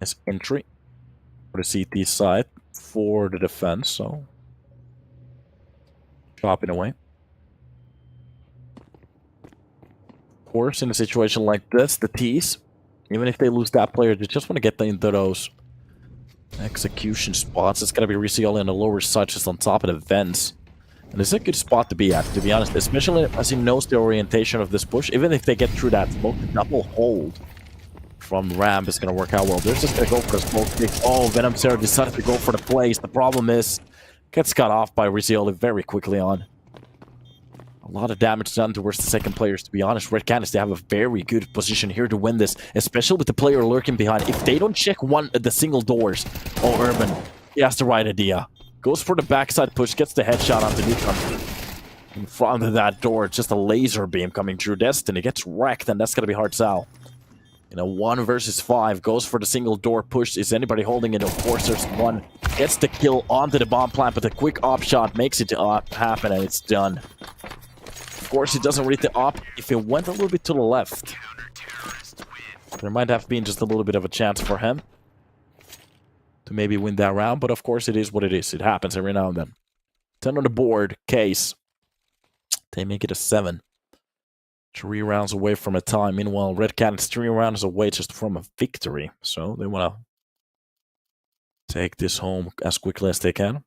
Nice entry for the CT side for the defense. So chopping away. Of course, in a situation like this, the T's, even if they lose that player, they just want to get into those execution spots. It's gonna be Rizzioli on the lower side, just on top of the vents. And it's a good spot to be at, to be honest, especially as he knows the orientation of this push. Even if they get through that smoke, the double hold from ramp is going to work out well. They're just going to go for a smoke kick. Oh, Venom Sarah decided to go for the plays. The problem is, gets cut off by Rizzioli very quickly on. A lot of damage done towards the second players, to be honest. Red Canids, they have a very good position here to win this, especially with the player lurking behind. If they don't check the single doors, oh, Urban, he has the right idea. Goes for the backside push, gets the headshot onto Newcomb. In front of that door, just a laser beam coming through Destiny. Gets wrecked, and that's going to be hard sell. In a 1 versus 5, goes for the single door push. Is anybody holding it? Of course, there's one. Gets the kill onto the bomb plant, but the quick op shot makes it happen, and it's done. Of course, it doesn't read the op. If it went a little bit to the left, there might have been just a little bit of a chance for him to maybe win that round, but of course it is what it is. It happens every now and then. 10 on the board, Case. They make it a 7. 3 rounds away from a tie. Meanwhile, Red Cat is 3 rounds away just from a victory. So they want to take this home as quickly as they can.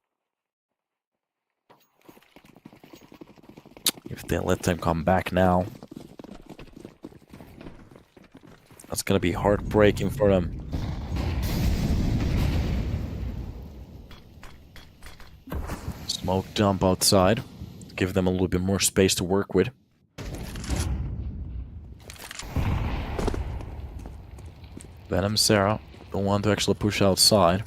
If they let them come back now, That's gonna be heartbreaking for them. Smoke dump outside. Give them a little bit more space to work with. Venom Sarah don't want to actually push outside.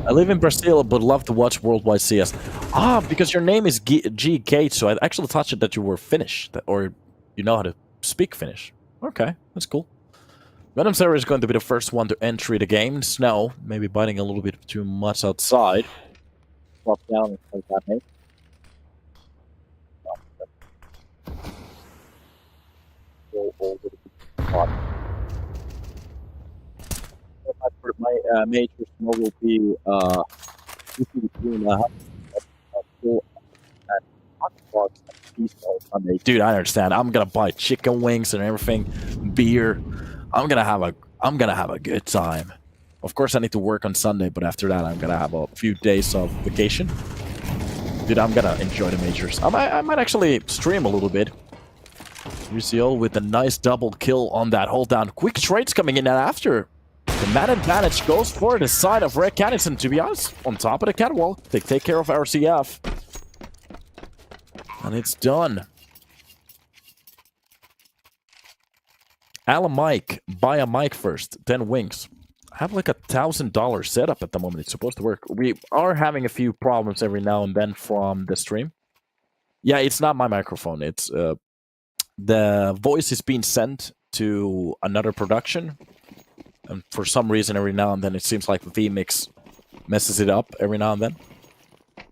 I live in Brazil, but love to watch Worldwide CS. Ah, because your name is G. Gate, so I actually thought that you were Finnish, or you know how to speak Finnish. Okay, that's cool. Venom Sarah is going to be the first one to enter the game. Snow, maybe biting a little bit too much outside. Drop down and take that mate. Go over the spot. My major snow will be between Dude, I understand. I'm gonna buy chicken wings and everything, beer. I'm gonna have a good time. Of course, I need to work on Sunday, but after that, I'm gonna have a few days of vacation. Dude, I'm gonna enjoy the majors. I might actually stream a little bit. UCL with a nice double kill on that hold down. Quick trades coming in after. The man advantage goes for the side of Red Canids, and to be honest, on top of the catwalk, they take care of RCF. And it's done. Alan Mike, buy a mic first, then wings. I have like $1,000 setup at the moment. It's supposed to work. We are having a few problems every now and then from the stream. Yeah, it's not my microphone. It's the voice is being sent to another production. And for some reason, every now and then, it seems like vMix messes it up every now and then.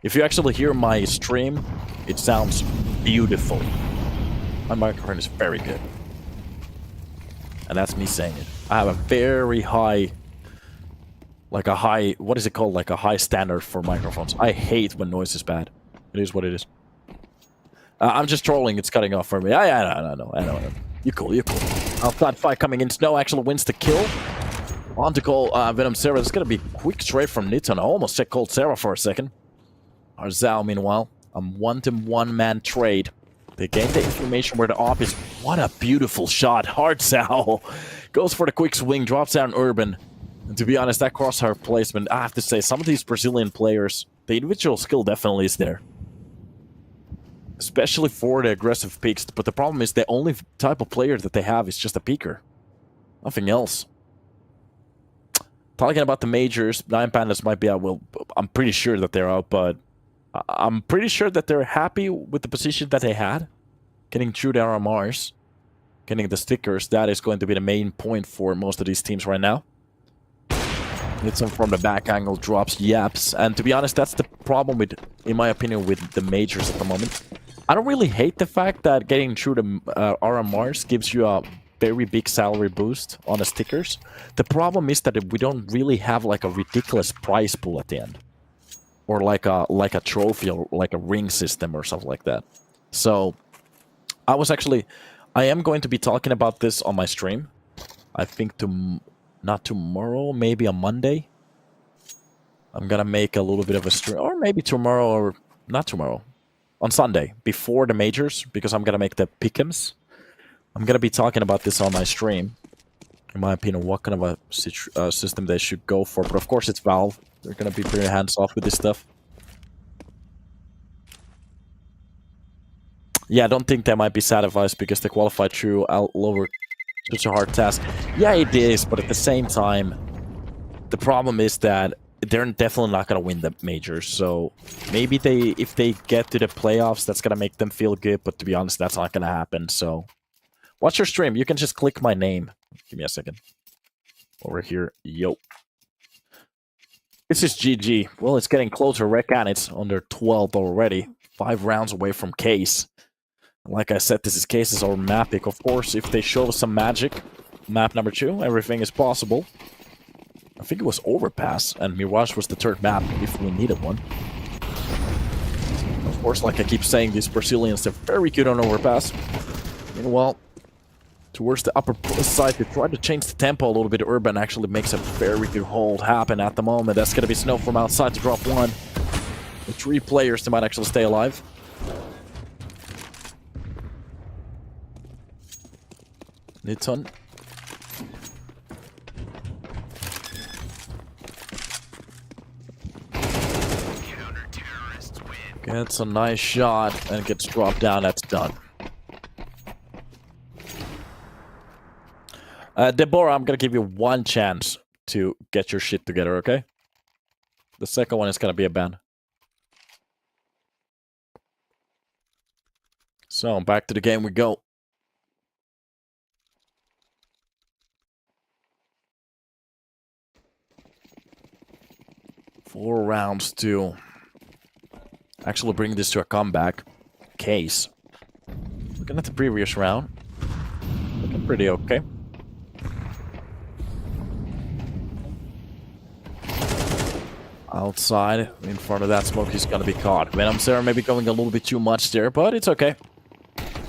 If you actually hear my stream, it sounds beautiful. My microphone is very good. And that's me saying it. I have a very high, what is it called? Like a high standard for microphones. I hate when noise is bad. It is what it is. I'm just trolling, it's cutting off for me. I know. You're cool. Outside fight coming in. Snow actually wins the kill. On to call Venom Sarah. It's going to be quick trade from Niton. I almost checked Cold Sarah for a second. Arzao, meanwhile, a one-man trade. They gain the information where the op is. What a beautiful shot. Arzao goes for the quick swing, drops down Urban. And to be honest, that crosshair placement, I have to say, some of these Brazilian players, the individual skill definitely is there. Especially for the aggressive peaks. But the problem is the only type of player that they have is just a peaker. Nothing else. Talking about the majors, Nine Pandas might be out. Well, I'm pretty sure that they're out, but I'm pretty sure that they're happy with the position that they had. Getting through the RMRs, getting the stickers, that is going to be the main point for most of these teams right now. Nitson from the back angle drops yaps, and to be honest, that's the problem with, in my opinion, with the majors at the moment. I don't really hate the fact that getting through the RMRs gives you a very big salary boost on the stickers. The problem is that we don't really have like a ridiculous prize pool at the end, or like a trophy or like a ring system or something like that. So I am going to be talking about this on my stream. I think not tomorrow, maybe on Monday. I'm gonna make a little bit of a stream, or maybe tomorrow, or not tomorrow, on Sunday before the majors, because I'm gonna make the pick'ems. I'm gonna be talking about this on my stream. In my opinion, what kind of a system they should go for. But of course, it's Valve. They're gonna be pretty hands-off with this stuff. Yeah, I don't think they might be satisfied because they qualified through lower such a hard task. Yeah, it is, but at the same time, the problem is that they're definitely not gonna win the majors. So maybe if they get to the playoffs, that's gonna make them feel good. But to be honest, that's not gonna happen. So watch your stream. You can just click my name. Give me a second. Over here. Yo. This is GG. Well, it's getting closer. Reckon it's under 12 already. 5 rounds away from Case. Like I said, this is Case's own map pick. Of course, if they show us some magic, map number 2, everything is possible. I think it was Overpass, and Mirage was the 3rd map if we needed one. Of course, like I keep saying, these Brazilians, they're very good on Overpass. Meanwhile, towards the upper side, they try to change the tempo a little bit. Urban actually makes a very good hold happen at the moment. That's going to be Snow from outside to drop 1. With 3 players, they might actually stay alive. Nitton It's a nice shot and gets dropped down. That's done. Deborah, I'm gonna give you one chance to get your shit together, okay? The second one is gonna be a ban. So, back to the game we go. 4 rounds to actually bring this to a comeback. Case. Looking at the previous round. Looking pretty okay. Outside, in front of that smoke, he's gonna be caught. Venom Sarah maybe going a little bit too much there, but it's okay.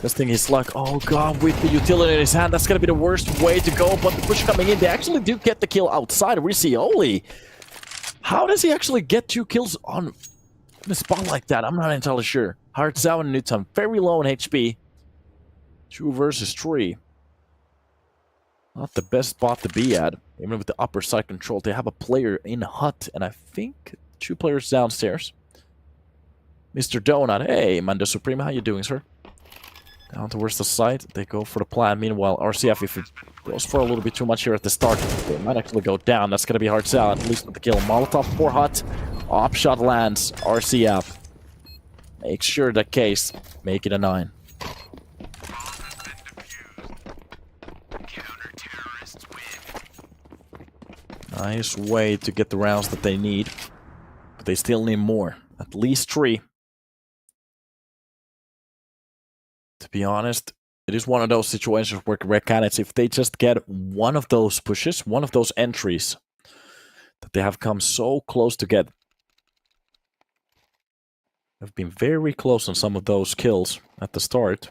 Testing his luck. Oh god, with the utility in his hand, that's gonna be the worst way to go, but the push coming in, they actually do get the kill outside. Riccioli. How does he actually get 2 kills on the spot like that? I'm not entirely sure. Hard 7 Newton, very low in HP. 2 versus 3. Not the best spot to be at, even with the upper side control. They have a player in hut, and I think 2 players downstairs. Mr. Donut, hey, Mando Supreme, how you doing, sir? Down towards the side, they go for the plan. Meanwhile, RCF, if it goes for a little bit too much here at the start, they might actually go down. That's going to be hard sell, at least with the kill. Molotov for hut, op shot lands, RCF. Make sure that case, make it a 9. Nice way to get the rounds that they need. But they still need more. At least 3. To be honest, it is one of those situations where Red Canids, if they just get one of those pushes, one of those entries that they have come so close to get. They've been very close on some of those kills at the start.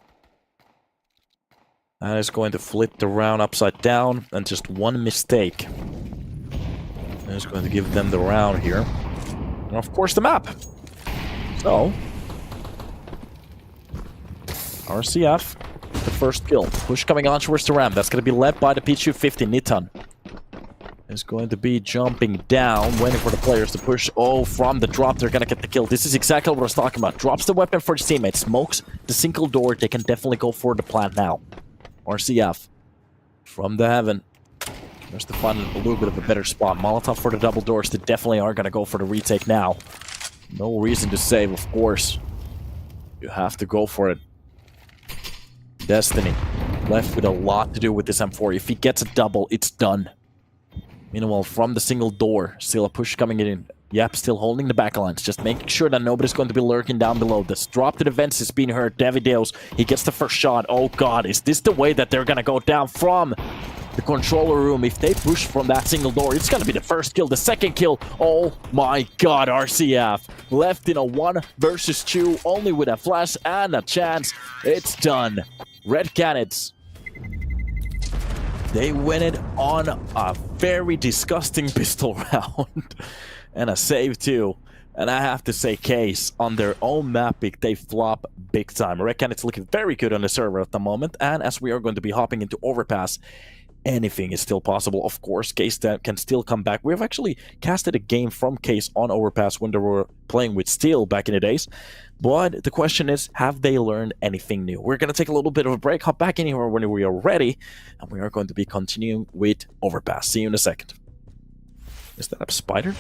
That is going to flip the round upside down, and just one mistake is going to give them the round here. And of course the map. So, RCF, the first kill. Push coming on towards the ramp. That's going to be led by the P250. Nitan is going to be jumping down, waiting for the players to push. Oh, from the drop, they're going to get the kill. This is exactly what I was talking about. Drops the weapon for his teammate. Smokes the single door. They can definitely go for the plant now. RCF from the heaven. Just to find a little bit of a better spot. Molotov for the double doors. They definitely are going to go for the retake now. No reason to save, of course. You have to go for it. Destiny left with a lot to do with this M4. If he gets a double, it's done. Meanwhile, from the single door, still a push coming in. Yep, still holding the backlines. Just making sure that nobody's going to be lurking down below. This drop to the vents is being heard. Davideos, he gets the first shot. Oh god, is this the way that they're going to go down from the controller room? If they push from that single door, it's going to be the first kill. The second kill, oh my god, RCF. Left in a 1 versus 2, only with a flash and a chance. It's done. Red Canids. They win it on a very disgusting pistol round. And a save too. And I have to say, Case, on their own map pick, they flop big time. Red Canids looking very good on the server at the moment. And as we are going to be hopping into Overpass, anything is still possible. Of course, Case can still come back. We have actually casted a game from Case on Overpass when they were playing with Steel back in the days. But the question is, have they learned anything new? We're going to take a little bit of a break, hop back in here when we are ready, and we are going to be continuing with Overpass. See you in a second. Is that a spider?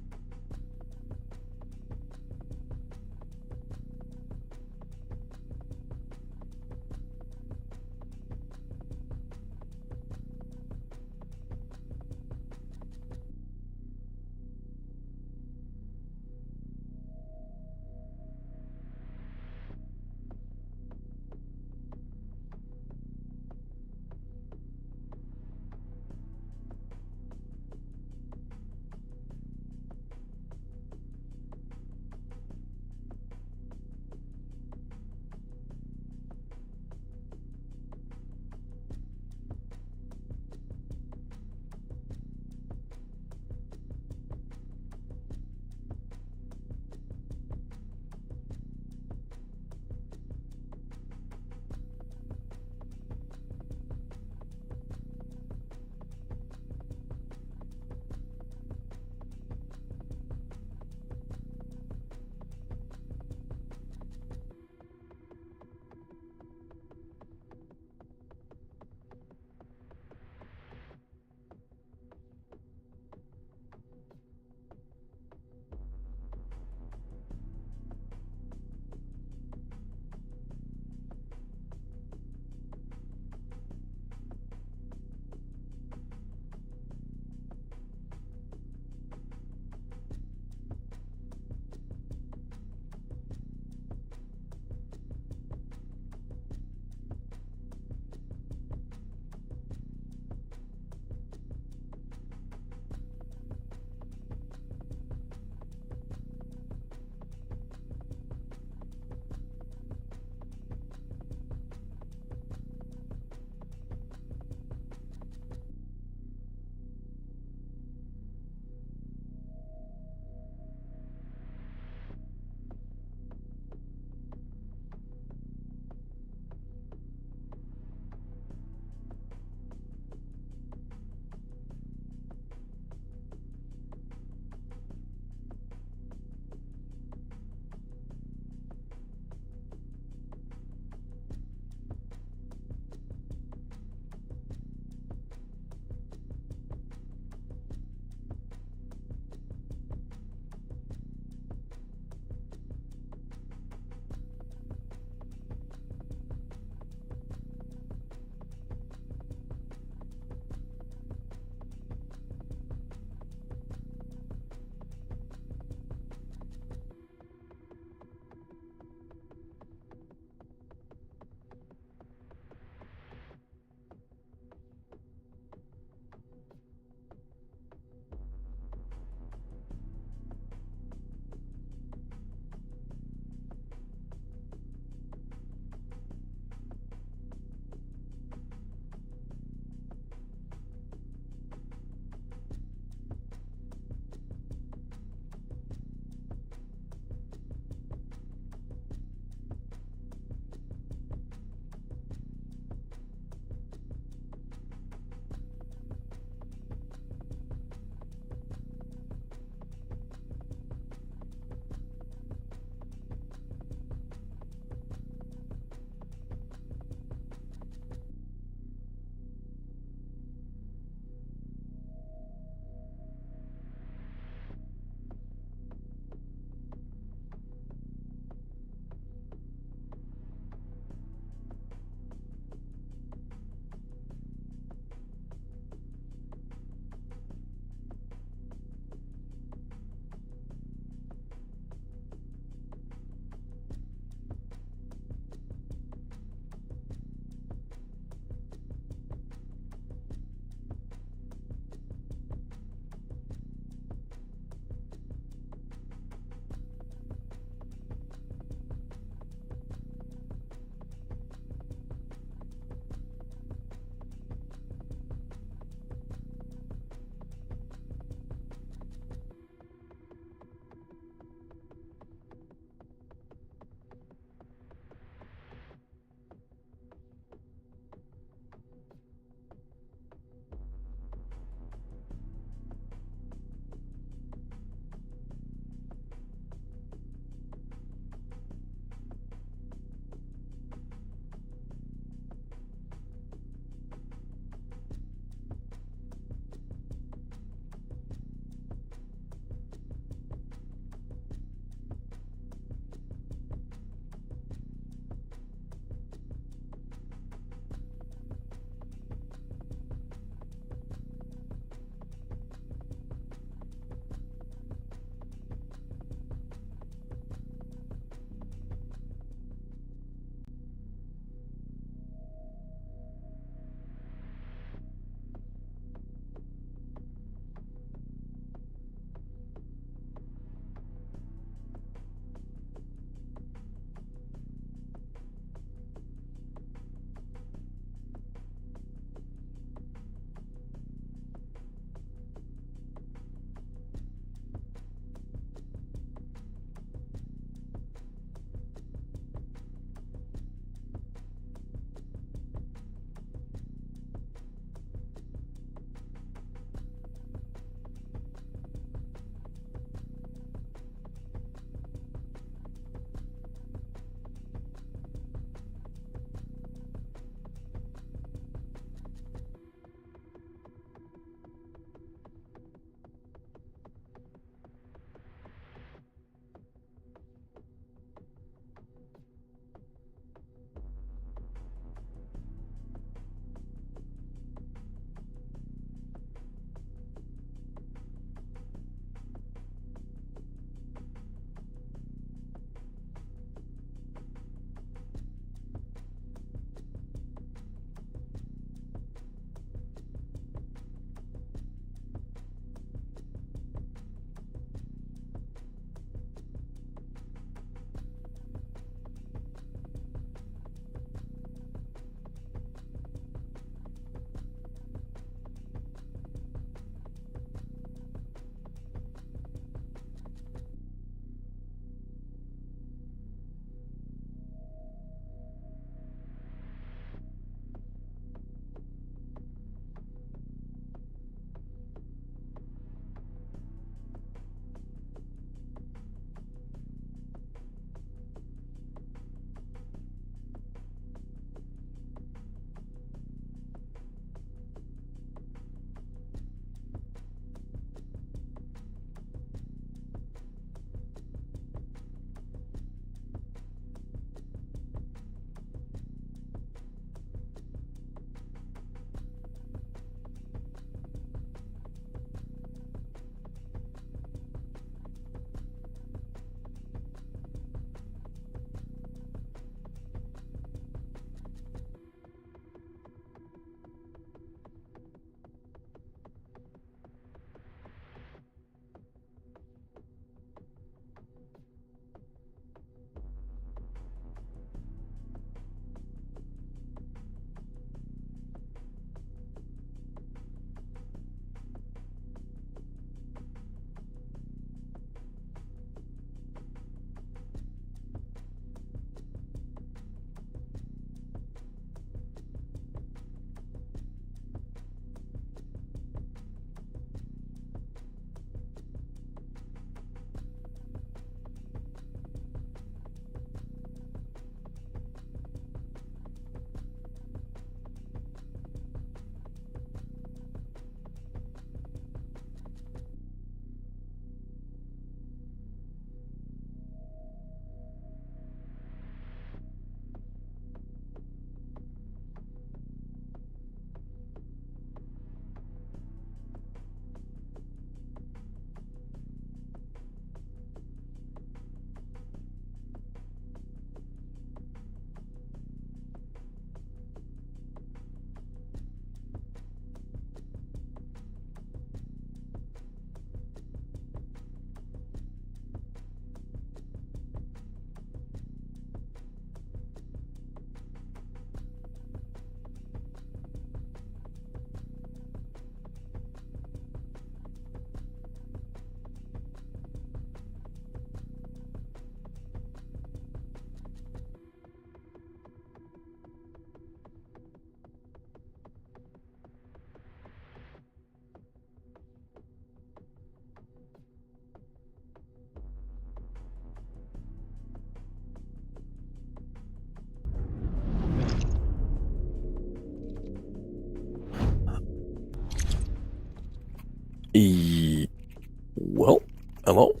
Well, hello.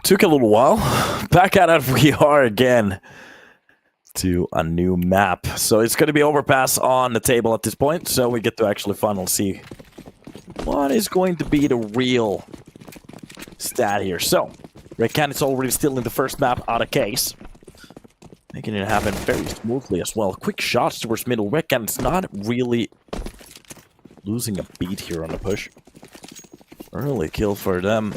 Took a little while. Back at it we are again to a new map. So it's going to be overpass on the table at this point, so we get to actually finally see what is going to be the real stat here. So, Red Canids already still in the first map out of case. Making it happen very smoothly as well. Quick shots towards middle. Red Canids not really losing a beat here on the push. Early kill for them.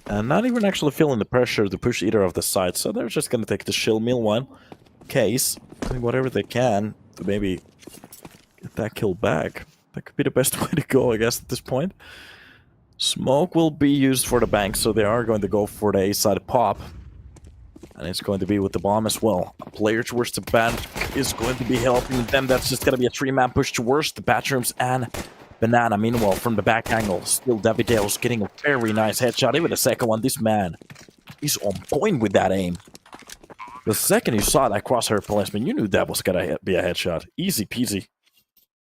And not even actually feeling the pressure to push either of the sides. So they're just going to take the chill meanwhile. Case, doing whatever they can to maybe get that kill back. That could be the best way to go, I guess, at this point. Smoke will be used for the bank, so they are going to go for the A-side pop. And it's going to be with the bomb as well. A player towards the bank is going to be helping them. That's just going to be a three-man push towards the bathrooms and Banana. Meanwhile, from the back angle, still Davideo's getting a very nice headshot. Even the second one, this man is on point with that aim. The second you saw that crosshair placement, you knew that was going to be a headshot. Easy peasy.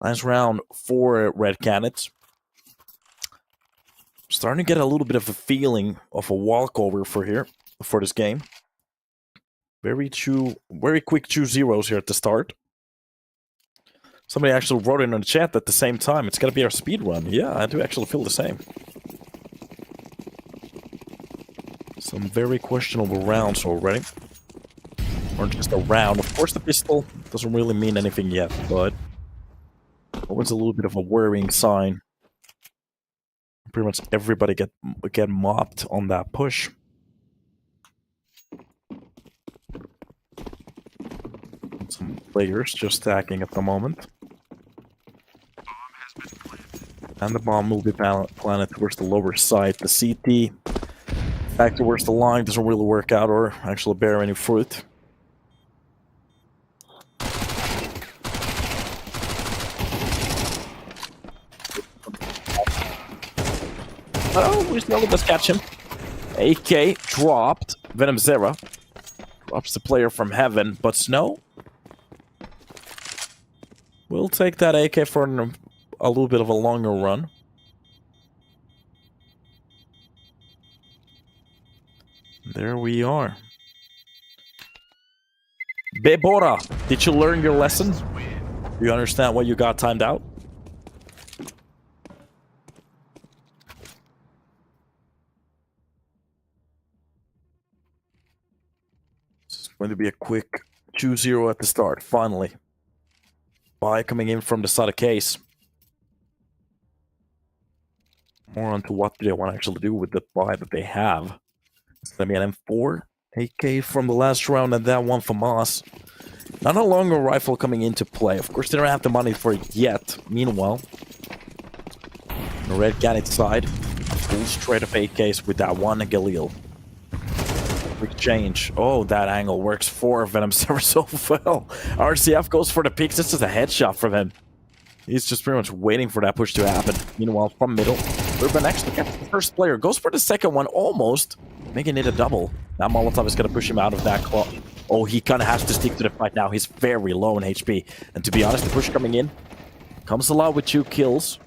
Nice round for Red Canids. Starting to get a little bit of a feeling of a walkover for this game. Very quick 2-0s here at the start. Somebody actually wrote in on the chat at the same time. It's going to be our speed run. Yeah, I do actually feel the same. Some very questionable rounds already. Or just a round. Of course, the pistol doesn't really mean anything yet, but always a little bit of a worrying sign. Pretty much everybody get mopped on that push. Some players just stacking at the moment. And the bomb will be planted towards the lower side. The CT back towards the line doesn't really work out or actually bear any fruit. Oh, we still does catch him. AK dropped. Venom Zera drops the player from heaven, but Snow we'll take that AK for a little bit of a longer run. There we are. Bebora, did you learn your lesson? Do you understand why you got timed out? It's going to be a quick 2-0 at the start, finally. Buy coming in from the side of case. More onto what do they want to actually do with the buy that they have. It's going to be an M4, AK from the last round, and that one from Moss. Not a longer rifle coming into play. Of course, they don't have the money for it yet. Meanwhile, the Red Canids side, full straight of AKs with that one Galil. Quick change. Oh, that angle works for Venom Server so well. RCF goes for the peaks. This is a headshot from him. He's just pretty much waiting for that push to happen. Meanwhile, from middle, Urban actually gets the first player. Goes for the second one, almost making it a double. Now Molotov is going to push him out of that claw. Oh, he kind of has to stick to the fight now. He's very low in HP. And to be honest, the push coming in comes a lot with 2 kills.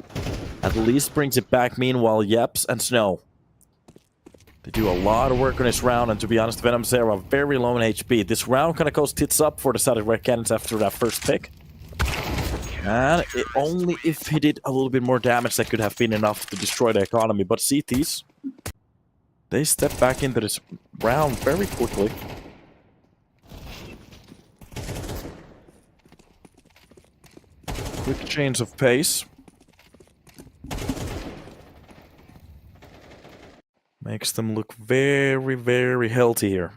At least brings it back. Meanwhile, Yeps and Snow, they do a lot of work on this round, and to be honest, Venom Zera very low in HP. This round kind of goes tits up for the side of Red Canids after that first pick. And only if he did a little bit more damage, that could have been enough to destroy the economy. But CTs, they step back into this round very quickly. Quick change of pace. Makes them look very, very healthy here.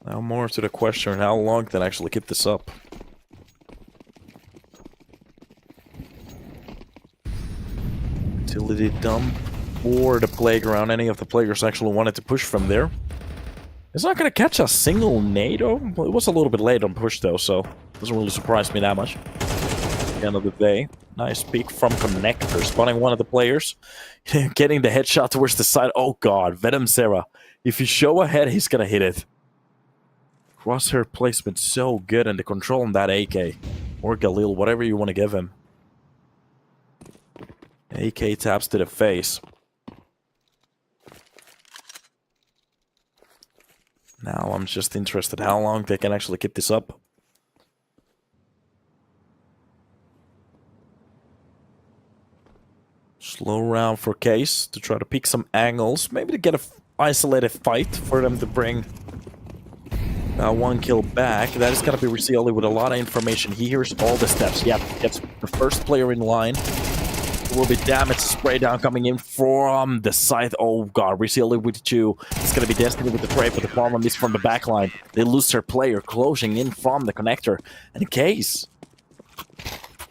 Now more to the question, how long can I actually keep this up? Utility dump or the playground. Any of the players actually wanted to push from there. It's not going to catch a single nade. Oh, it was a little bit late on push though, so doesn't really surprise me that much. At the end of the day. Nice peek from Connector, spotting one of the players. Getting the headshot towards the side. Oh god, Venom Zera. If you show ahead, he's gonna hit it. Crosshair placement so good, and the control on that AK. Or Galil, whatever you want to give him. AK taps to the face. Now I'm just interested how long they can actually keep this up. Slow round for Case to try to pick some angles. Maybe to get an isolated fight for them to bring that one kill back. That is going to be Riccioli with a lot of information. He hears all the steps. Yep, gets the first player in line. There will be damage spray down coming in from the side. Oh god, Riccioli with 2. It's going to be Destiny with the trade, but the problem is from the backline. They lose their player closing in from the connector. And Case,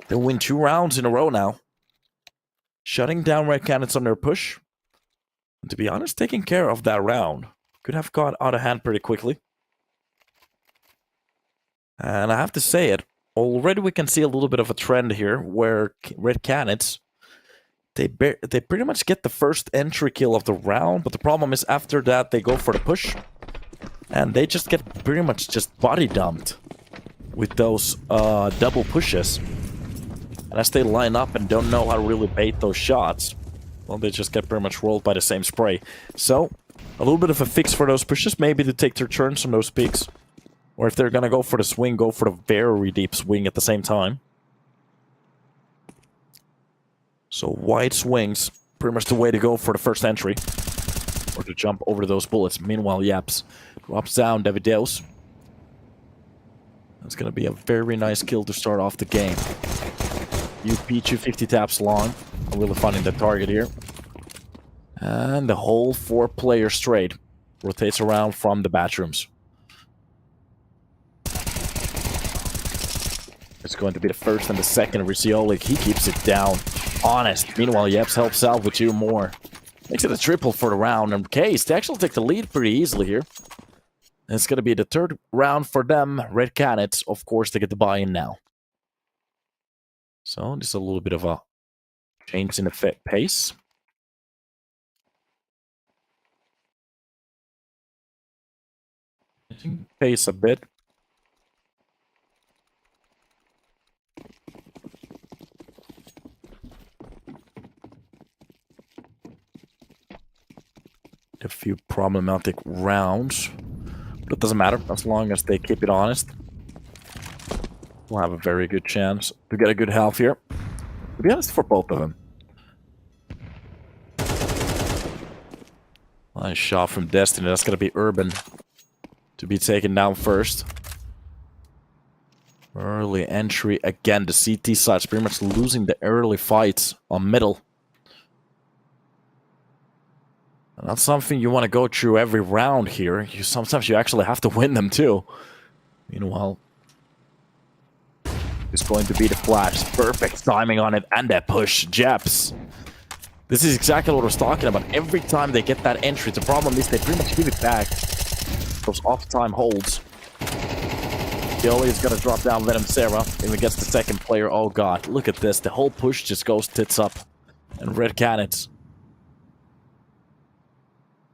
they win 2 rounds in a row now. Shutting down Red Canids on their push. And to be honest, taking care of that round. Could have got out of hand pretty quickly. And I have to say it, already we can see a little bit of a trend here where Red Canids, they pretty much get the first entry kill of the round, but the problem is after that they go for the push. And they just get pretty much just body dumped with those double pushes. And as they line up and don't know how to really bait those shots, well, they just get pretty much rolled by the same spray. So, a little bit of a fix for those pushes, maybe to take their turns on those peaks. Or if they're gonna go for the swing, go for the very deep swing at the same time. So, wide swings, pretty much the way to go for the first entry. Or to jump over those bullets. Meanwhile, Yaps drops down Davideus. That's gonna be a very nice kill to start off the game. UP 250 taps long. I'm really finding the target here. And the whole 4-player straight rotates around from the bathrooms. It's going to be the first and the second. Riccioli, he keeps it down. Honest. Meanwhile, Yeps helps out with 2 more. Makes it a triple for the round. And Case, they actually take the lead pretty easily here. And it's going to be the 3rd round for them. Red Canids, of course, to get the buy-in now. So, just a little bit of a change in the pace. Pace a bit. A few problematic rounds. But it doesn't matter, as long as they keep it honest. We'll have a very good chance to get a good health here. To be honest, for both of them. Nice shot from Destiny. That's going to be Urban to be taken down first. Early entry. Again, the CT side's pretty much losing the early fights on middle. And that's something you want to go through every round here. Sometimes you actually have to win them too. Meanwhile, it's going to be the flash. Perfect timing on it. And that push. Jeps. This is exactly what I was talking about. Every time they get that entry, the problem is they pretty much give it back. Those off-time holds. Yoli is going to drop down Venom Sarah. If he gets the second player, oh god. Look at this. The whole push just goes tits up. And Red Canids.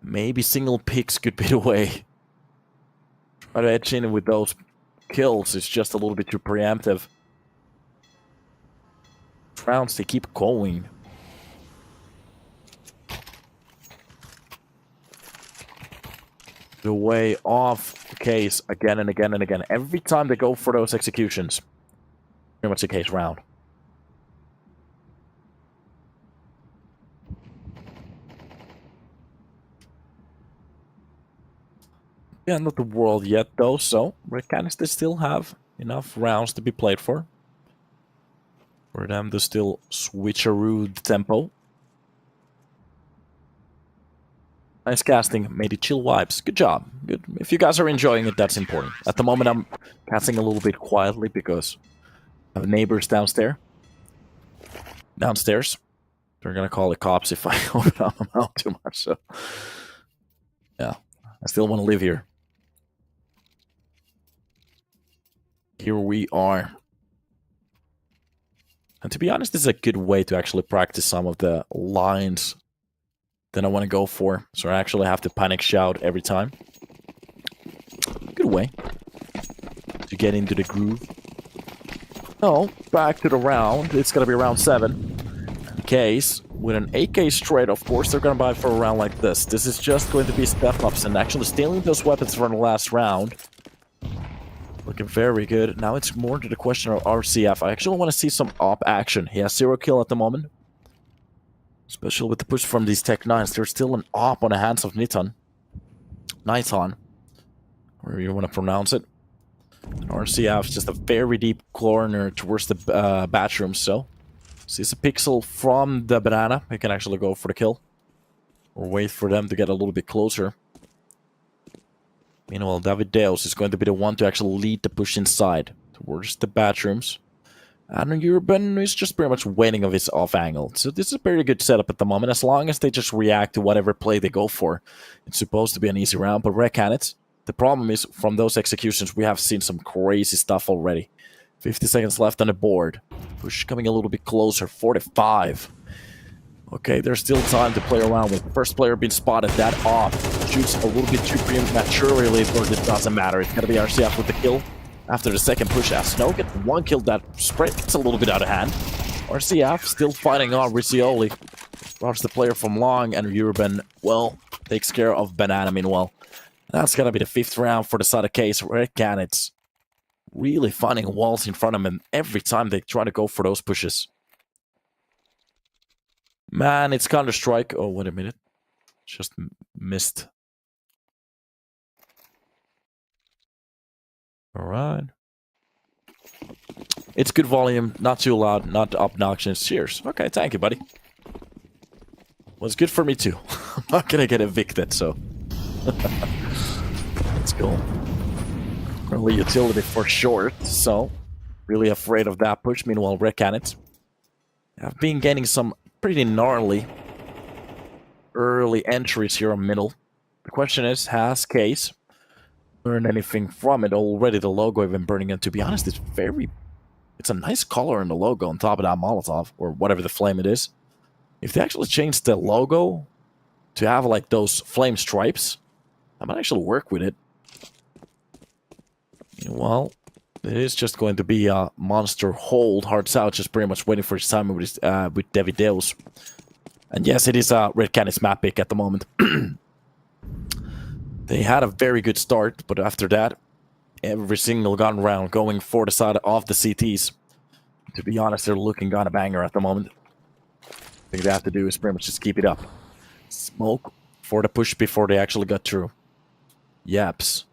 Maybe single picks could be the way. Try to edge in with those kills. It's just a little bit too preemptive. Rounds, they keep going. The way off the Case again and again and again. Every time they go for those executions. Pretty much the Case round. Yeah, not the world yet though, so Red Canids, they still have enough rounds to be played for. For them to still switcheroo the tempo. Nice casting, made it chill vibes. Good job. Good. If you guys are enjoying it, that's important. At the moment, I'm casting a little bit quietly because I have neighbors downstairs. They're gonna call the cops if I open my mouth too much. So, yeah, I still want to live here. Here we are. And to be honest, this is a good way to actually practice some of the lines that I want to go for. So I actually have to panic shout every time. Good way to get into the groove. So, back to the round. It's going to be round 7. Case, with an AK straight, of course they're gonna buy for a round like this. This is just going to be step-ups and actually stealing those weapons from the last round. Looking very good. Now it's more to the question of RCF. I actually want to see some op action. He has 0 kill at the moment. Especially with the push from these Tech 9s. There's still an op on the hands of Niton. Niton. However you want to pronounce it. And RCF is just a very deep corner towards the bathroom, so... Sees a pixel from the banana. He can actually go for the kill. Or wait for them to get a little bit closer. Meanwhile, David Deus is going to be the one to actually lead the push inside. Towards the bathrooms. And Urban is just pretty much waiting of his off angle. So this is a very good setup at the moment. As long as they just react to whatever play they go for. It's supposed to be an easy round. But Red Canids, the problem is from those executions we have seen some crazy stuff already. 50 seconds left on the board. Push coming a little bit closer. 45. Okay, there's still time to play around with. The first player being spotted. That off. Shoots a little bit too prematurely, but it doesn't matter. It's going to be RCF with the kill. After the second push, Snow gets 1 kill. That spread it's a little bit out of hand. RCF still fighting on Riccioli. Drops the player from long, and Urban, well, takes care of Banana meanwhile. That's going to be the 5th round for the side of Case. Red Canids really finding walls in front of them every time they try to go for those pushes. Man, it's Counter-Strike. Oh, wait a minute. Just missed. Alright. It's good volume, not too loud, not obnoxious. Cheers. Okay, thank you, buddy. Well, it's good for me too. I'm not gonna get evicted, so... Let's go. Early utility for short, so... Really afraid of that push. Meanwhile, Red Canids have been gaining some pretty gnarly early entries here on middle. The question is, has Case learned anything from it? Already the logo even burning, and to be honest, it's a nice color in the logo on top of that Molotov, or whatever the flame it is. If they actually change the logo to have like those flame stripes, I might actually work with it. Well, it is just going to be a monster hold. Hearts out, just pretty much waiting for his time with David Deus. And yes, it is a Red Canids map pick at the moment. They had a very good start, but after that, every single gun round going for the side of the CTs. To be honest, they're looking on a banger at the moment. I think they have to do is pretty much just keep it up. Smoke for the push before they actually got through. Yaps.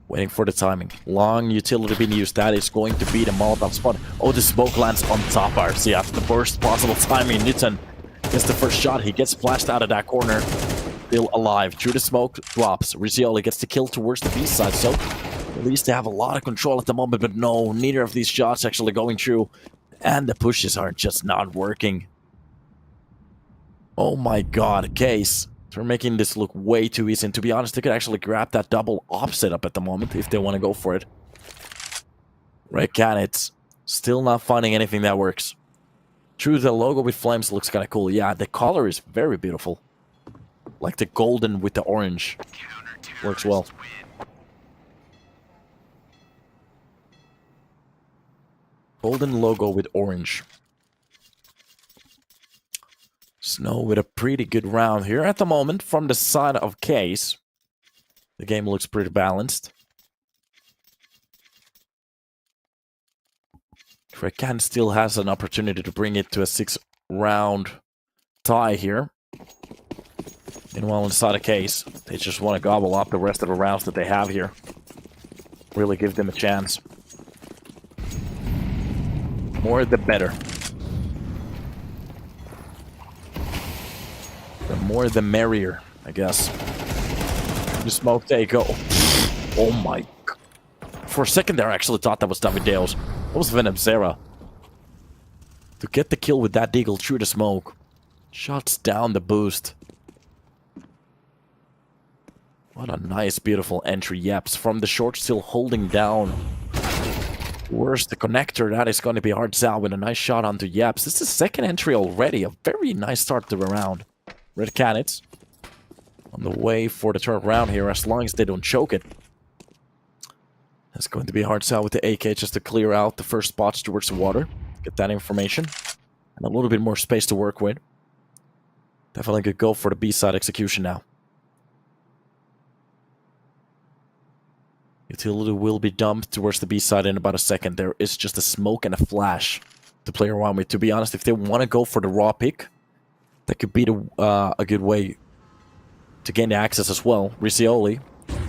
Waiting for the timing. Long utility being used. That is going to be the Molotov spot. Oh, the smoke lands on top of RCF. The worst possible timing. Newton gets the first shot. He gets splashed out of that corner. Still alive. Through the smoke, drops. Riccioli gets the kill towards the B side. So, at least they have a lot of control at the moment. But no, neither of these shots actually going through. And the pushes are just not working. Oh my god, Case. They're making this look way too easy. And to be honest, they could actually grab that double op setup at the moment if they want to go for it. Red Canids. Still not finding anything that works. True, the logo with flames looks kind of cool. Yeah, the color is very beautiful. Like the golden with the orange. Works well. Golden logo with orange. Snow with a pretty good round here at the moment from the side of Case. The game looks pretty balanced. Frekan still has an opportunity to bring it to a 6-round tie here. Meanwhile, inside of Case, they just want to gobble up the rest of the rounds that they have here. Really give them a chance. More the better. The more the merrier, I guess. The smoke, there you go. Oh my god. For a second there, I actually thought that was David Deus. That was Venom Zera. To get the kill with that deagle through the smoke. Shuts down the boost. What a nice, beautiful entry. Yeps from the short, still holding down. Where's the connector? That is going to be hard sell with a nice shot onto Yeps. This is the second entry already. A very nice start to the round. Red Canids on the way for the third round here, as long as they don't choke it. It's going to be a hard sell with the AK just to clear out the first spots towards the water. Get that information. and a little bit more space to work with. Definitely could go for the B-side execution now. Utility will be dumped towards the B-side in about a second. There is just a smoke and a flash to play around with. To be honest, if they want to go for the raw pick, that could be a good way to gain the access as well. Riccioli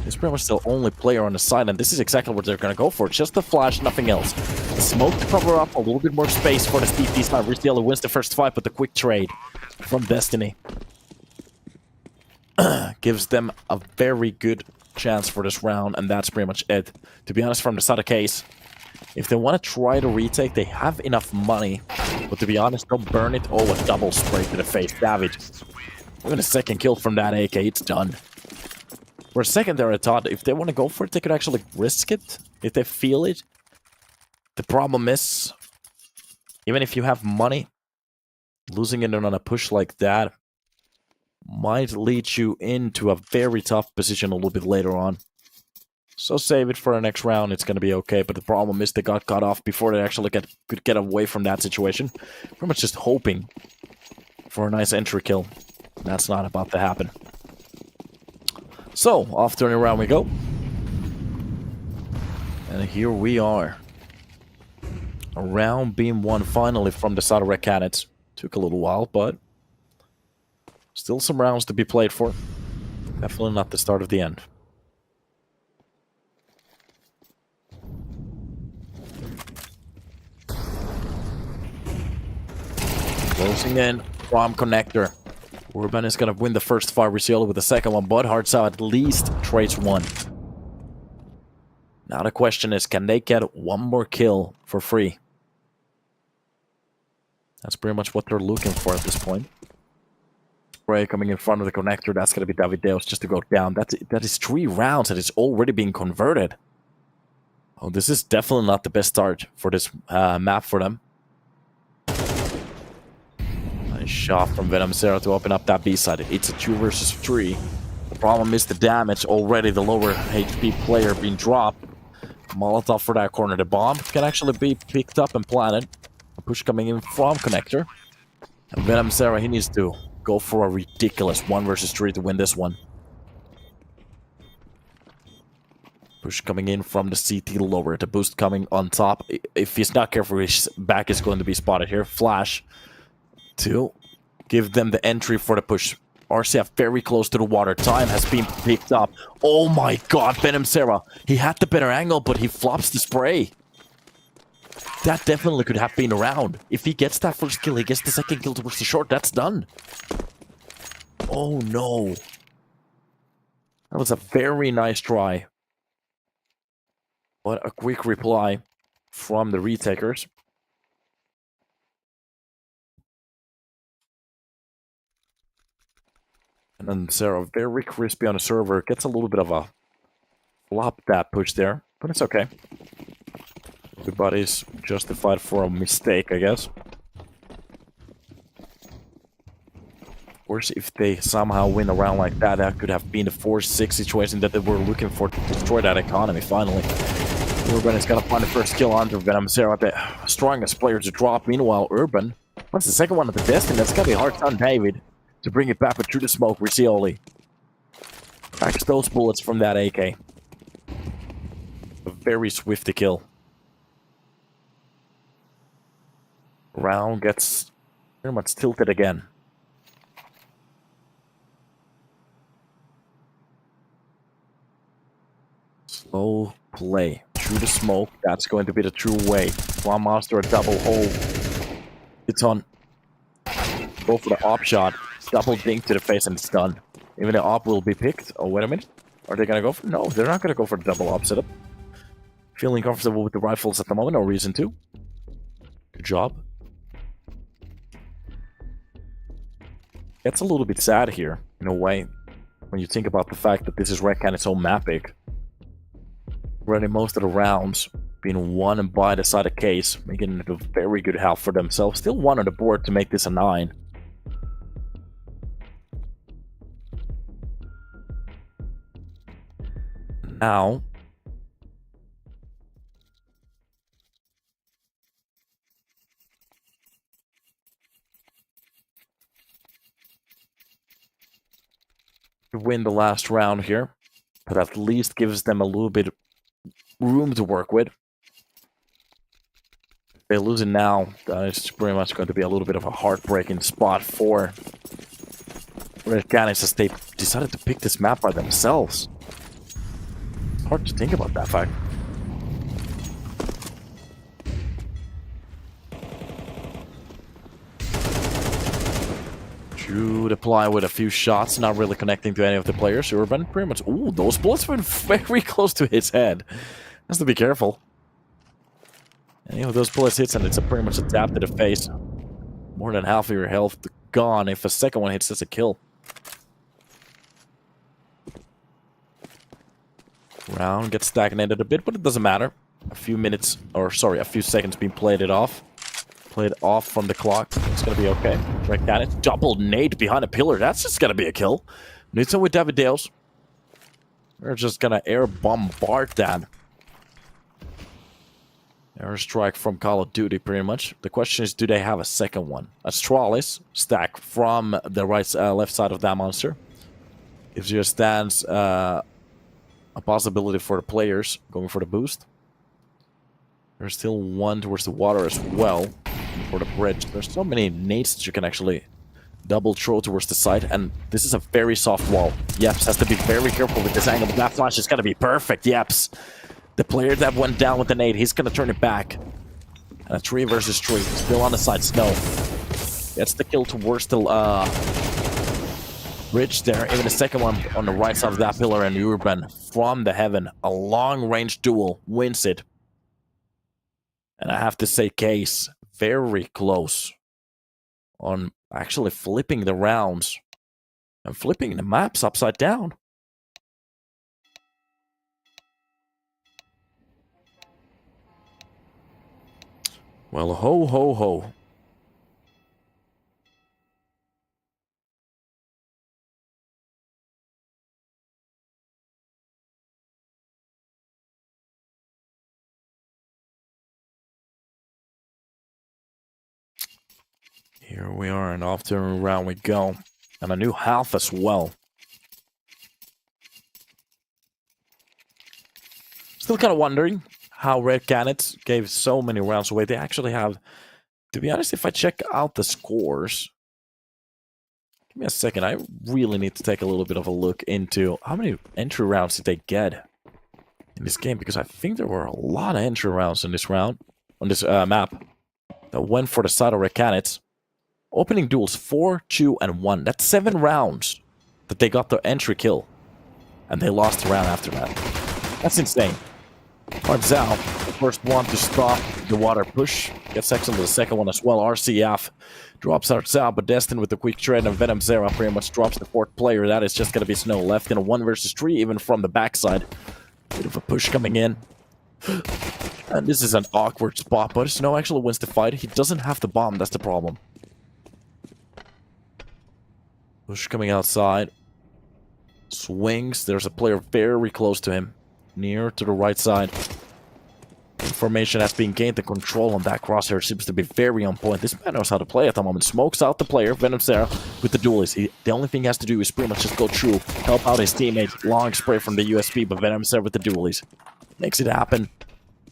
is pretty much the only player on the side, and this is exactly what they're going to go for. Just the flash, nothing else. The smoke to cover up, a little bit more space for the Steve side. Riccioli wins the first fight, but the quick trade from Destiny gives them a very good chance for this round, and that's pretty much it. To be honest, from the side of case, if they want to try to retake, they have enough money, but to be honest, don't burn it. Oh, a double spray to the face. David, even a second kill from that AK, it's done. For a second there, I thought if they want to go for it, they could actually risk it, if they feel it. The problem is, even if you have money, losing it on a push like that might lead you into a very tough position a little bit later on. So save it for the next round, it's going to be okay. But the problem is they got cut off before they actually could get away from that situation. Pretty much just hoping for a nice entry kill. That's not about to happen. So, off turning around we go. And here we are. A round being won finally from the side of Red Canids. Took a little while, but still some rounds to be played for. Definitely not the start of the end. Closing in from Connector. Urban is going to win the first fight, Riccioli with the second one, but Hardsow at least trades one. Now the question is, can they get one more kill for free? That's pretty much what they're looking for at this point. Spray coming in front of the Connector, that's going to be David Deus just to go down. That is 3 rounds that is already being converted. Oh, this is definitely not the best start for this map for them. Nice shot from Venom Zero to open up that B side. It's a 2 versus 3. The problem is the damage. Already the lower HP player being dropped. Molotov for that corner. The bomb can actually be picked up and planted. A push coming in from Connector. And Venom Zero, he needs to go for a ridiculous 1 versus 3 to win this one. Push coming in from the CT lower. The boost coming on top. If he's not careful, his back is going to be spotted here. Flash to give them the entry for the push. RCF very close to the water. Time has been picked up. Oh my god, Venom Sarah. He had the better angle, but he flops the spray. That definitely could have been around. If he gets that first kill, he gets the second kill towards the short. That's done. Oh no. That was a very nice try. But a quick reply from the retakers. And then Sarah, very crispy on the server, gets a little bit of a flop that push there, but it's okay. Everybody's justified for a mistake, I guess. Of course, if they somehow win a round like that, that could have been the 4-6 situation that they were looking for to destroy that economy, finally. Urban is gonna find the first kill onto Venom Sarah, the strongest player to drop. Meanwhile, Urban wants the second one at the Destiny. That's gonna be hard on David to bring it back, but through the smoke, Riccioli cracks those bullets from that AK. A very swift kill. Round gets very much tilted again. Slow play through the smoke. That's going to be the true way. One monster, a double hole. It's on. Go for the op shot. Double dink to the face and it's done. Even the op will be picked. Oh, wait a minute. Are they gonna go for... No, they're not gonna go for the double op setup. Feeling comfortable with the rifles at the moment. No reason to. Good job. It's a little bit sad here, in a way, when you think about the fact that this is Red Canids' own map pick. Running most of the rounds being won by the side of case, making it a very good half for themselves. Still one on the board to make this a 9. Now, to win the last round here, but at least gives them a little bit room to work with. If they lose it now, it's pretty much going to be a little bit of a heartbreaking spot for Red Canids as they decided to pick this map by themselves. Hard to think about that fact. Should apply with a few shots, not really connecting to any of the players. Urban pretty much... Ooh, those bullets went very close to his head. Has to be careful. Any of those bullets hits and it's pretty much a tap to the face. More than half of your health gone. If a second one hits, that's a kill. Round gets stagnated a bit, but it doesn't matter. A few minutes, or sorry, a few seconds being played off from the clock. It's gonna be okay. Red Canids, double nade behind a pillar. That's just gonna be a kill. Nitsa with David Dales. We're just gonna air bombard that. Airstrike from Call of Duty, pretty much. The question is, do they have a second one? A Astralis stack from the left side of that monster. Gives you a stance, a possibility for the players going for the boost. There's still one towards the water as well. For the bridge. There's so many nades that you can actually double throw towards the side, and this is a very soft wall. Yeps has to be very careful with this angle. That flash is gonna be perfect. Yeps. The player that went down with the nade, he's gonna turn it back. And a 3 versus 3. Still on the side. Snow gets the kill towards the bridge there. Even the second one on the right side of that pillar, and Urban from the heaven. A long-range duel wins it. And I have to say, Case, very close on actually flipping the rounds and flipping the maps upside down. Well, ho, ho, ho. Here we are, and off to a round we go. And a new half as well. Still kind of wondering how Red Canids gave so many rounds away. They actually have, to be honest, if I check out the scores, give me a second. I really need to take a little bit of a look into how many entry rounds did they get in this game, because I think there were a lot of entry rounds in this round, on this map, that went for the side of Red Canids. Opening duels 4, 2, and 1. That's 7 rounds that they got the entry kill. And they lost the round after that. That's insane. Zhao, the first one to stop the water push. Gets excellent the second one as well. RCF drops Zhao, but Destin with the quick trade, and Venom Zera pretty much drops the 4th player. That is just going to be Snow left in a 1 versus 3, even from the backside. Bit of a push coming in. And this is an awkward spot, but Snow actually wins the fight. He doesn't have the bomb, that's the problem. Push coming outside. Swings. There's a player very close to him. Near to the right side. Information has been gained. The control on that crosshair seems to be very on point. This man knows how to play at the moment. Smokes out the player, Venom Sarah, with the duelist. The only thing he has to do is pretty much just go through, help out his teammate. Long spray from the USP, but Venom Sarah with the duelist makes it happen.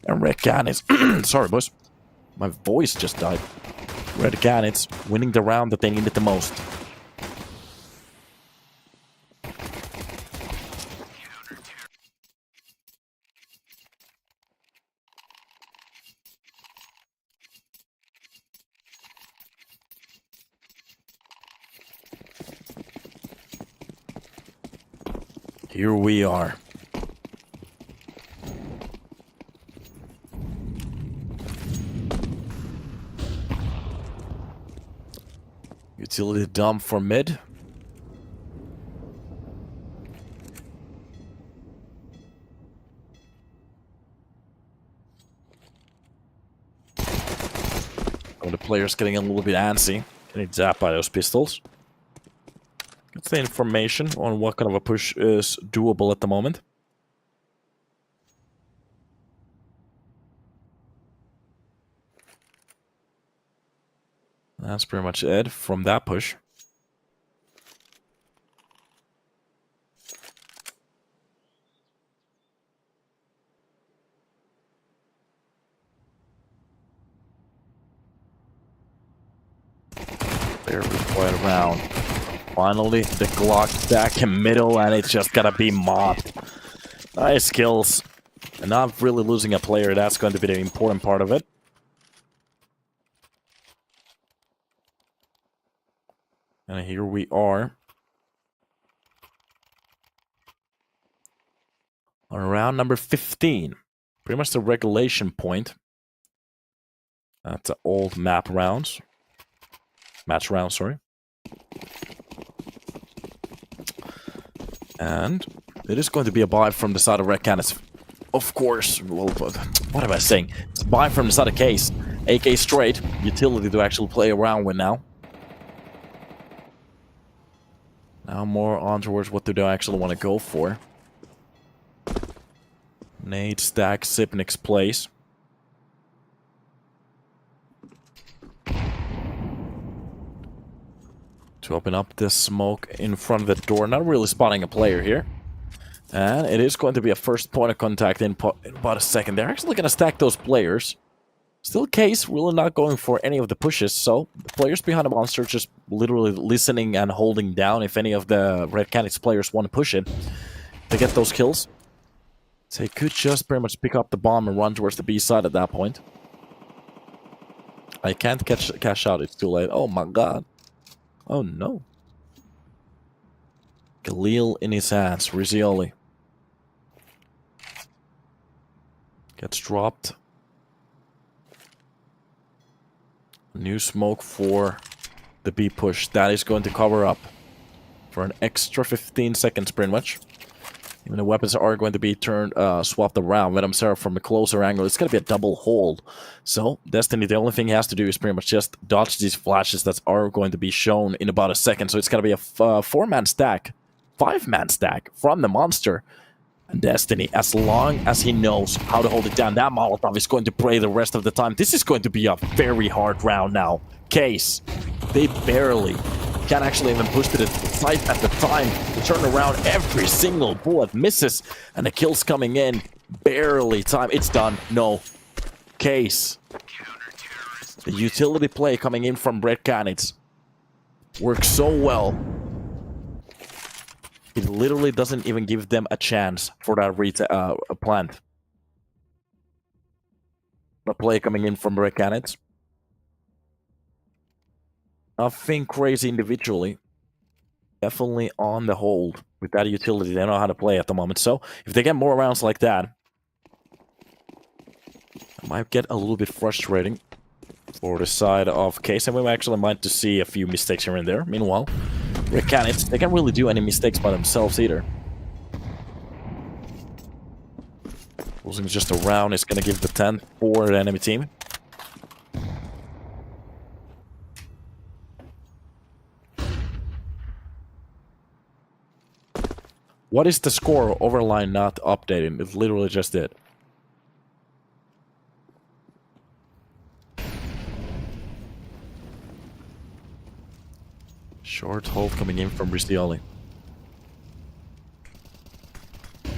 And Red Canids, sorry boys, my voice just died. Red Canids winning the round that they needed the most. Here we are. Utility dump for mid. Oh, the player's getting a little bit antsy. Getting zapped by those pistols. That's the information on what kind of a push is doable at the moment. That's pretty much it from that push. Very quiet round. Finally, the Glock back in middle, and it's just gonna be mopped. Nice kills. And not really losing a player, that's going to be the important part of it. And here we are. On round number 15. Pretty much the regulation point. That's the old map rounds. Match round, sorry. And it is going to be a buy from the side of Red Canids. Of course. Well, what am I saying? It's a buy from the side of Case. AK straight. Utility to actually play around with now. Now more on towards what do they actually want to go for. Nade stack Sipnik's place. To open up the smoke in front of the door. Not really spotting a player here. And it is going to be a first point of contact in about a second. They're actually going to stack those players. Still Case, really not going for any of the pushes. So the players behind the monster just literally listening and holding down if any of the Red Canids players want to push it. To get those kills. So he could just pretty much pick up the bomb and run towards the B side at that point. I can't cash out, it's too late. Oh my god. Oh no. Khalil in his hands, Rizzioli. Gets dropped. New smoke for the B push. That is going to cover up for an extra 15 seconds pretty much. Even the weapons are going to be turned, swapped around. Venom Seraph from a closer angle. It's going to be a double hold. So, Destiny, the only thing he has to do is pretty much just dodge these flashes that are going to be shown in about a second. So, it's going to be a 4-man stack, 5-man stack from the monster. And Destiny, as long as he knows how to hold it down, that Molotov is going to pray the rest of the time. This is going to be a very hard round now. Case, they barely can't actually even push to the side at the time to turn around. Every single bullet misses, and the kills coming in barely time. It's done. No. Case. The utility play coming in from Red Canids works so well. It literally doesn't even give them a chance for that plant. A play coming in from Red Canids. Nothing crazy individually. Definitely on the hold with that utility. They know how to play at the moment. So if they get more rounds like that, it might get a little bit frustrating for the side of Case. And we actually might to see a few mistakes here and there. Meanwhile, Red Canids, they can't really do any mistakes by themselves either. Losing just a round is going to give the 10 for the enemy team. What is the score? Overline not updating. It literally just did. Short hold coming in from Rizzioli. You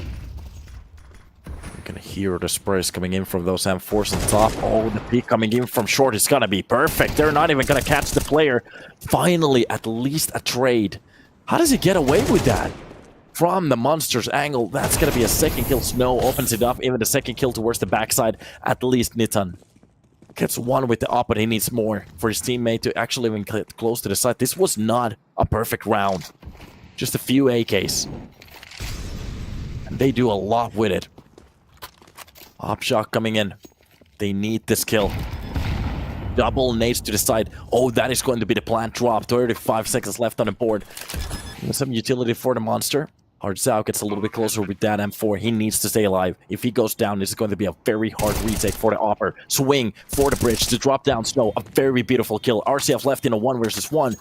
can hear the sprays coming in from those M4s on top. Oh, the peek coming in from short is gonna be perfect. They're not even gonna catch the player. Finally, at least a trade. How does he get away with that? From the monster's angle, that's going to be a second kill. Snow opens it up, even the second kill towards the backside. At least Nitan gets one with the up, but he needs more for his teammate to actually even get close to the side. This was not a perfect round. Just a few AKs. And they do a lot with it. Op shot coming in. They need this kill. Double nades to the side. Oh, that is going to be the plant drop. 35 seconds left on the board. Some utility for the monster. Hardzao gets a little bit closer with that M4. He needs to stay alive. If he goes down, this is going to be a very hard retake for the Opper. Swing for the bridge to drop down Snow. A very beautiful kill. RCF left in a 1 versus 1.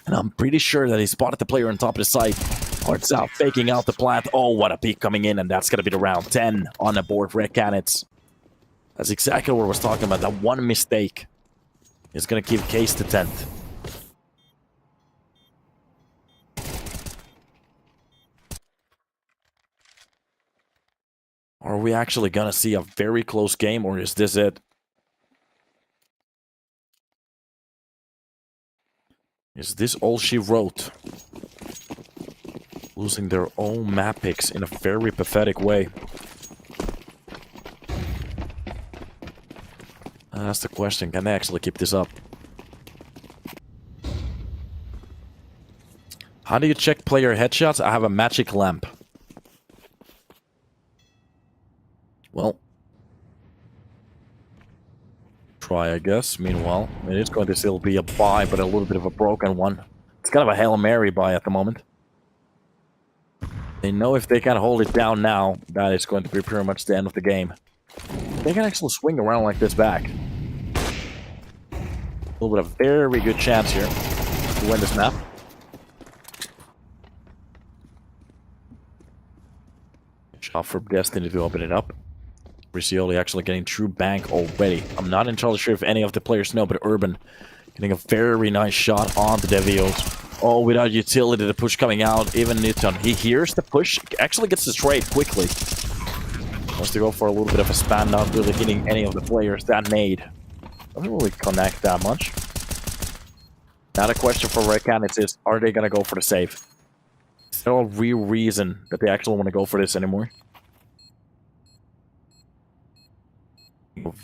And I'm pretty sure that he spotted the player on top of the site. Hardzao faking out the plant. Oh, what a peek coming in. And that's going to be the round 10 on the board. Red Canids. That's exactly what I was talking about. That one mistake is going to give Case the 10th. Are we actually going to see a very close game, or is this it? Is this all she wrote? Losing their own map picks in a very pathetic way. That's the question. Can they actually keep this up? How do you check player headshots? I have a magic lamp. Well. Try, I guess. Meanwhile, it is going to still be a buy, but a little bit of a broken one. It's kind of a Hail Mary buy at the moment. They know if they can hold it down now, that is going to be pretty much the end of the game. They can actually swing around like this back. A little bit of very good chance here to win this map. Shot for Destiny to open it up. Riccioli actually getting true bank already. I'm not entirely sure if any of the players know, but Urban getting a very nice shot on the Devios. Oh, without utility, the push coming out. Even Newton, he hears the push, actually gets the trade quickly. Wants to go for a little bit of a span, not really hitting any of the players. That nade doesn't really connect that much. Now the question for Red Canids is, are they going to go for the save? Is there a real reason that they actually want to go for this anymore?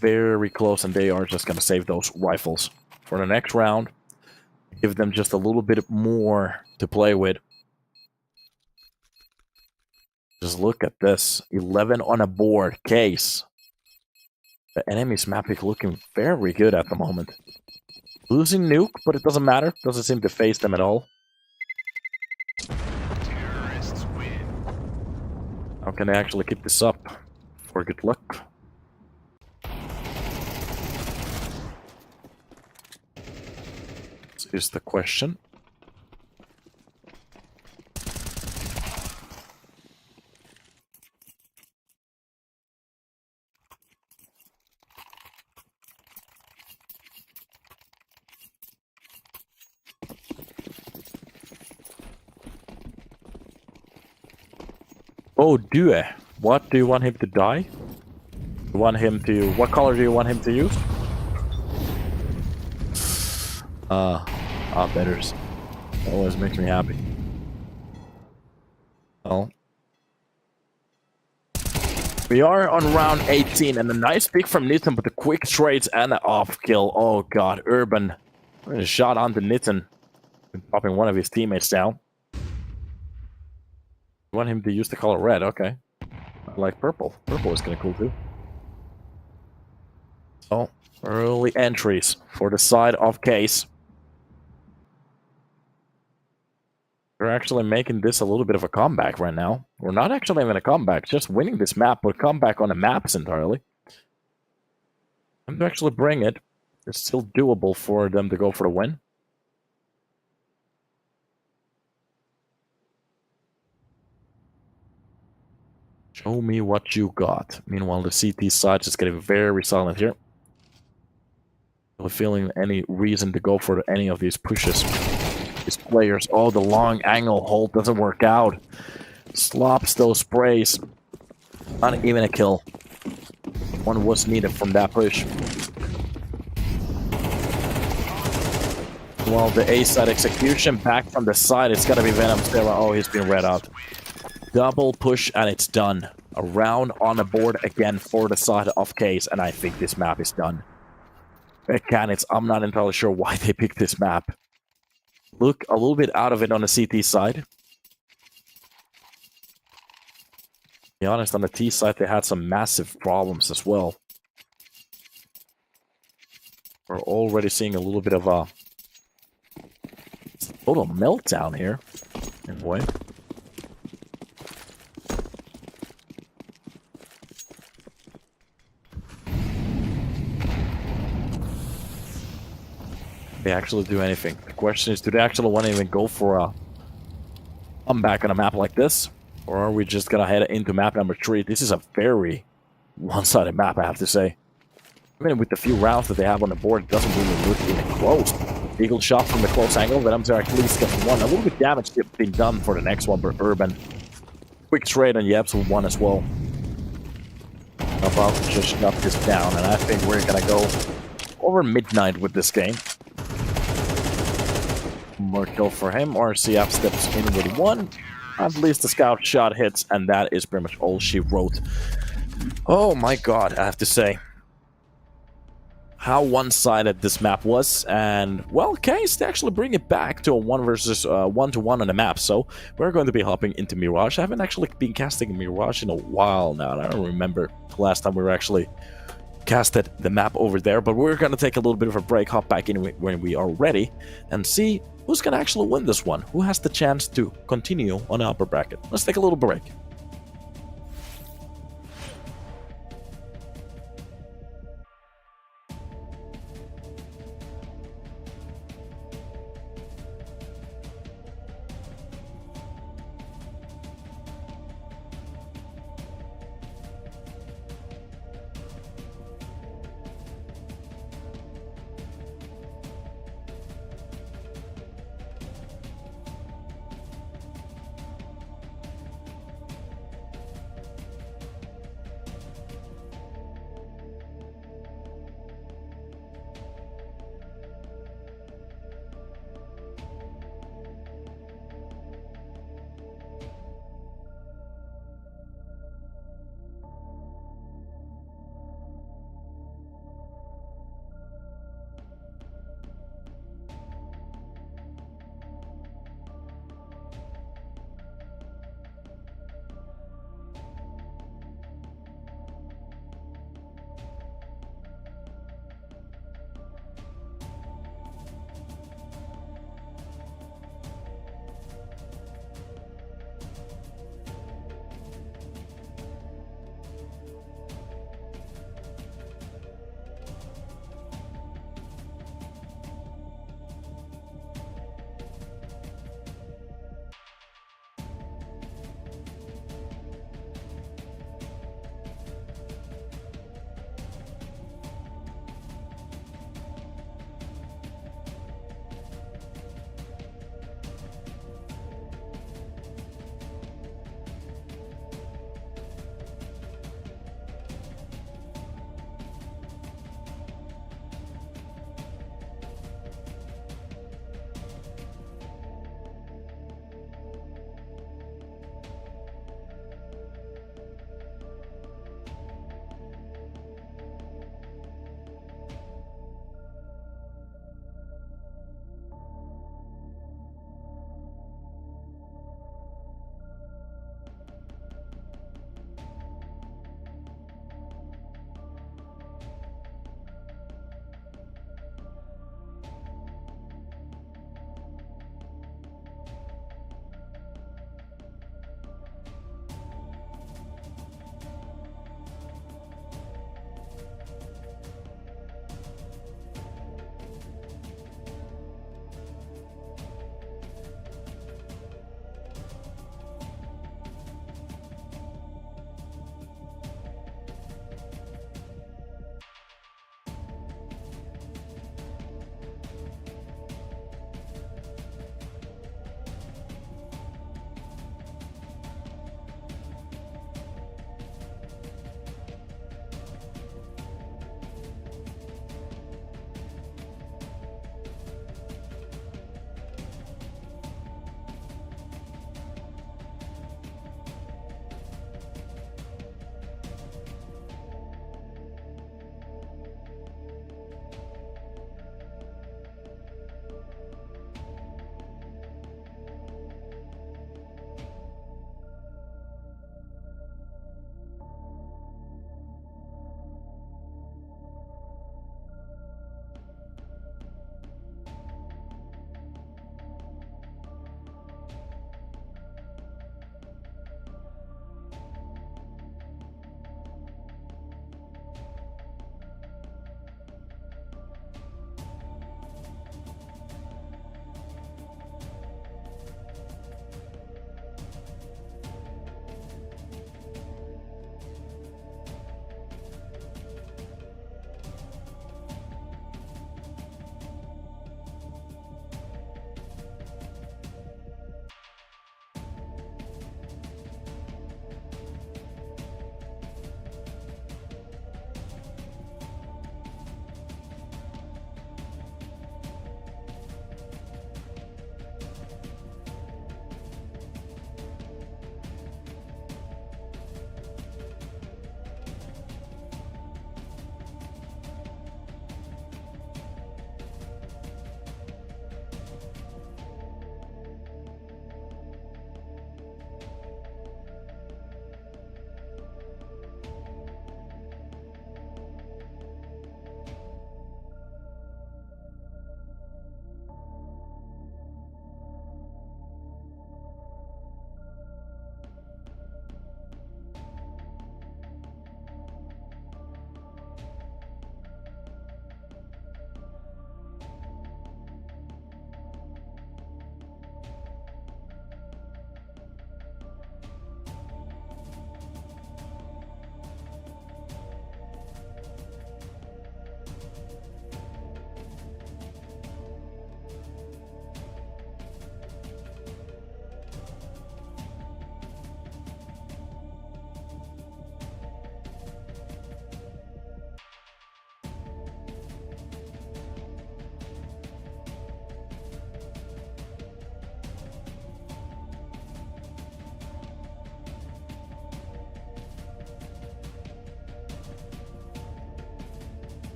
Very close, and they are just going to save those rifles for the next round. Give them just a little bit more to play with. Just look at this. 11 on a board. Case. The enemy's map pick looking very good at the moment. Losing nuke, but it doesn't matter. Doesn't seem to phase them at all. Terrorists win. How can they actually keep this up? For good luck. This is the question. Oh, do I? What do you want him to die? You want him to... What color do you want him to use? Betters. Always makes me happy. Well. We are on round 18, and a nice pick from Nitten, but the quick trades and the off kill. Oh god, Urban. A shot onto Nitten. Popping one of his teammates down. You want him to use the color red, okay. I like purple. Purple is kind of cool too. So, early entries for the side of Case. We're actually making this a little bit of a comeback right now. We're not actually having a comeback, just winning this map, but comeback on the maps entirely. And to actually bring it, it's still doable for them to go for the win. Show me what you got. Meanwhile, the CT side is getting very silent here. Not feeling any reason to go for any of these pushes. These players, oh, the long angle hold doesn't work out. Slops those sprays. Not even a kill. One was needed from that push. Well, the A side execution back from the side. It's gotta be Venom still. Oh, he's been read out. Double push and it's done. A round on the board again for the side of Case, and I think this map is done. Canids, I'm not entirely sure why they picked this map. Look a little bit out of it on the CT side. To be honest, on the T side, they had some massive problems as well. We're already seeing a little bit of a total meltdown here, in a way. They actually do anything. The question is, do they actually want to even go for a comeback on a map like this? Or are we just gonna head into map number 3? This is a very one-sided map, I have to say. I mean, with the few rounds that they have on the board, it doesn't really look even close. Eagle shot from the close angle, Venoms are at least getting one. A little bit of damage being done for the next one, but Urban. Quick trade on Yeps with one as well. About to just shut this down, and I think we're gonna go over midnight with this game. more kill for him. RCF steps in with one. At least the scout shot hits, and that is pretty much all she wrote. Oh my god, I have to say. How one-sided this map was, and well, Canids, they actually bring it back to a 1 versus 1-to-1 on the map, so we're going to be hopping into Mirage. I haven't actually been casting Mirage in a while now, and I don't remember the last time we were actually casted the map over there, but we're going to take a little bit of a break, hop back in when we are ready, and see who's going to actually win this one, who has the chance to continue on the upper bracket. Let's take a little break.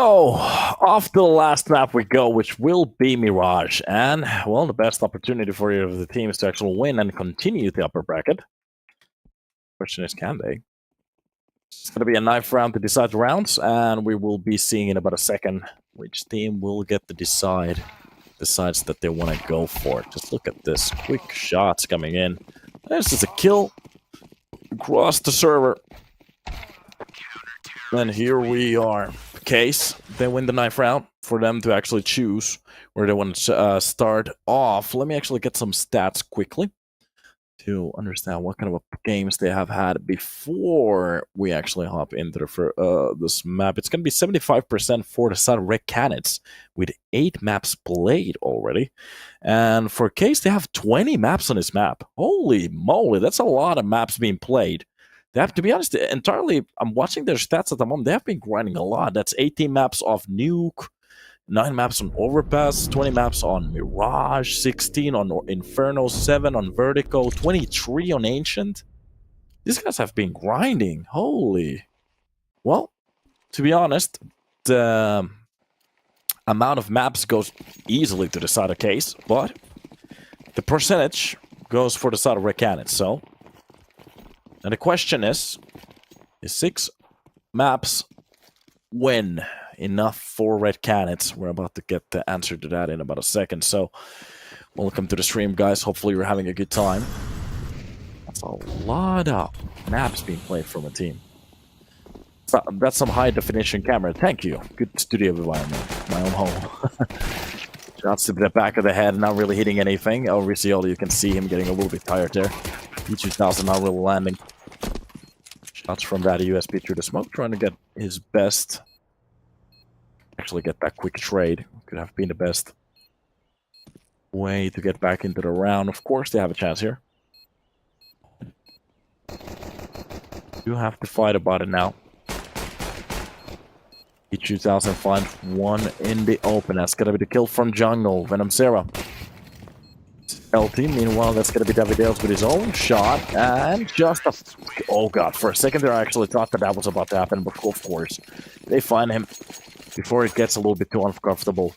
So, off to the last map we go, which will be Mirage. And, well, the best opportunity for you of the team is to actually win and continue the upper bracket. Question is, can they? It's going to be a knife round to decide the rounds, and we will be seeing in about a second which team will get to decides that they want to go for it. Just look at this. Quick shots coming in. This is a kill across the server. And here we are. Case, they win the knife round for them to actually choose where they want to start off. Let me actually get some stats quickly to understand what kind of games they have had before we actually hop into this map. It's going to be 75% for the side of Red Canids with 8 maps played already. And for Case, they have 20 maps on this map. Holy moly, that's a lot of maps being played. They have, to be honest, entirely, I'm watching their stats at the moment. They have been grinding a lot. That's 18 maps off Nuke, 9 maps on Overpass, 20 maps on Mirage, 16 on Inferno, 7 on Vertigo, 23 on Ancient. These guys have been grinding. Holy. Well, to be honest, the amount of maps goes easily to the side of Case, but the percentage goes for the side of Red Canids, so... And the question is 6 maps win enough for Red Canids? We're about to get the answer to that in about a second. So, welcome to the stream, guys. Hopefully you're having a good time. That's a lot of maps being played from a team. So, that's some high-definition camera. Thank you. Good studio environment. My own home. Shots to the back of the head, not really hitting anything. Oh, Riccioli, you can see him getting a little bit tired there. P2000 not really landing. Shots from that USB through the smoke, trying to get his best. Actually get that quick trade. Could have been the best way to get back into the round. Of course they have a chance here. You have to fight about it now. P2000 finds one in the open. That's gonna be the kill from jungle. Venom Sarah. LT, meanwhile, that's going to be Davidales with his own shot, and just a... Oh god, for a second there I actually thought that was about to happen, but of course, they find him before it gets a little bit too uncomfortable.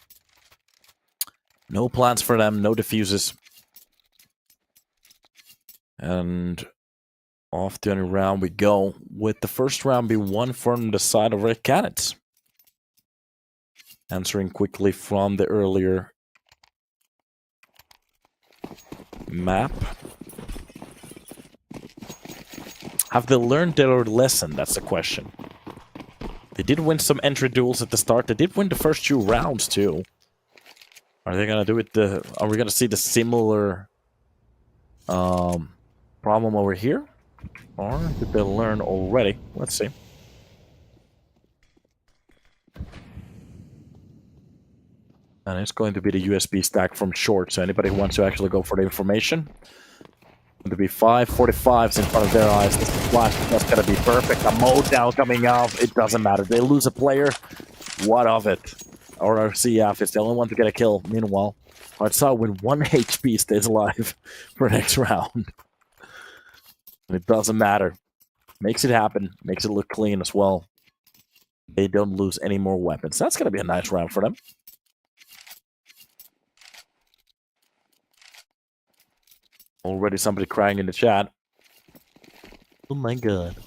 No plans for them, no diffuses. And off to a new round we go, with the first round be won from the side of Red Canids. Answering quickly from the earlier map. Have they learned their lesson? That's the question. They did win some entry duels at the start. They did win the first 2 rounds too. Are they gonna do it? Are we gonna see the similar problem over here, or did they learn already? Let's see. And it's going to be the USB stack from short, so anybody who wants to actually go for the information. Going to be 5 45s in front of their eyes. This flash, that's going to be perfect. A mode now coming out. It doesn't matter. They lose a player. What of it? Or our CF is the only one to get a kill. Meanwhile, Artsao with 1 HP stays alive for next round. And it doesn't matter. Makes it happen. Makes it look clean as well. They don't lose any more weapons. That's going to be a nice round for them. Already somebody crying in the chat. Oh my god.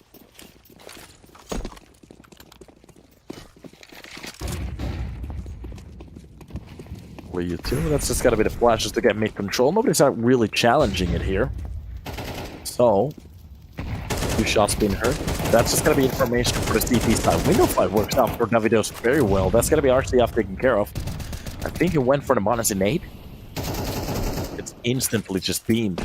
You too. That's just gotta be the flashes to get mid control. Nobody's not really challenging it here. So, 2 shots being hurt. That's just gonna be information for the CP side. Window 5 works out for Davidos very well. That's gonna be RCF taken care of. I think he went for the minus in 8. It's instantly just beamed.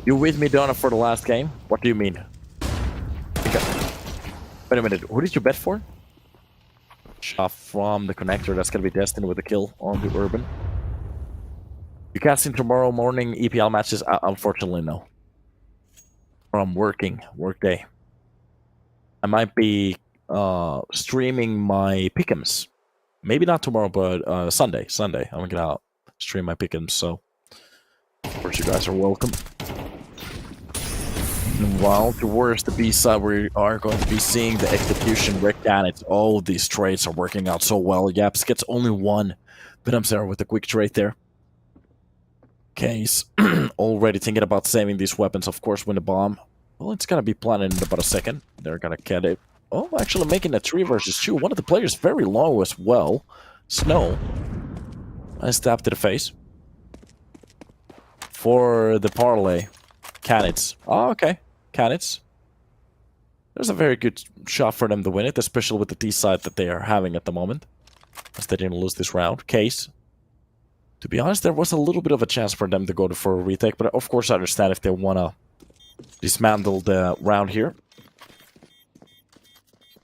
You with me, Donna, for the last game? What do you mean? Wait a minute, who did you bet for? Shot from the connector. That's going to be destined with a kill on the Urban. You can't see tomorrow morning EPL matches? Unfortunately, no. From working, workday. I might be streaming my pick'ems. Maybe not tomorrow, but Sunday. I'm going to stream my pick'ems, so of course you guys are welcome. While towards the B side, we are going to be seeing the execution wreck Canids. Oh, these trades are working out so well. Yaps gets only one, but I'm sorry with a quick trade there. Case already thinking about saving these weapons, of course, when the bomb. Well, it's gonna be planted in about a second. They're gonna get it. Oh, actually making a 3 versus 2. One of the players very low as well. Snow. Nice stab to the face. For the parlay. Canids. Oh, okay. Canids. There's a very good shot for them to win it, especially with the D side that they are having at the moment. As they didn't lose this round. Case. To be honest, there was a little bit of a chance for them to go for a retake, but of course I understand if they want to dismantle the round here.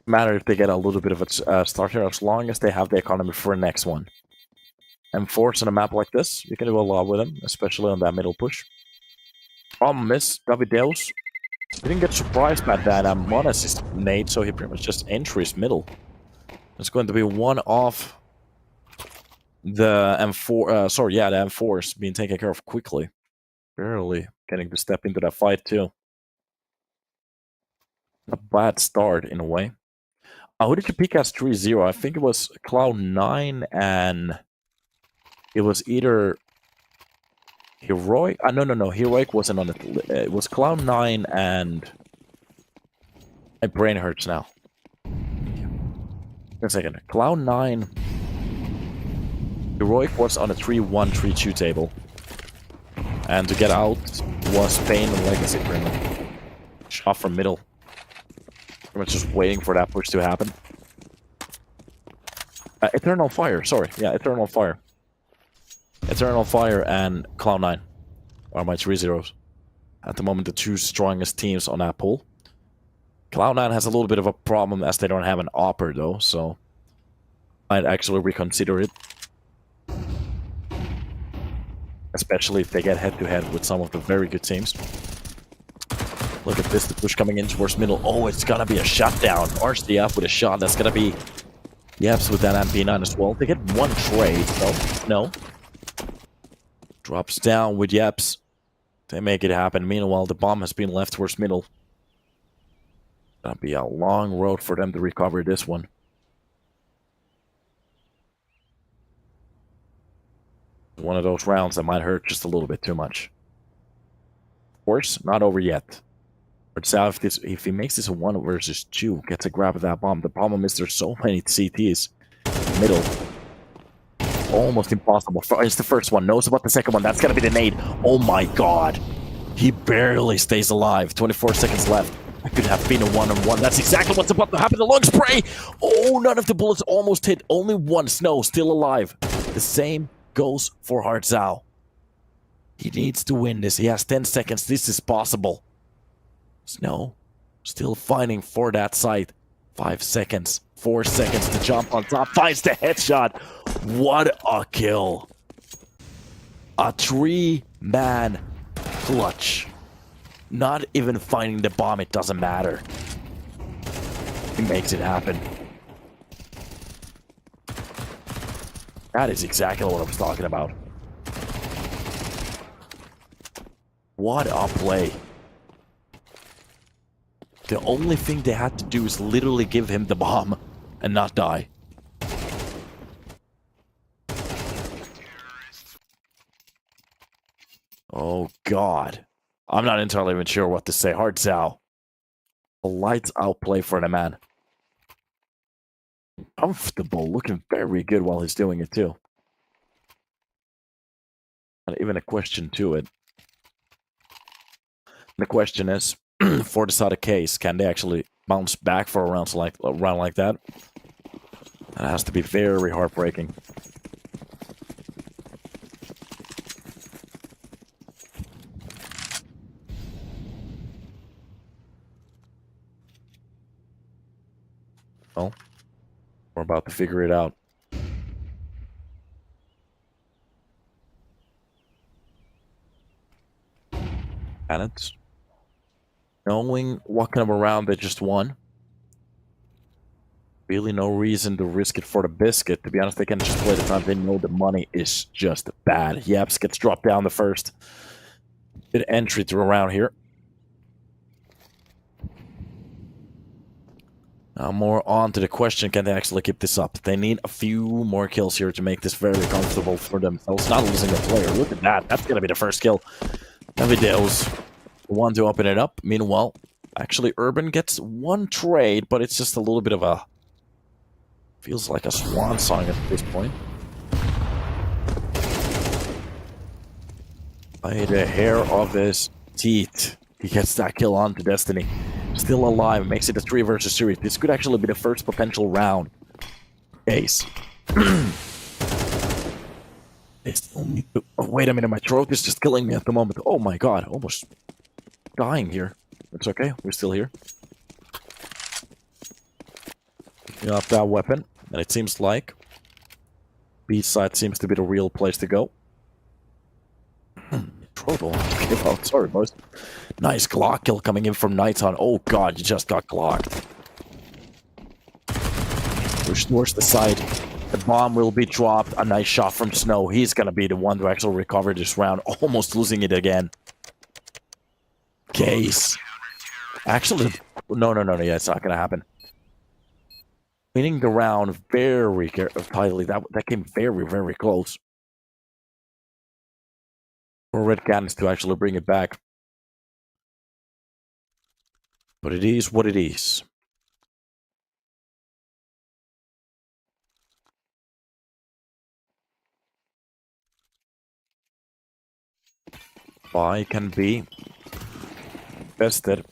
Matter if they get a little bit of a start here, as long as they have the economy for the next one. And force on a map like this, you can do a lot with them, especially on that middle push. Miss Davideus. Didn't get surprised by that Monas nade, so he pretty much just enters middle. It's going to be one off the M4, the M4s being taken care of quickly. Barely getting to step into that fight too. A bad start in a way. Who did you pick as 3-0? I think it was Cloud9 and it was either Heroic. No. Heroic wasn't on it. It was Cloud9 and my brain hurts now. Wait a second. Cloud9. Heroic was on a 3-1, 3-2 table. And to get out was Pain and Legacy pretty much. Shot from middle. Pretty much just waiting for that push to happen. Eternal Fire, sorry. Yeah, Eternal Fire. Eternal Fire and Cloud9 are my 3-0s. At the moment, the two strongest teams on that pool. Cloud9 has a little bit of a problem as they don't have an Opper though, so I'd actually reconsider it. Especially if they get head-to-head with some of the very good teams. Look at this, the push coming in towards middle. Oh, it's gonna be a shutdown. RCF with a shot. That's gonna be Yeps with that MP9 as well. They get one trade, though. No. Drops down with Yeps. They make it happen. Meanwhile, the bomb has been left towards middle. Gonna be a long road for them to recover this one. One of those rounds that might hurt just a little bit too much. Of course, not over yet. But so if he makes this a 1 versus 2, gets a grab of that bomb. The problem is there's so many CTs. Middle. Almost impossible. It's the first one. Knows about the second one. That's gonna be the nade. Oh my god. He barely stays alive. 24 seconds left. That could have been a 1-on-1. That's exactly what's about to happen. The long spray. Oh, none of the bullets almost hit. Only one. Snow still alive. The same goes for Hartzau. He needs to win this. He has 10 seconds. This is possible. Snow still fighting for that site. 5 seconds. 4 seconds to jump on top. Finds the headshot. What a kill. A 3-man clutch. Not even finding the bomb. It doesn't matter. He makes it happen. That is exactly what I was talking about. What a play. The only thing they had to do is literally give him the bomb and not die. Oh god. I'm not entirely even sure what to say. Hartzau. A lights out play for the man. Comfortable, looking very good while he's doing it too. Not even a question to it. The question is, for this other case, can they actually bounce back for a round like that? That has to be very heartbreaking. Well, we're about to figure it out. Canids. Knowing what kind of a round they just won. Really no reason to risk it for the biscuit. To be honest, they can just play the time. They know the money is just bad. Yaps gets dropped down the first. Good entry to a round here. Now more on to the question, can they actually keep this up? They need a few more kills here to make this very comfortable for themselves. Not losing a player. Look at that. That's going to be the first kill. Evideo's the one to open it up. Meanwhile, actually Urban gets one trade, but it's just a little bit of a... feels like a swan song at this point. By the hair of his teeth, he gets that kill on to Destiny. Still alive, makes it a 3 versus 3. This could actually be the first potential round. Ace. Oh, wait a minute, my throat is just killing me at the moment. Oh my god, almost dying here. It's okay, we're still here. Picking up that weapon, and it seems like B side seems to be the real place to go. Throat will give out. Sorry, boys. Nice Glock kill coming in from Nighton. Oh god, you just got Glocked. Push towards the side. The bomb will be dropped. A nice shot from Snow. He's gonna be the one to actually recover this round. Almost losing it again. Case. Actually, no, yeah, it's not gonna happen. Winning the round very tightly. That came very, very close. For Red Canids to actually bring it back. But it is what it is. Buy can be bested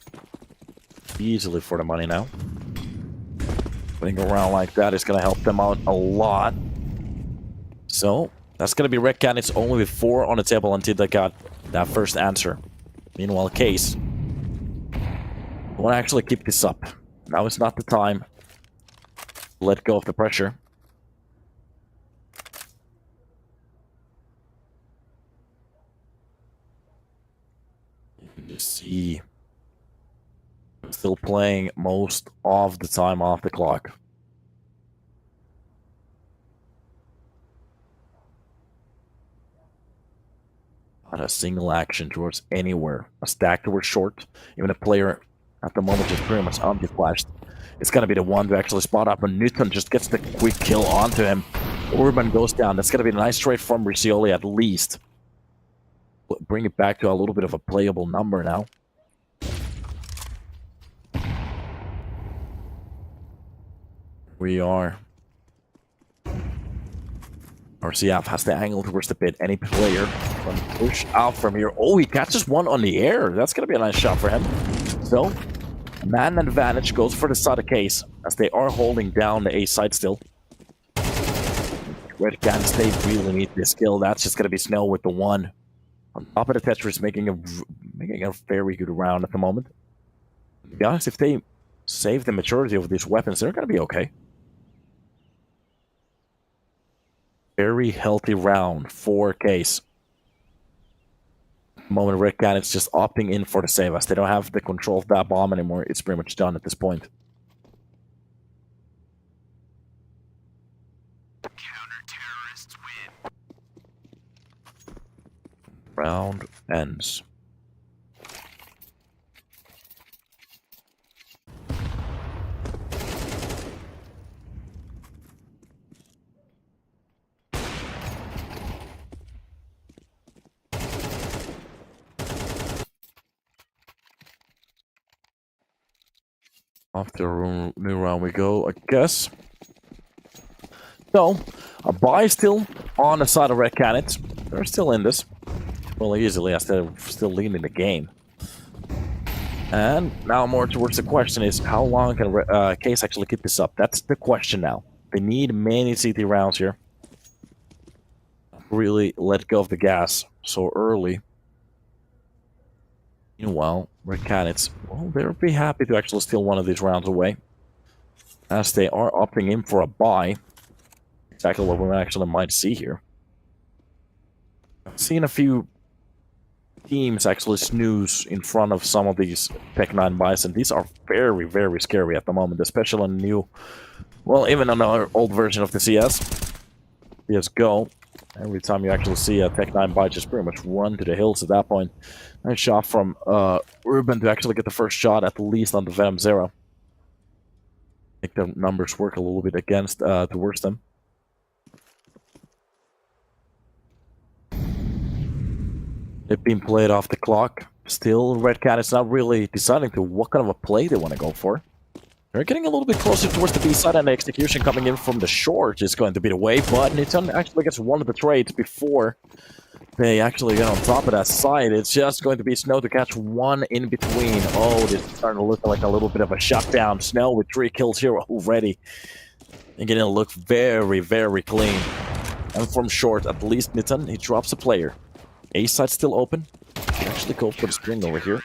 easily for the money now. Putting around like that is going to help them out a lot. So, that's going to be Red Canids only with 4 on the table until they got that first answer. Meanwhile, Case want to actually keep this up. Now is not the time to let go of the pressure. You see, still playing most of the time off the clock. Not a single action towards anywhere. A stack towards short. Even a player at the moment is pretty much anti-flashed. It's gonna be the one to actually spot up, and Newton just gets the quick kill onto him. Urban goes down. That's gonna be a nice trade from Riccioli at least. Bring it back to a little bit of a playable number now. We are. RCF has the angle towards the pit. Any player can push out from here. Oh, he catches one on the air. That's going to be a nice shot for him. So, man advantage goes for the side of Case, as they are holding down the A side still. Red Canids, they really need this kill. That's just going to be Snell with the 1. On top of the Tetris, making a very good round at the moment. To be honest, if they save the majority of these weapons, they're going to be okay. Very healthy round for Case. At the moment, Red Canids just opting in for the save, as they don't have the control of that bomb anymore. It's pretty much done at this point. Counter-terrorists win. Round ends. After a new round we go, I guess. So, a buy still on the side of Red Canids. They're still in this. Well, easily, as they're still leading the game. And now more towards the question is, how long can Case actually keep this up? That's the question now. They need many CT rounds here. Really let go of the gas so early. Meanwhile, Red Canids, well, they'll be happy to actually steal one of these rounds away, as they are opting in for a buy. Exactly what we actually might see here. I've seen a few teams actually snooze in front of some of these Tech 9 buys, and these are very, very scary at the moment, especially on the new, well, even on our old version of the CSGO. Every time you actually see a Tech 9 buy, just pretty much run to the hills at that point. Nice shot from Urban to actually get the first shot, at least on the Venom Zero. think the numbers work a little bit against towards them. They've been played off the clock. Still, Red Cat is not really deciding to what kind of a play they want to go for. They're getting a little bit closer towards the B side, and the execution coming in from the short is going to be the way, but Nitton actually gets one of the trades before they actually get on top of that side. It's just going to be Snow to catch one in between. Oh, this is starting to look like a little bit of a shutdown. Snow with 3 kills here already. And getting to look very, very clean. And from short, at least Nitton, he drops a player. A side still open. Can actually go for the string over here.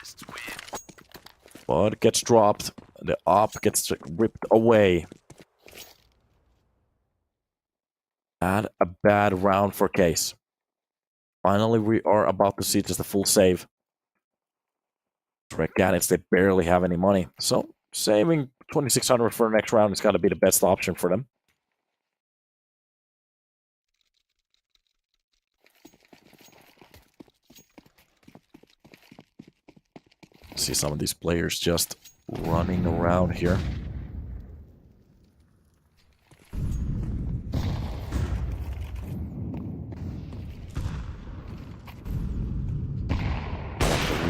But it gets dropped. The op gets ripped away. And a bad round for Case. Finally, we are about to see just a full save. Red Canids, they barely have any money. So, saving 2,600 for the next round is got to be the best option for them. See some of these players just running around here.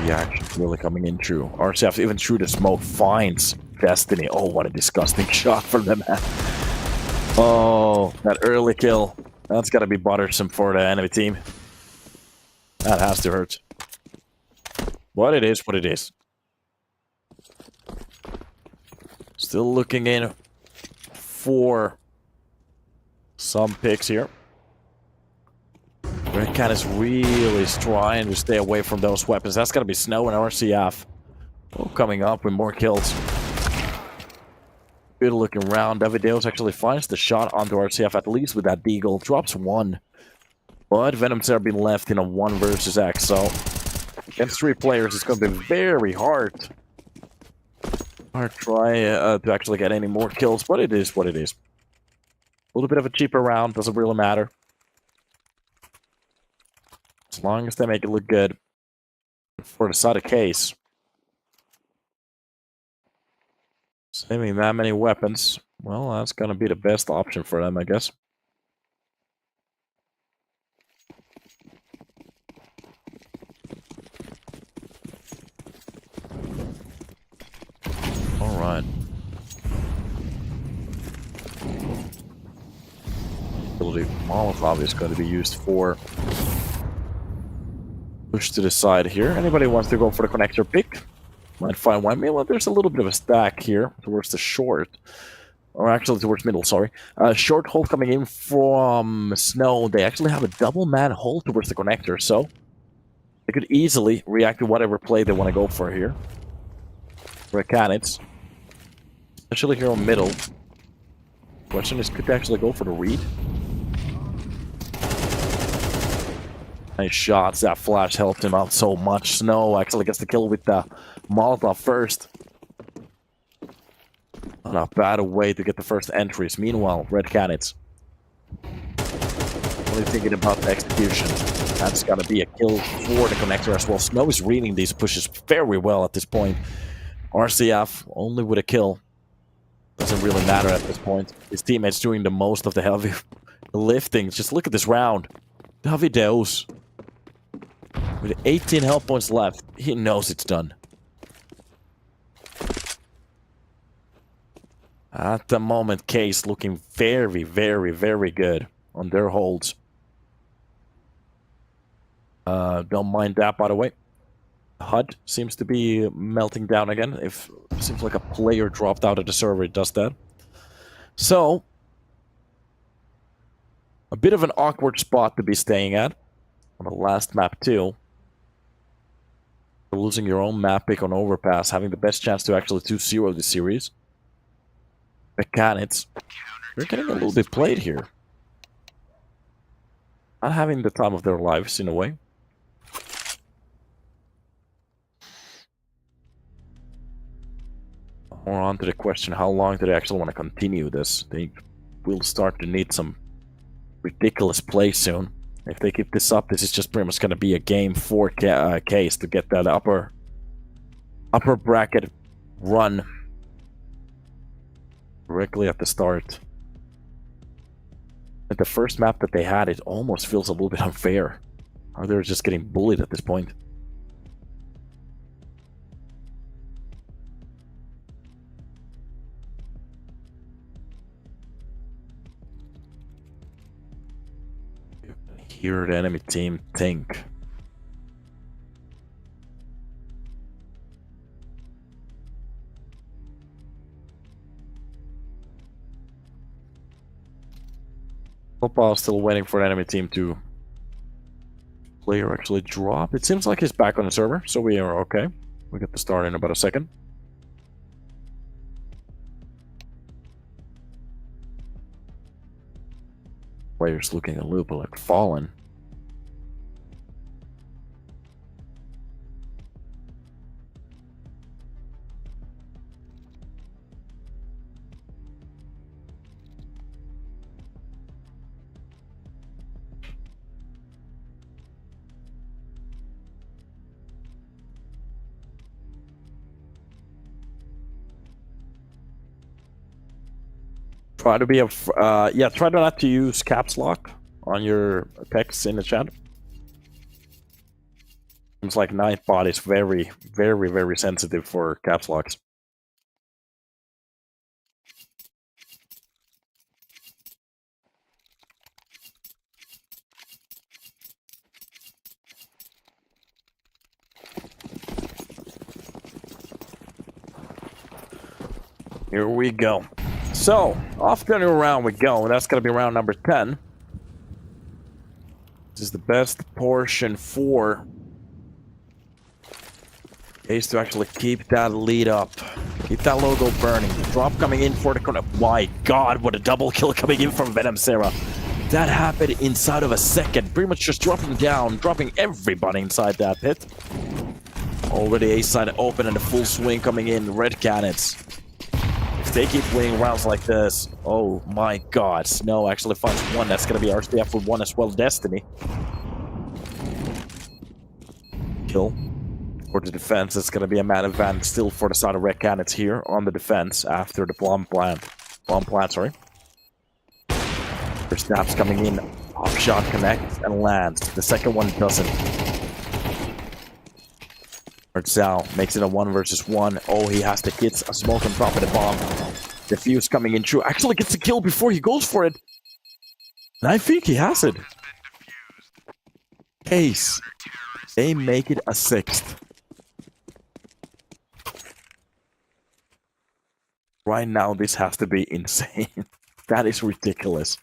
Reaction really coming in true. RCF even through the smoke finds Destiny. Oh, what a disgusting shot from them. Oh, that early kill. That's got to be bothersome for the enemy team. That has to hurt. What it is, what it is. Still looking in for some picks here. Red Cat is really trying to stay away from those weapons. That's got to be Snow and RCF. Oh, coming up with more kills. Good looking round. Davideus actually finds the shot onto RCF, at least with that deagle. Drops 1. But Venom's there being left in a 1 versus X. So against 3 players, it's going to be very hard. Try to actually get any more kills, but it is what it is. A little bit of a cheaper round, doesn't really matter. As long as they make it look good. For the side of Case. Saving that many weapons, well, that's going to be the best option for them, I guess. Alright. Ability Molotov is going to be used for push to the side here. Anybody wants to go for the connector pick? Might find one. Well, there's a little bit of a stack here towards the short. Or actually towards middle, sorry. Short hole coming in from Snow. They actually have a double man hole towards the connector, so they could easily react to whatever play they want to go for here. For Canids. Especially here on middle. Question is, could they actually go for the read? Nice shots. That flash helped him out so much. Snow actually gets the kill with the Molotov first. Not a bad way to get the first entries. Meanwhile, Red Canids only thinking about the execution. That's got to be a kill for the connector as well. Snow is reading these pushes very well at this point. RCF only with a kill. Doesn't really matter at this point. His teammates doing the most of the heavy lifting. Just look at this round. Davideus. With 18 health points left, he knows it's done. At the moment, Case looking very, very, very good on their holds. Don't mind that, by the way. HUD seems to be melting down again. If seems like a player dropped out of the server, it does that. So, a bit of an awkward spot to be staying at on the last map too. Losing your own map pick on overpass, having the best chance to actually 2-0 the series. Mechanics, they're getting a little bit played here. Not having the time of their lives in a way. More on to the question, how long do they actually want to continue this? They will start to need some ridiculous play soon. If they keep this up, this is just pretty much going to be a game for Case to get that upper bracket run. directly at the start. At the first map that they had, it almost feels a little bit unfair. Or they're just getting bullied at this point. Hear the enemy team think. Football still waiting for the enemy team to player actually drop. It seems like he's back on the server, so we are okay. We get the start in about a second. Player's looking a little bit like fallen. Try to be a yeah. Try not to use caps lock on your text in the chat. Seems like Nightbot is very, very, very sensitive for caps locks. Here we go. So, off to a new round we go. That's going to be round number 10. This is the best portion for Ace to actually keep that lead up. Keep that logo burning. The drop coming in for the corner. My god, what a double kill coming in from Venom Sarah. That happened inside of a second. Pretty much just dropping down, dropping everybody inside that pit. Already Ace side open and a full swing coming in. Red Canids. If they keep winning rounds like this, oh my god. Snow actually finds one. That's going to be RCF with one as well. Destiny. Kill. For the defense, it's going to be a man advantage still for the side of Red Canids here on the defense after the bomb plant, sorry. First snaps coming in. Pop shot connects and lands. The second one doesn't. Sal makes it a 1 versus 1. Oh, he has the hits, a smoke on top of the bomb. Defuse coming in true. Actually gets the kill before he goes for it. And I think he has it. Ace. They make it a 6th. Right now, this has to be insane. That is ridiculous.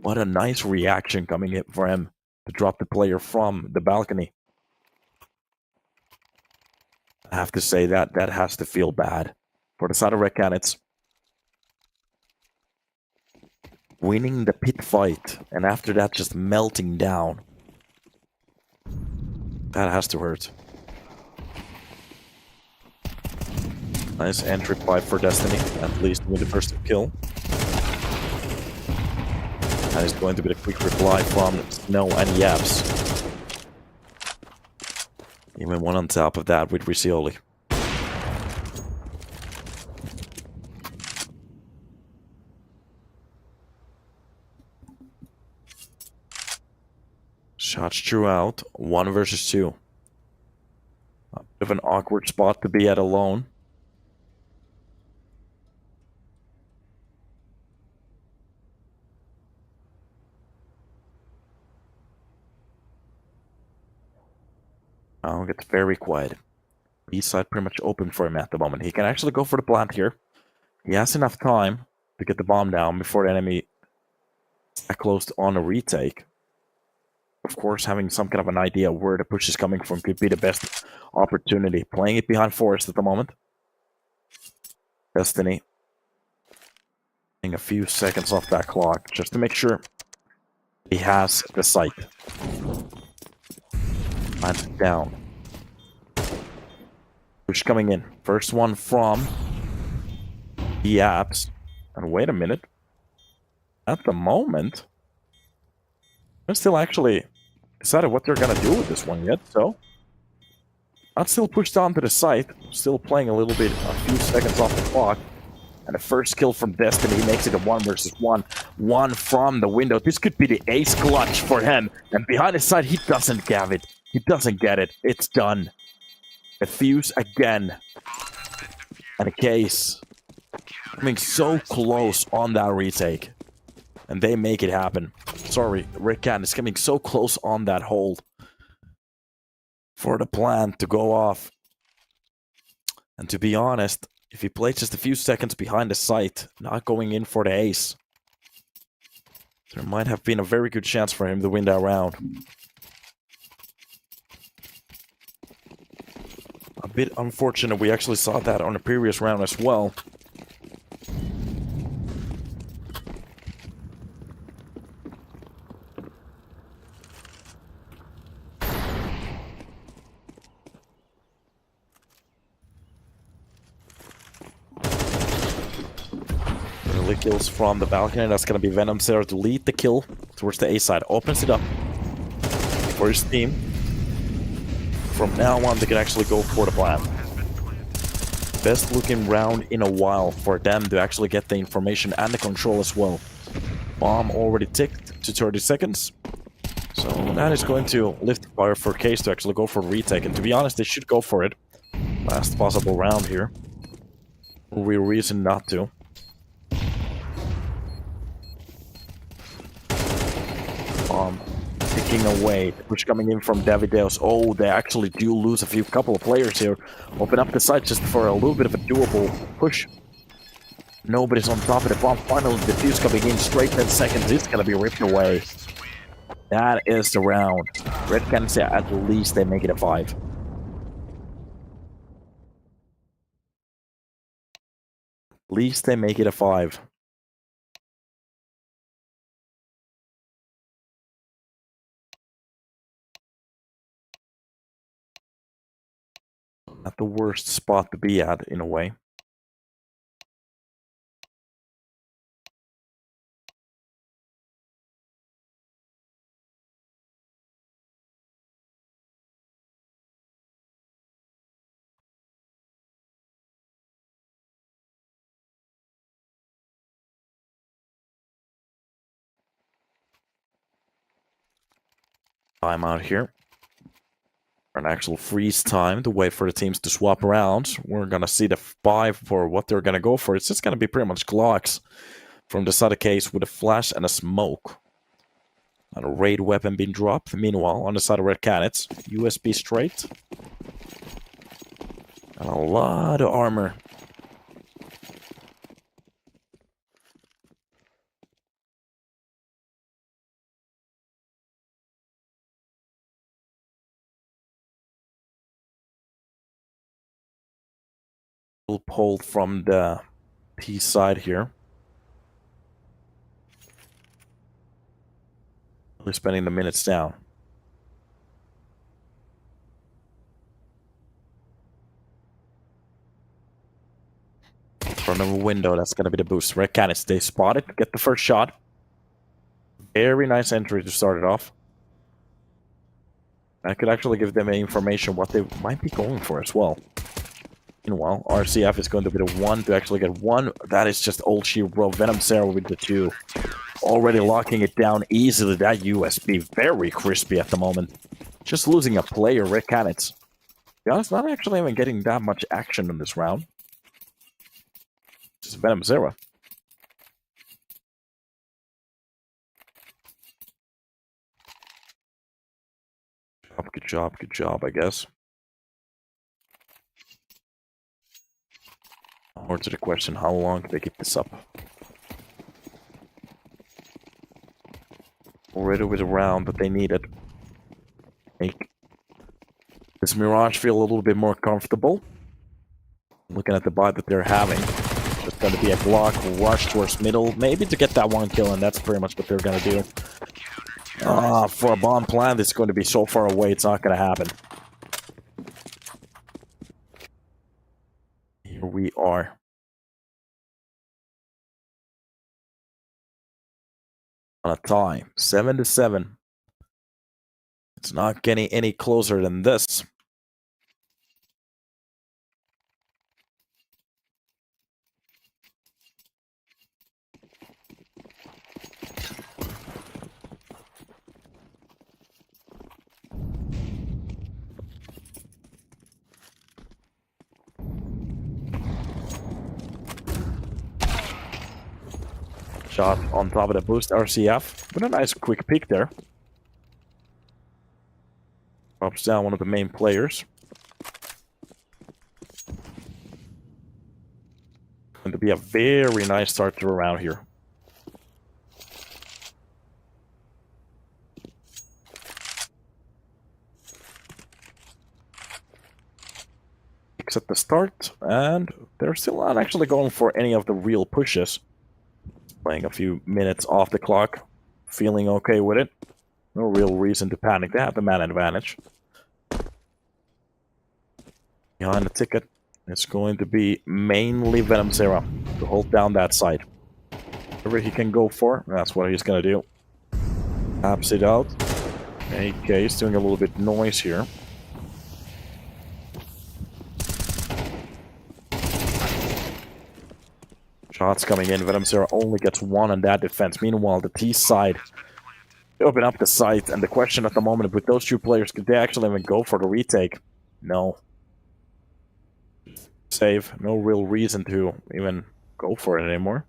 What a nice reaction coming in for him to drop the player from the balcony. I have to say that has to feel bad for the side of Red Canids. Winning the pit fight and after that just melting down. That has to hurt. Nice entry fight for Destiny, at least with the first kill. That is going to be the quick reply from Snow and Yaps. Even one on top of that with Riccioli. Shots throughout. 1 versus 2. A bit of an awkward spot to be at alone. Now it gets very quiet. East side pretty much open for him at the moment. He can actually go for the plant here. He has enough time to get the bomb down before the enemy is close on a retake. Of course, having some kind of an idea where the push is coming from could be the best opportunity. Playing it behind Forest at the moment. Destiny. Taking a few seconds off that clock just to make sure he has the sight. Plant down. Push coming in. First one from the apps. And wait a minute. At the moment, they're still actually decided what they're gonna do with this one yet, so not still pushed onto the site, still playing a little bit, a few seconds off the clock. And the first kill from Destiny, he makes it a 1 versus 1. One from the window. This could be the ace clutch for him. And behind his side, he doesn't get it. He doesn't get it. It's done. A fuse again. And a case. Coming so close on that retake. And they make it happen. Sorry, Red Cat is coming so close on that hold. For the plan to go off. And to be honest, if he plays just a few seconds behind the site, not going in for the ace, there might have been a very good chance for him to win that round. A bit unfortunate, we actually saw that on the previous round as well. Early kills from the balcony, that's going to be Venom there to lead the kill towards the A side. Opens it up for his team. From now on, they can actually go for the plan. Best looking round in a while for them to actually get the information and the control as well. Bomb already ticked to 30 seconds. So that is going to lift the fire for Case to actually go for retake. And to be honest, they should go for it. Last possible round here. No real reason not to. Bomb ticking away. The push coming in from Davideus. Oh, they actually do lose a couple of players here. Open up the site just for a little bit of a doable push. Nobody's on top of the bomb. Finally, the fuse coming in straight 10 seconds. It's going to be ripped away. That is the round. Red Canids, at least they make it a 5. At least they make it a 5. Not the worst spot to be at, in a way. Time out here. An actual freeze time to wait for the teams to swap around. We're gonna see the 5 for what they're gonna go for. It's just gonna be pretty much Glocks from the side of Case with a flash and a smoke. And a raid weapon being dropped. Meanwhile, on the side of Red Canids, USB straight. And a lot of armor. Pulled from the P side here. Really spending the minutes down. Front of a window, that's going to be the boost. Red Canids, they spot it, get the first shot. Very nice entry to start it off. That could actually give them information what they might be going for as well. Meanwhile, RCF is going to be the one to actually get 1. That is just old shield, bro. Venom Sarah with the 2. Already locking it down easily. That USB very crispy at the moment. Just losing a player, Red Canids. To be honest, not actually even getting that much action in this round. Just Venom Zero. Good job, I guess. More to the question, how long can they keep this up? Already with a round, but they need it. Make this Mirage feel a little bit more comfortable. Looking at the buy that they're having. It's going to be a Glock rush towards middle, maybe to get that 1 kill, and that's pretty much what they're going to do. For a bomb plan, it's going to be so far away, it's not going to happen. Here we are. On a tie, 7-7. It's not getting any closer than this. Shot on top of the boost RCF with a nice quick peek there. Drops down one of the main players. Going to be a very nice start to the round here. Picks at the start, and they're still not actually going for any of the real pushes. Playing a few minutes off the clock, feeling okay with it. No real reason to panic. They have the man advantage. Behind the ticket, it's going to be mainly Venom Zero to hold down that side. Whatever he can go for, that's what he's going to do. Taps it out. AK is doing a little bit noise here. Shots coming in. Venom Zero only gets one on that defense. Meanwhile, the T side open up the site, and the question at the moment with those two players, could they actually even go for the retake? No. Save. No real reason to even go for it anymore.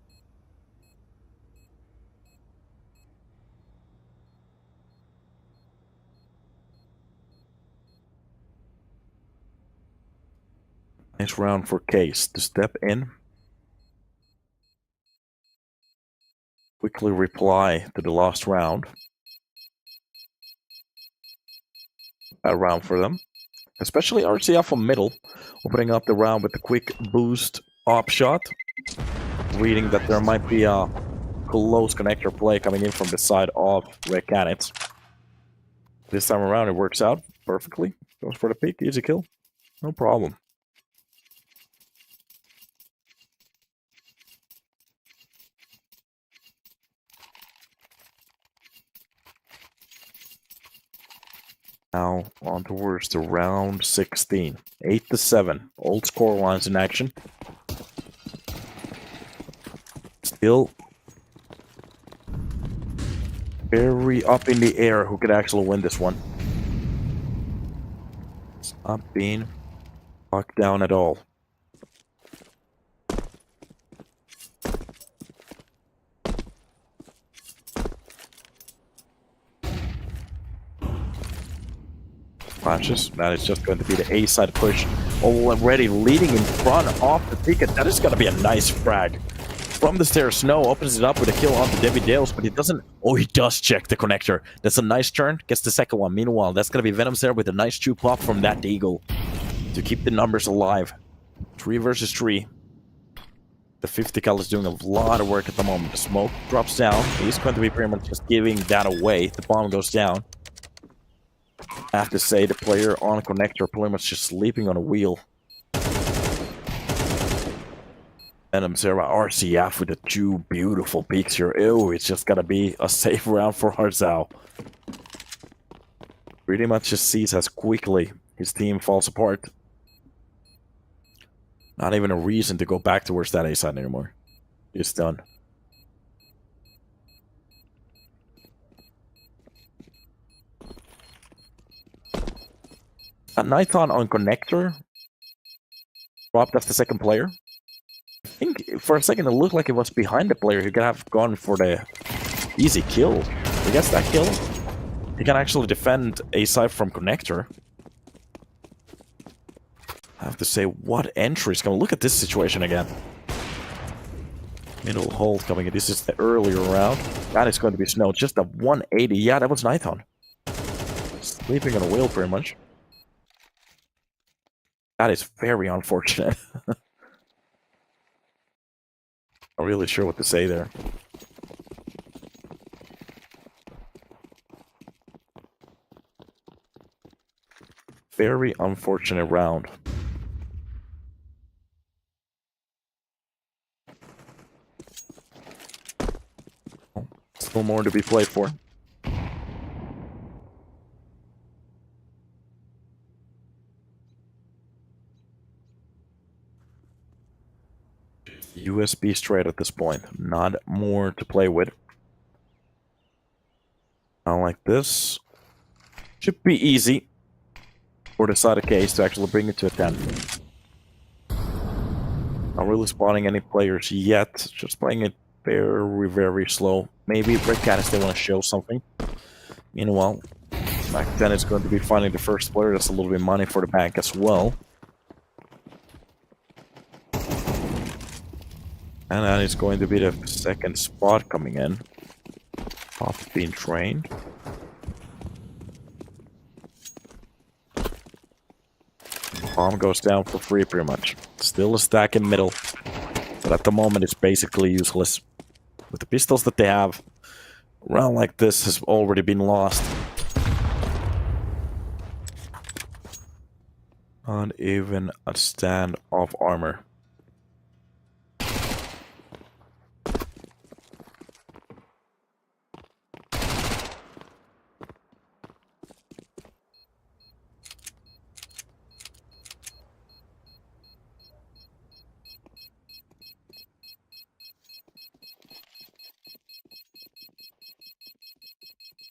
Nice round for Case to step in. Quickly reply to the last round. A round for them. Especially RCF from middle. Opening up the round with a quick boost op shot. Reading that there might be a close connector play coming in from the side of Red Canids. This time around it works out perfectly. Goes for the peak, easy kill. No problem. Now on towards the round 16. 8-7. Old score lines in action. Still very up in the air who could actually win this one. It's not being locked down at all. Flashes. That is just going to be the A side push. Already leading in front off the ticket. That is going to be a nice frag. From the stairs, Snow opens it up with a kill onto Debbie Dales, but he doesn't. Oh, he does check the connector. That's a nice turn. Gets the second one. Meanwhile, that's going to be Venom's there with a nice 2 pop from that Eagle to keep the numbers alive. 3 versus 3. The 50 cal is doing a lot of work at the moment. The smoke drops down. He's going to be pretty much just giving that away. The bomb goes down. I have to say, the player on connector pretty much just sleeping on a wheel. Venom Zero RCF with the 2 beautiful peaks here. Ew, it's just gotta be a safe round for Harzao. Pretty much just sees as quickly his team falls apart. Not even a reason to go back towards that A side anymore. It's done. A Nighton on connector. Dropped off the second player. I think for a second it looked like it was behind the player who could have gone for the easy kill. He gets that kill. He can actually defend A side from connector. I have to say, what entry is going to look at this situation again? Middle hold coming in. This is the earlier round. That is going to be Snow. Just a 180. Yeah, that was Nighton. Sleeping on a wheel, pretty much. That is very unfortunate. Not really sure what to say there. Very unfortunate round. Still more to be played for. USB straight at this point. Not more to play with. Not like this. Should be easy for the side of Case to actually bring it to a 10. Not really spotting any players yet. Just playing it Very, very slow. Maybe Red Canids, they want to show something. Meanwhile, back then it's going to be finding the first player. That's a little bit of money for the bank as well. And then it's going to be the second spot coming in. Off being trained. Bomb goes down for free pretty much. Still a stack in middle. But at the moment it's basically useless. With the pistols that they have, a round like this has already been lost. Not even a stand of armor.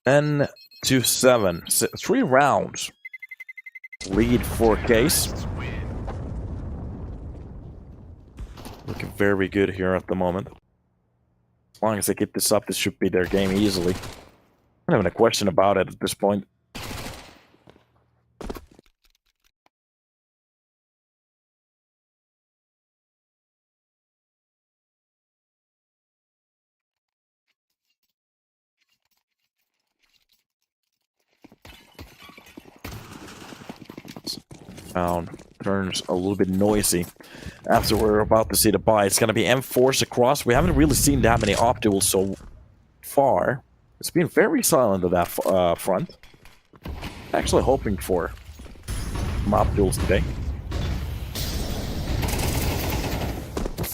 Ten to 7. 3 rounds. Lead for Case. Looking very good here at the moment. As long as they keep this up, this should be their game easily. Not even a question about it at this point. Sound turns a little bit noisy after we're about to see the buy. It's going to be M4s across. We haven't really seen that many op duels so far. It's been very silent on that front. Actually hoping for some op duels today.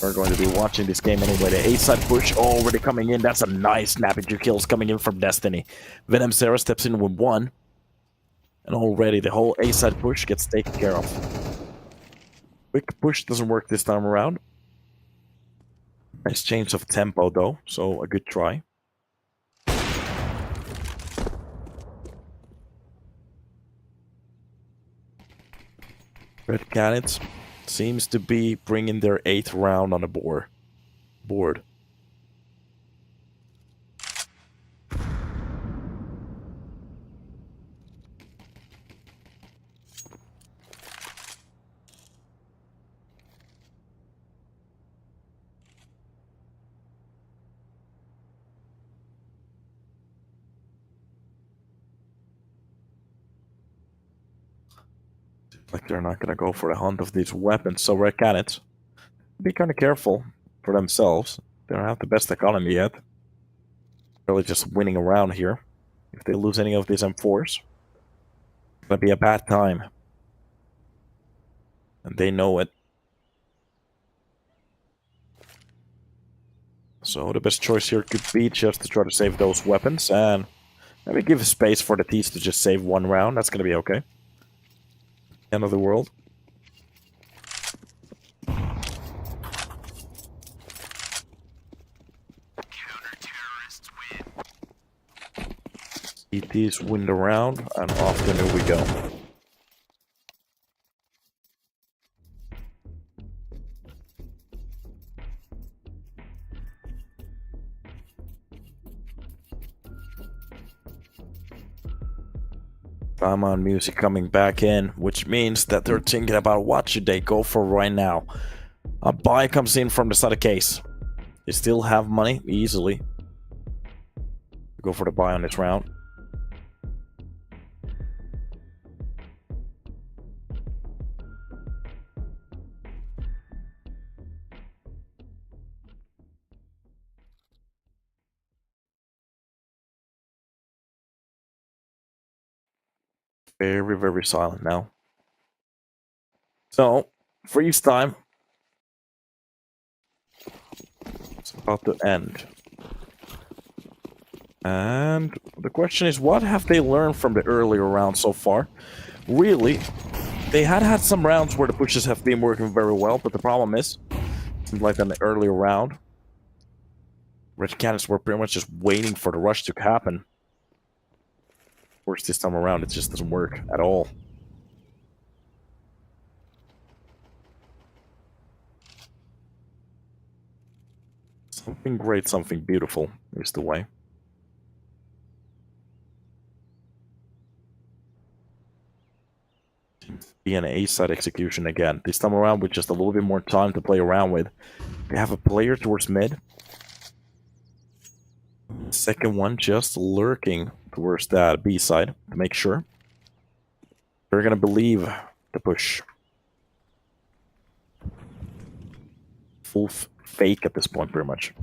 We're going to be watching this game anyway. The A-side push already coming in. That's a nice snapping 2 kills coming in from Destiny. Venom Sarah steps in with 1. And already the whole A-side push gets taken care of. Quick push doesn't work this time around. Nice change of tempo though, so a good try. Red Canids seems to be bringing their 8th round on the board. Like they're not gonna go for the hunt of these weapons, so Red Canids be kind of careful for themselves. They don't have the best economy yet. Really just winning around here. If they lose any of these M4s, it's gonna be a bad time. And they know it. So the best choice here could be just to try to save those weapons and maybe give space for the T's to just save 1 round. That's gonna be okay. End of the world. Counter-terrorists win. ETs win the round, and off the new we go. I'm on music coming back in, which means that they're thinking about what should they go for right now. A buy comes in from the side of Case. They still have money easily. Go for the buy on this round. Very, very silent now. So, freeze time. It's about to end. And the question is, what have they learned from the earlier rounds so far? Really, they had some rounds where the pushes have been working very well, but the problem is, seems like in the earlier round, Red Canids were pretty much just waiting for the rush to happen. Of course, this time around, it just doesn't work at all. Something great, something beautiful is the way. Be an A-side execution again. This time around with just a little bit more time to play around with. They have a player towards mid. Second one just lurking towards that B side to make sure. They're gonna believe the push. Full fake at this point, pretty much.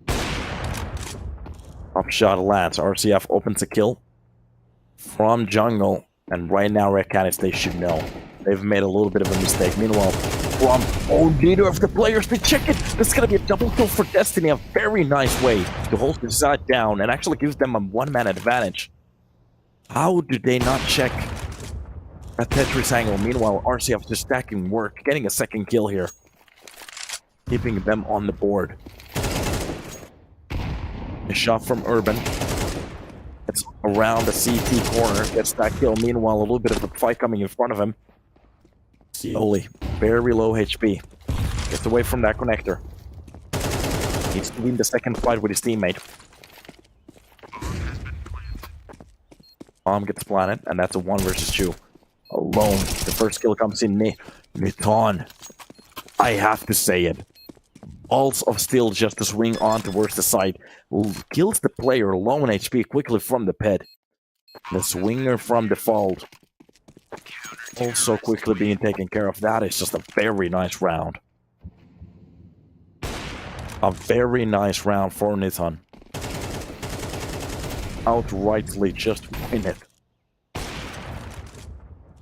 Top shot lands. RCF opens a kill from jungle, and right now Red Canids, they should know. They've made a little bit of a mistake. Meanwhile, from neither of the players, they check it. This is gonna be a double kill for Destiny. A very nice way to hold the side down and actually gives them a one-man advantage. How do they not check that Tetris angle? Meanwhile, RCF just stacking work, getting a second kill here, keeping them on the board. A shot from Urban. It's around the CT corner, gets that kill. Meanwhile, a little bit of a fight coming in front of him. Slowly, very low HP. Gets away from that connector. Needs to win the second fight with his teammate. Bomb gets planted, and that's a 1 versus 2. Alone. The first kill comes in Niton. I have to say it. Balls of steel just to swing on towards the side. Kills the player, low on HP, quickly from the pit. The swinger from default. Also quickly being taken care of. That is just a very nice round. A very nice round for Niton. Outrightly just win it.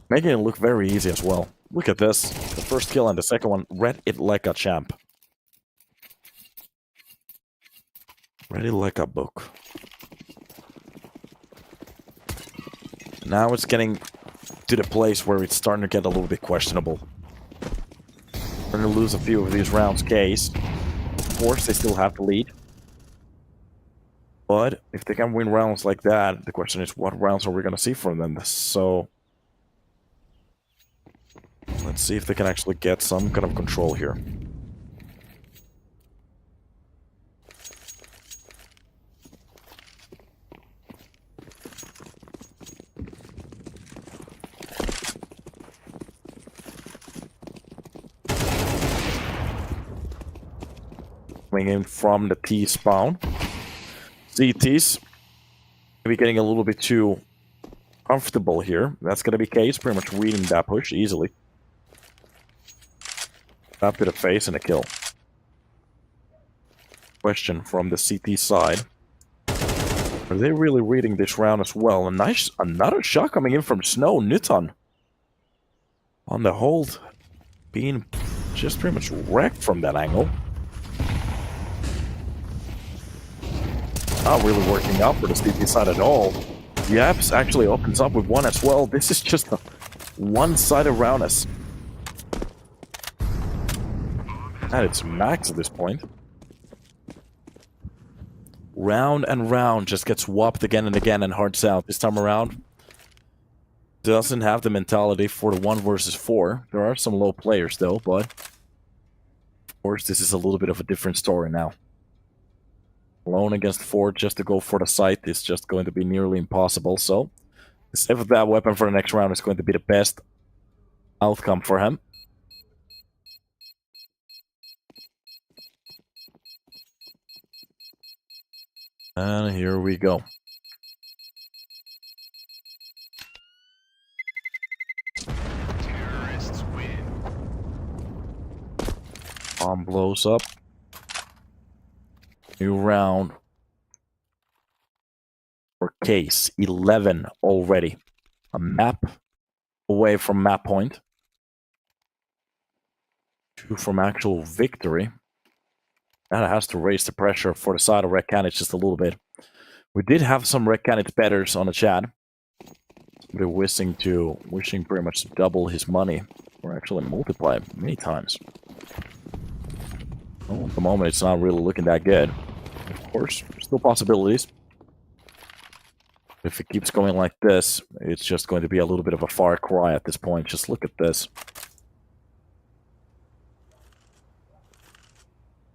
Making it look very easy as well. Look at this. The first kill and the second one. Read it like a champ. Read it like a book. Now it's getting to the place where it's starting to get a little bit questionable. We're going to lose a few of these rounds case. Of course, they still have the lead. But if they can win rounds like that, the question is, what rounds are we going to see from them? So let's see if they can actually get some kind of control here. Coming in from the T spawn. CTs maybe getting a little bit too comfortable here. That's going to be case, pretty much reading that push easily. Tap to the face and a kill. Question from the CT side. Are they really reading this round as well? Another shot coming in from Snow. Niton on the hold, being just pretty much wrecked from that angle. Not really working out for the CT side at all. Yaps actually opens up with one as well. This is just a one-sided roundness. And it's max at this point. Round and round just gets whopped again and again and hard south. This time around, doesn't have the mentality for the 1 versus 4. There are some low players though, but of course this is a little bit of a different story now. Alone against 4 just to go for the site is just going to be nearly impossible. So the save of that weapon for the next round is going to be the best outcome for him. And here we go. Terrorists win. Bomb blows up. New round for case 11 already. A map away from map point. 2 from actual victory. That has to raise the pressure for the side of Red Canids just a little bit. We did have some Red Canids betters on the chat. They're wishing pretty much to double his money, or actually multiply it many times. Well, at the moment, it's not really looking that good. Of course, still possibilities. If it keeps going like this, it's just going to be a little bit of a far cry at this point. Just look at this.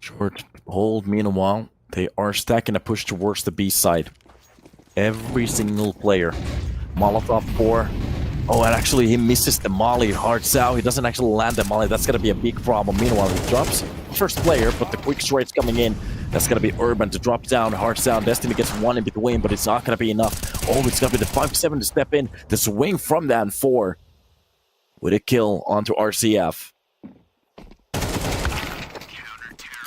Short hold, meanwhile, they are stacking a push towards the B side. Every single player. Molotov 4. Oh, and actually he misses the molly. Hearts out. He doesn't actually land the molly. That's going to be a big problem. Meanwhile, he drops first player, but the quick straight's coming in. That's going to be Urban to drop down. Hearts down. Destiny gets one in between, but it's not going to be enough. Oh, it's going to be the 5-7 to step in. The swing from that 4 with a kill onto RCF.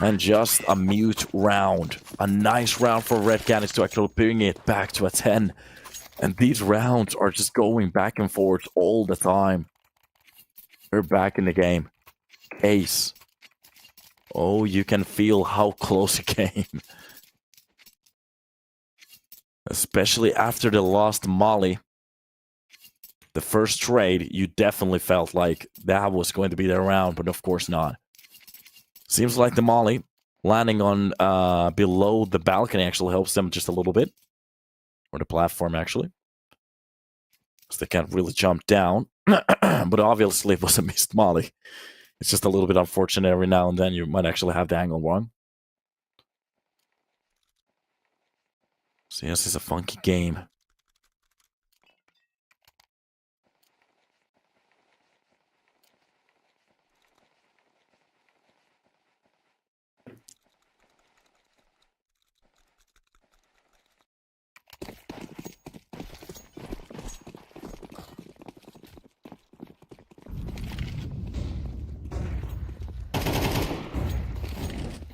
And just a mute round. A nice round for Red Canids to actually bring it back to a 10. And these rounds are just going back and forth all the time. They're back in the game. Case. Oh, you can feel how close it came. Especially after the lost molly. The first trade, you definitely felt like that was going to be the round, but of course not. Seems like the molly landing on below the balcony actually helps them just a little bit. Or the platform, actually. Because they can't really jump down. But obviously it was a missed molly. It's just a little bit unfortunate every now and then. You might actually have the angle wrong. So yes, it's a funky game.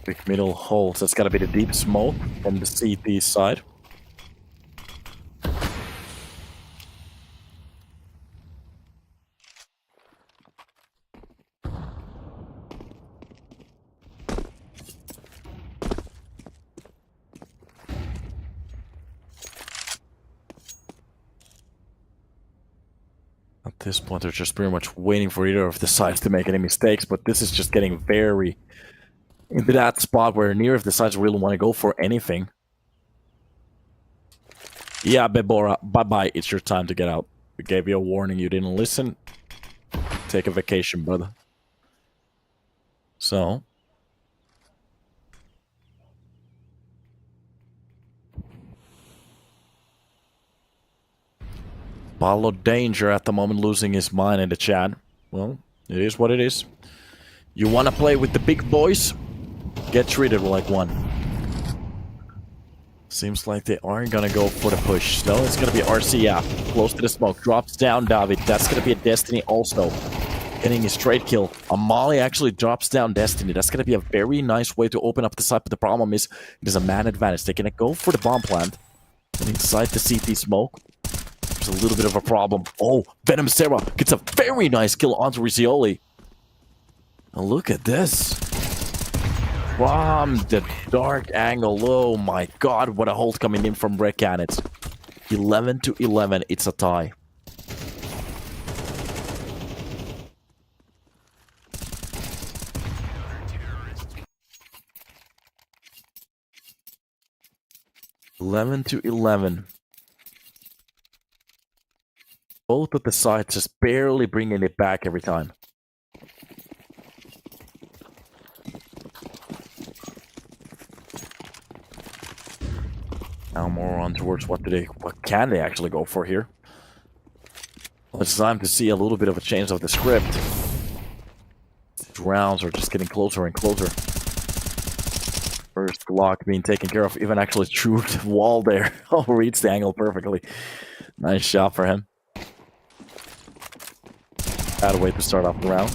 Big middle hole. So it's got to be the deep smoke from the CT side. At this point, they're just pretty much waiting for either of the sides to make any mistakes, but this is just getting very into that spot where neither of the sides really want to go for anything. Yeah, Bebora, bye-bye. It's your time to get out. We gave you a warning. You didn't listen. Take a vacation, brother. So. Paulo Danger at the moment losing his mind in the chat. Well, it is what it is. You want to play with the big boys? Get treated like one. Seems like they aren't going to go for the push. No, it's going to be RCF. Close to the smoke. Drops down David. That's going to be a Destiny also. Getting a straight kill. Amali actually drops down Destiny. That's going to be a very nice way to open up the site. But the problem is, there's a man advantage. They're going to go for the bomb plant. And inside the CT smoke, there's a little bit of a problem. Oh, Venom Sarah gets a very nice kill onto Rizzioli. And look at this. From the dark angle. Oh my god, what a hold coming in from Red Canids. 11-11, it's a tie. (11-11). Both of the sides just barely bringing it back every time. Now more on towards what can they actually go for here? Well, it's time to see a little bit of a change of the script. These rounds are just getting closer and closer. First block being taken care of, even actually through the wall there. Oh, reads the angle perfectly. Nice shot for him. Bad way to start off the round.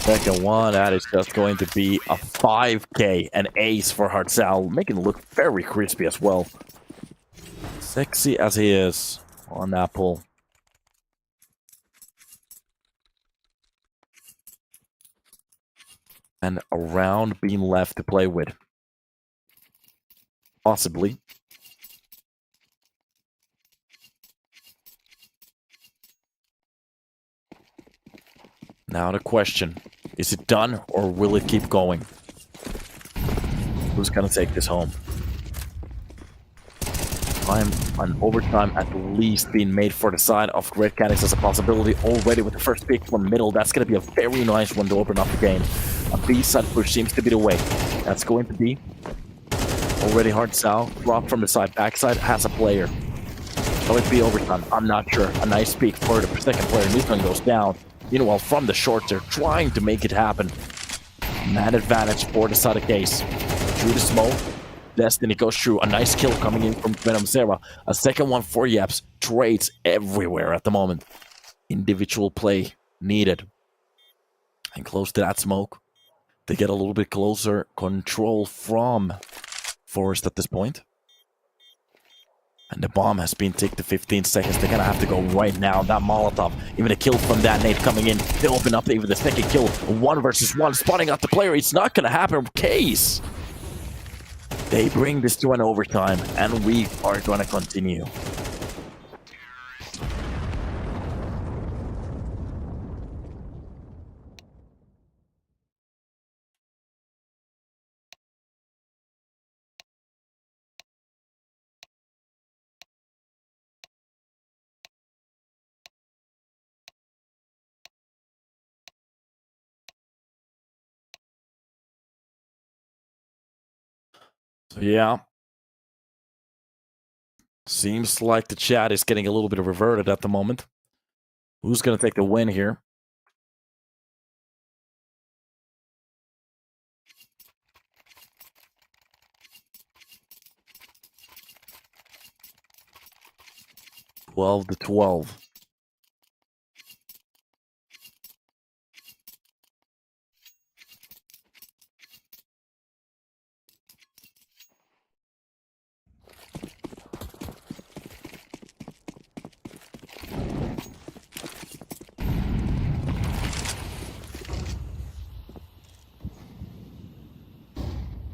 Second one, that is just going to be a 5k, an ace for Hartzell, making it look very crispy as well. Sexy as he is on that pull. And a round being left to play with. Possibly. Now the question, is it done or will it keep going? Who's gonna take this home? Time on overtime at least being made for the side of Red Canids as a possibility already with the first pick from middle. That's gonna be a very nice one to open up the game. A B-side push seems to be the way. That's going to be already hard south. Drop from the side. Backside has a player. Will it be overtime? I'm not sure. A nice peek for the second player. This one goes down. Meanwhile, from the short, they're trying to make it happen. Man advantage for the side of case. Through the smoke. Destiny goes through. A nice kill coming in from Venom Zera. A second one for Yeps. Trades everywhere at the moment. Individual play needed. And close to that smoke. They get a little bit closer. Control from Forest at this point. And the bomb has been ticked to 15 seconds. They're gonna have to go right now. That Molotov, even a kill from that nade coming in. They open up even the second kill. 1 versus 1, spotting out the player. It's not gonna happen. Case. They bring this to an overtime, and we are gonna continue. So yeah. Seems like the chat is getting a little bit reverted at the moment. Who's going to take the win here? $12 to 12.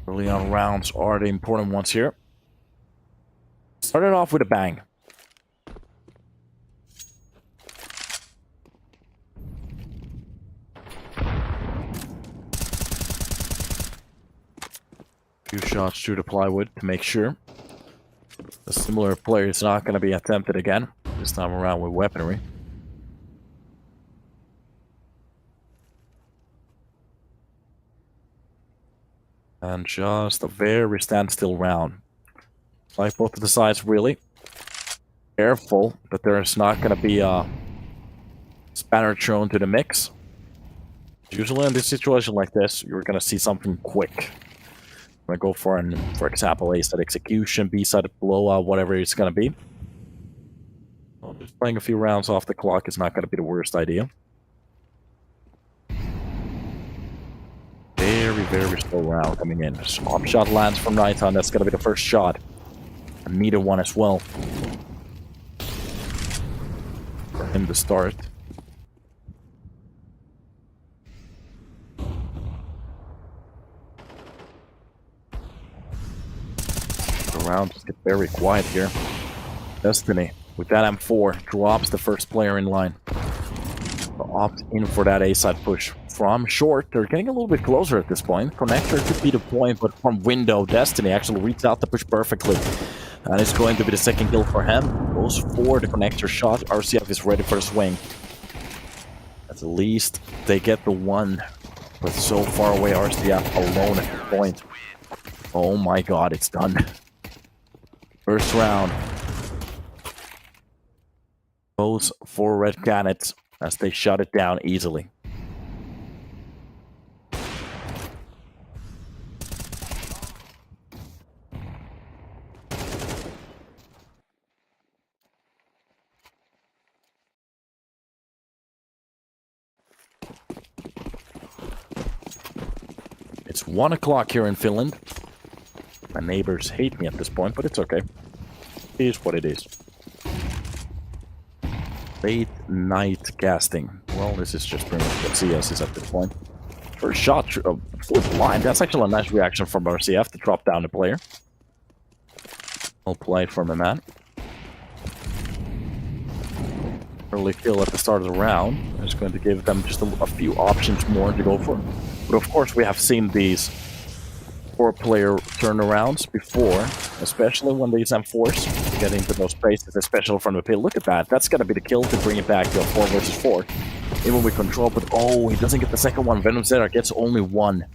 Early on rounds are the important ones here. Started off with a bang. Few shots through the plywood to make sure. A similar player is not going to be attempted again. This time around with weaponry. And just a very standstill round. Like both of the sides, really. Careful that there's not going to be a spanner thrown to the mix. Usually in this situation like this, you're going to see something quick. I'm going to go for example, A-side execution, B-side blowout, whatever it's going to be. Well, just playing a few rounds off the clock is not going to be the worst idea. Very slow round coming in. Swap shot lands from Nighttime. That's going to be the first shot. And neither one as well. For him to start. The round just gets very quiet here. Destiny, with that M4, drops the first player in line. Opt in for that A-side push from short. They're getting a little bit closer at this point. Connector could be the point, but from window, Destiny actually reads out the push perfectly. And it's going to be the second kill for him. Goes for the connector shot. RCF is ready for the swing. At least they get the one. But so far away, RCF alone at the point. Oh my god, it's done. First round. Goes for Red Canids as they shut it down easily. It's 1 o'clock here in Finland. My neighbors hate me at this point, but it's okay. It is what it is. Late night casting. Well, this is just pretty much what CS is at this point. First shot, full blind. That's actually a nice reaction from RCF to drop down the player. Well played from a man. Early kill at the start of the round. It's going to give them just a few options more to go for. But of course, we have seen these 4-player turnarounds before, especially when these M4s get into those spaces, especially from the pit. Look at that. That's going to be the kill to bring it back to a 4 versus 4. even with control, but oh, he doesn't get the second one. Venom Zeta gets only one.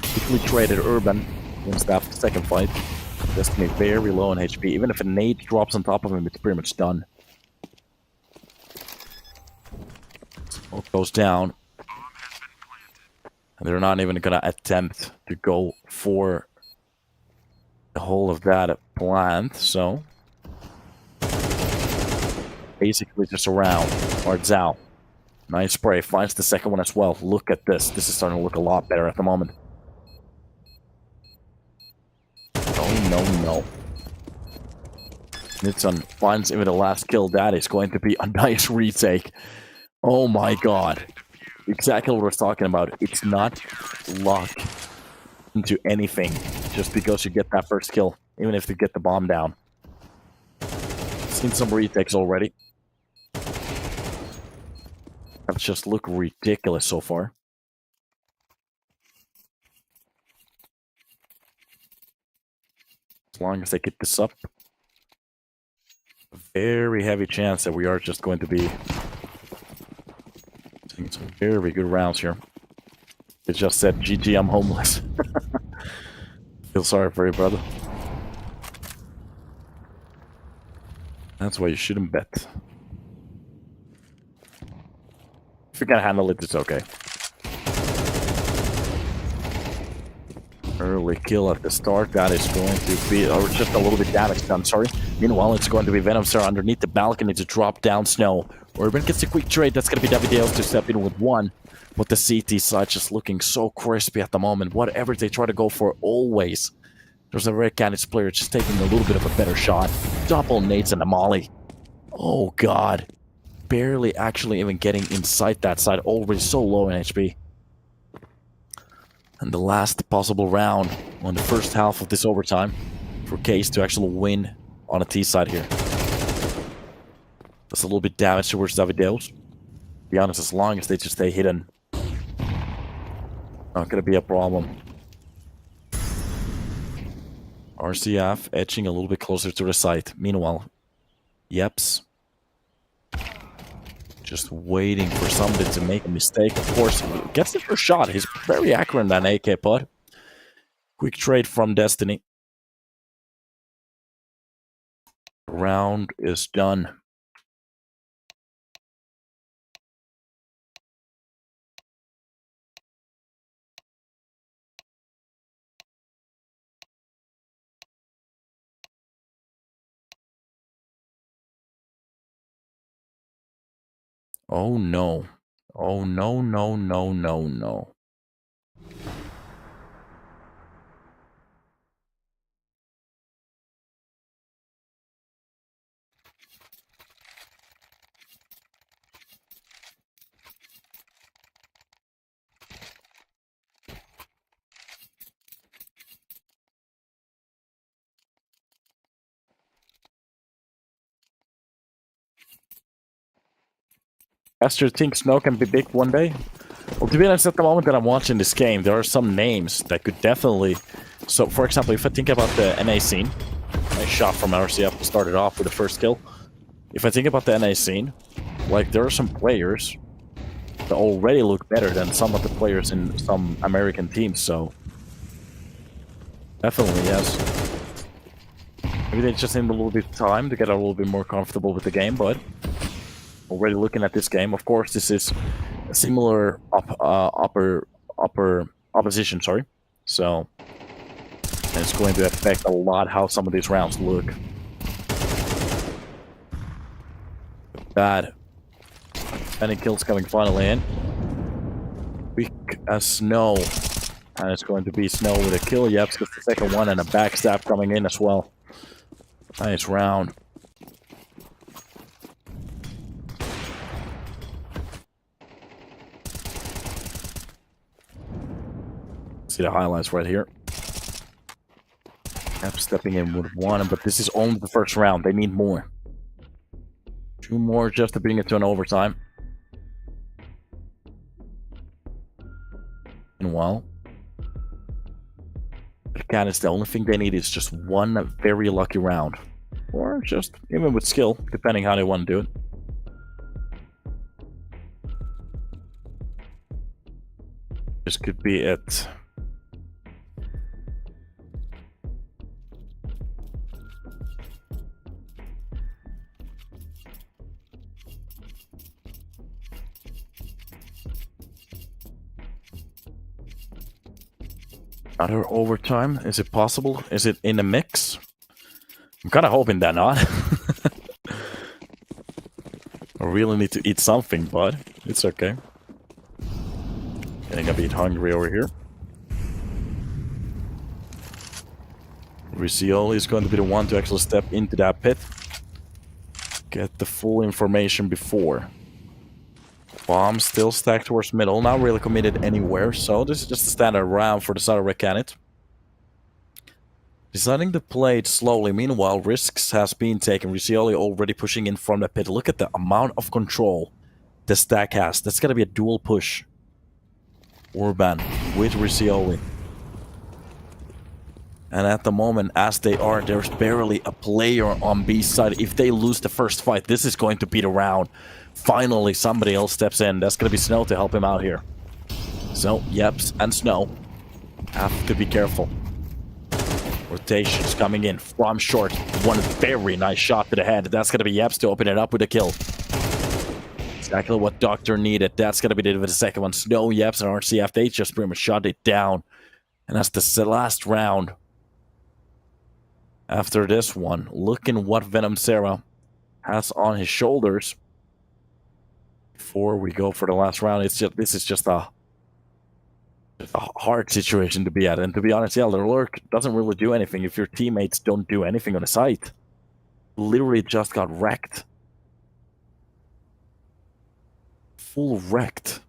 Quickly traded Urban. Wins that second fight. Destiny very low on HP. Even if a nade drops on top of him, it's pretty much done. Smoke goes down. And they're not even going to attempt to go for the whole of that plant, so basically just around. Or Zhao. Nice spray. Finds the second one as well. Look at this. This is starting to look a lot better at the moment. Oh, no. Nitsun finds even the last kill. That is going to be a nice retake. Oh my god. Exactly what we're talking about. It's not luck into anything just because you get that first kill, even if you get the bomb down. Seen some retakes already. That just look ridiculous so far. As long as they get this up. Very heavy chance that we are just going to be seeing some very good rounds here. It just said, GG, I'm homeless. Feel sorry for you, brother. That's why you shouldn't bet. If you can handle it, it's okay. Early kill at the start. That is going to be, or just a little bit damage done, sorry. Meanwhile, it's going to be Venom Star underneath the balcony to drop down Snow. Urban gets a quick trade. That's going to be Davideos to step in with one. But the CT side just looking so crispy at the moment. Whatever they try to go for, always. There's a Red Canids player just taking a little bit of a better shot. Double nades and a molly. Oh, God. Barely actually even getting inside that side. Already so low in HP. And the last possible round on the first half of this overtime for Case to actually win on a T side here. That's a little bit damage towards Davideos. To be honest, as long as they just stay hidden, not gonna be a problem. RCF edging a little bit closer to the site. Meanwhile, Yeps just waiting for somebody to make a mistake. Of course, gets the first shot. He's very accurate in that AK pod. Quick trade from Destiny. Round is done. Oh no. Oh no, no, no, no, no. Esther thinks Snow can be big one day. Well, to be honest, at the moment that I'm watching this game, there are some names that could definitely... So, for example, if I think about the NA scene, nice shot from RCF started off with the first kill. If I think about the NA scene, like, there are some players that already look better than some of the players in some American teams, so... Definitely, yes. Maybe they just need a little bit of time to get a little bit more comfortable with the game, but... Already looking at this game, of course, this is a similar upper opposition, sorry. So, and it's going to affect a lot how some of these rounds look. Bad. Any kills coming finally in. Weak as Snow. And it's going to be Snow with a kill. Yep, gets the second one and a backstab coming in as well. Nice round. See the highlights right here. Yep, stepping in with one, but this is only the first round. They need more. 2 more just to bring it to an overtime. Meanwhile, Canids, the only thing they need is just one very lucky round. Or just, even with skill, depending how they want to do it. This could be it. Another overtime? Is it possible? Is it in a mix? I'm kind of hoping that not. I really need to eat something, but it's okay. Getting a bit hungry over here. Riccioli is going to be the one to actually step into that pit. Get the full information before. Bomb still stacked towards middle, not really committed anywhere, so this is just a standard round for the side of Red Canids. Deciding to play it slowly, meanwhile, risks has been taken. Riccioli already pushing in from the pit. Look at the amount of control the stack has. That's gonna be a dual push. Orban with Riccioli. And at the moment, as they are, there's barely a player on B side. If they lose the first fight, this is going to be the round. Finally, somebody else steps in. That's going to be Snow to help him out here. So, Yeps and Snow have to be careful. Rotations coming in from short. One very nice shot to the head. That's going to be Yeps to open it up with a kill. Exactly what Doctor needed. That's going to be the second one. Snow, Yeps, and RCF, they just pretty much shut it down. And that's the last round. After this one, looking what Venom Sarah has on his shoulders. Before we go for the last round, this is just a hard situation to be at. And to be honest, yeah, the lurk doesn't really do anything if your teammates don't do anything on the site. Literally just got wrecked. Full wrecked.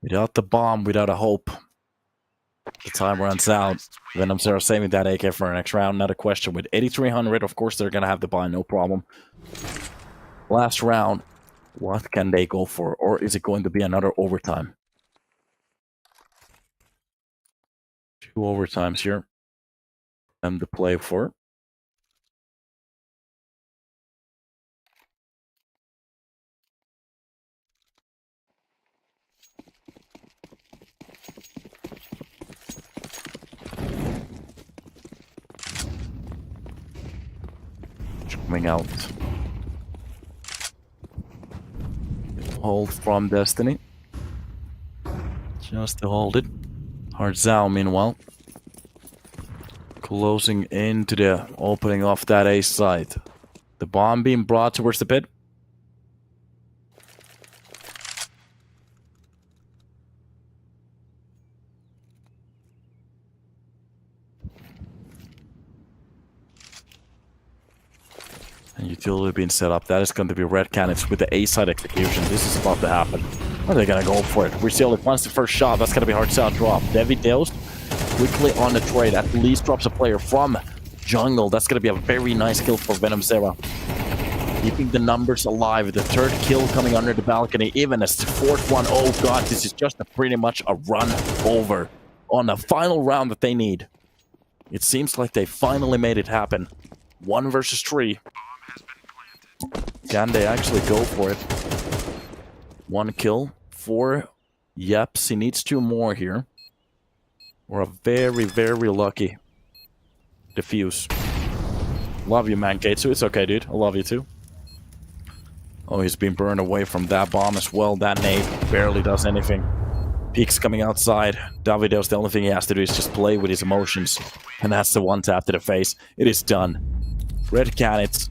Without the bomb, without a hope. The time runs out. Venom Sarah saving that AK for the next round. Not a question. With 8,300, of course, they're going to have the buy, no problem. Last round. What can they go for? Or is it going to be another overtime? 2 overtimes here. Them to play for. Coming out. Hold from Destiny. Just to hold it. Hard Zhao, meanwhile. Closing into the opening off that A side. The bomb being brought towards the pit. And utility being set up. That is going to be Red Canids with the A-side execution. This is about to happen. Are they going to go for it? Riccioli wants the first shot. That's going to be hard to drop. Devi Deus quickly on the trade. At least drops a player from jungle. That's going to be a very nice kill for Venom Sarah. Keeping the numbers alive. The third kill coming under the balcony. Even as the fourth one. Oh god, this is just pretty much a run over on the final round that they need. It seems like they finally made it happen. 1 versus 3. Can they actually go for it? 1 kill for Yeps. He needs 2 more here. We're a very, very lucky defuse. Love you, Mankate. It's okay, dude. I love you too. Oh, he's been burned away from that bomb as well. That nade barely does anything. Peek's coming outside. Davido's, the only thing he has to do is just play with his emotions. And that's the 1 tap to the face. It is done. Red Canids.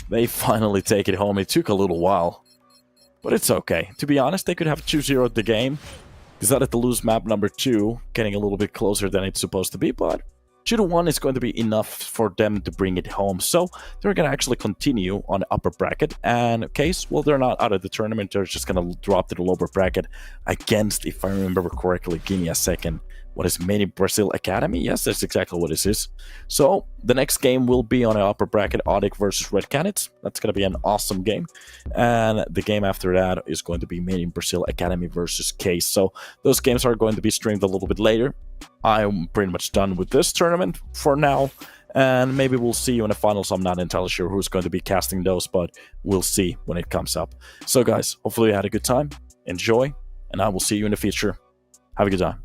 They finally take it home. It took a little while. But it's okay. To be honest, they could have 2-0'd the game. Decided to lose map number 2. Getting a little bit closer than it's supposed to be. But 2-1 is going to be enough for them to bring it home. So they're going to actually continue on the upper bracket. And Case, well, they're not out of the tournament. They're just going to drop to the lower bracket against, if I remember correctly, give me a second. What is Made in Brazil Academy? Yes, that's exactly what this is. So the next game will be on an upper bracket, ODDIK versus Red Canids. That's going to be an awesome game. And the game after that is going to be Made in Brazil Academy versus Case. So those games are going to be streamed a little bit later. I'm pretty much done with this tournament for now. And maybe we'll see you in the finals. I'm not entirely sure who's going to be casting those, but we'll see when it comes up. So guys, hopefully you had a good time. Enjoy, and I will see you in the future. Have a good time.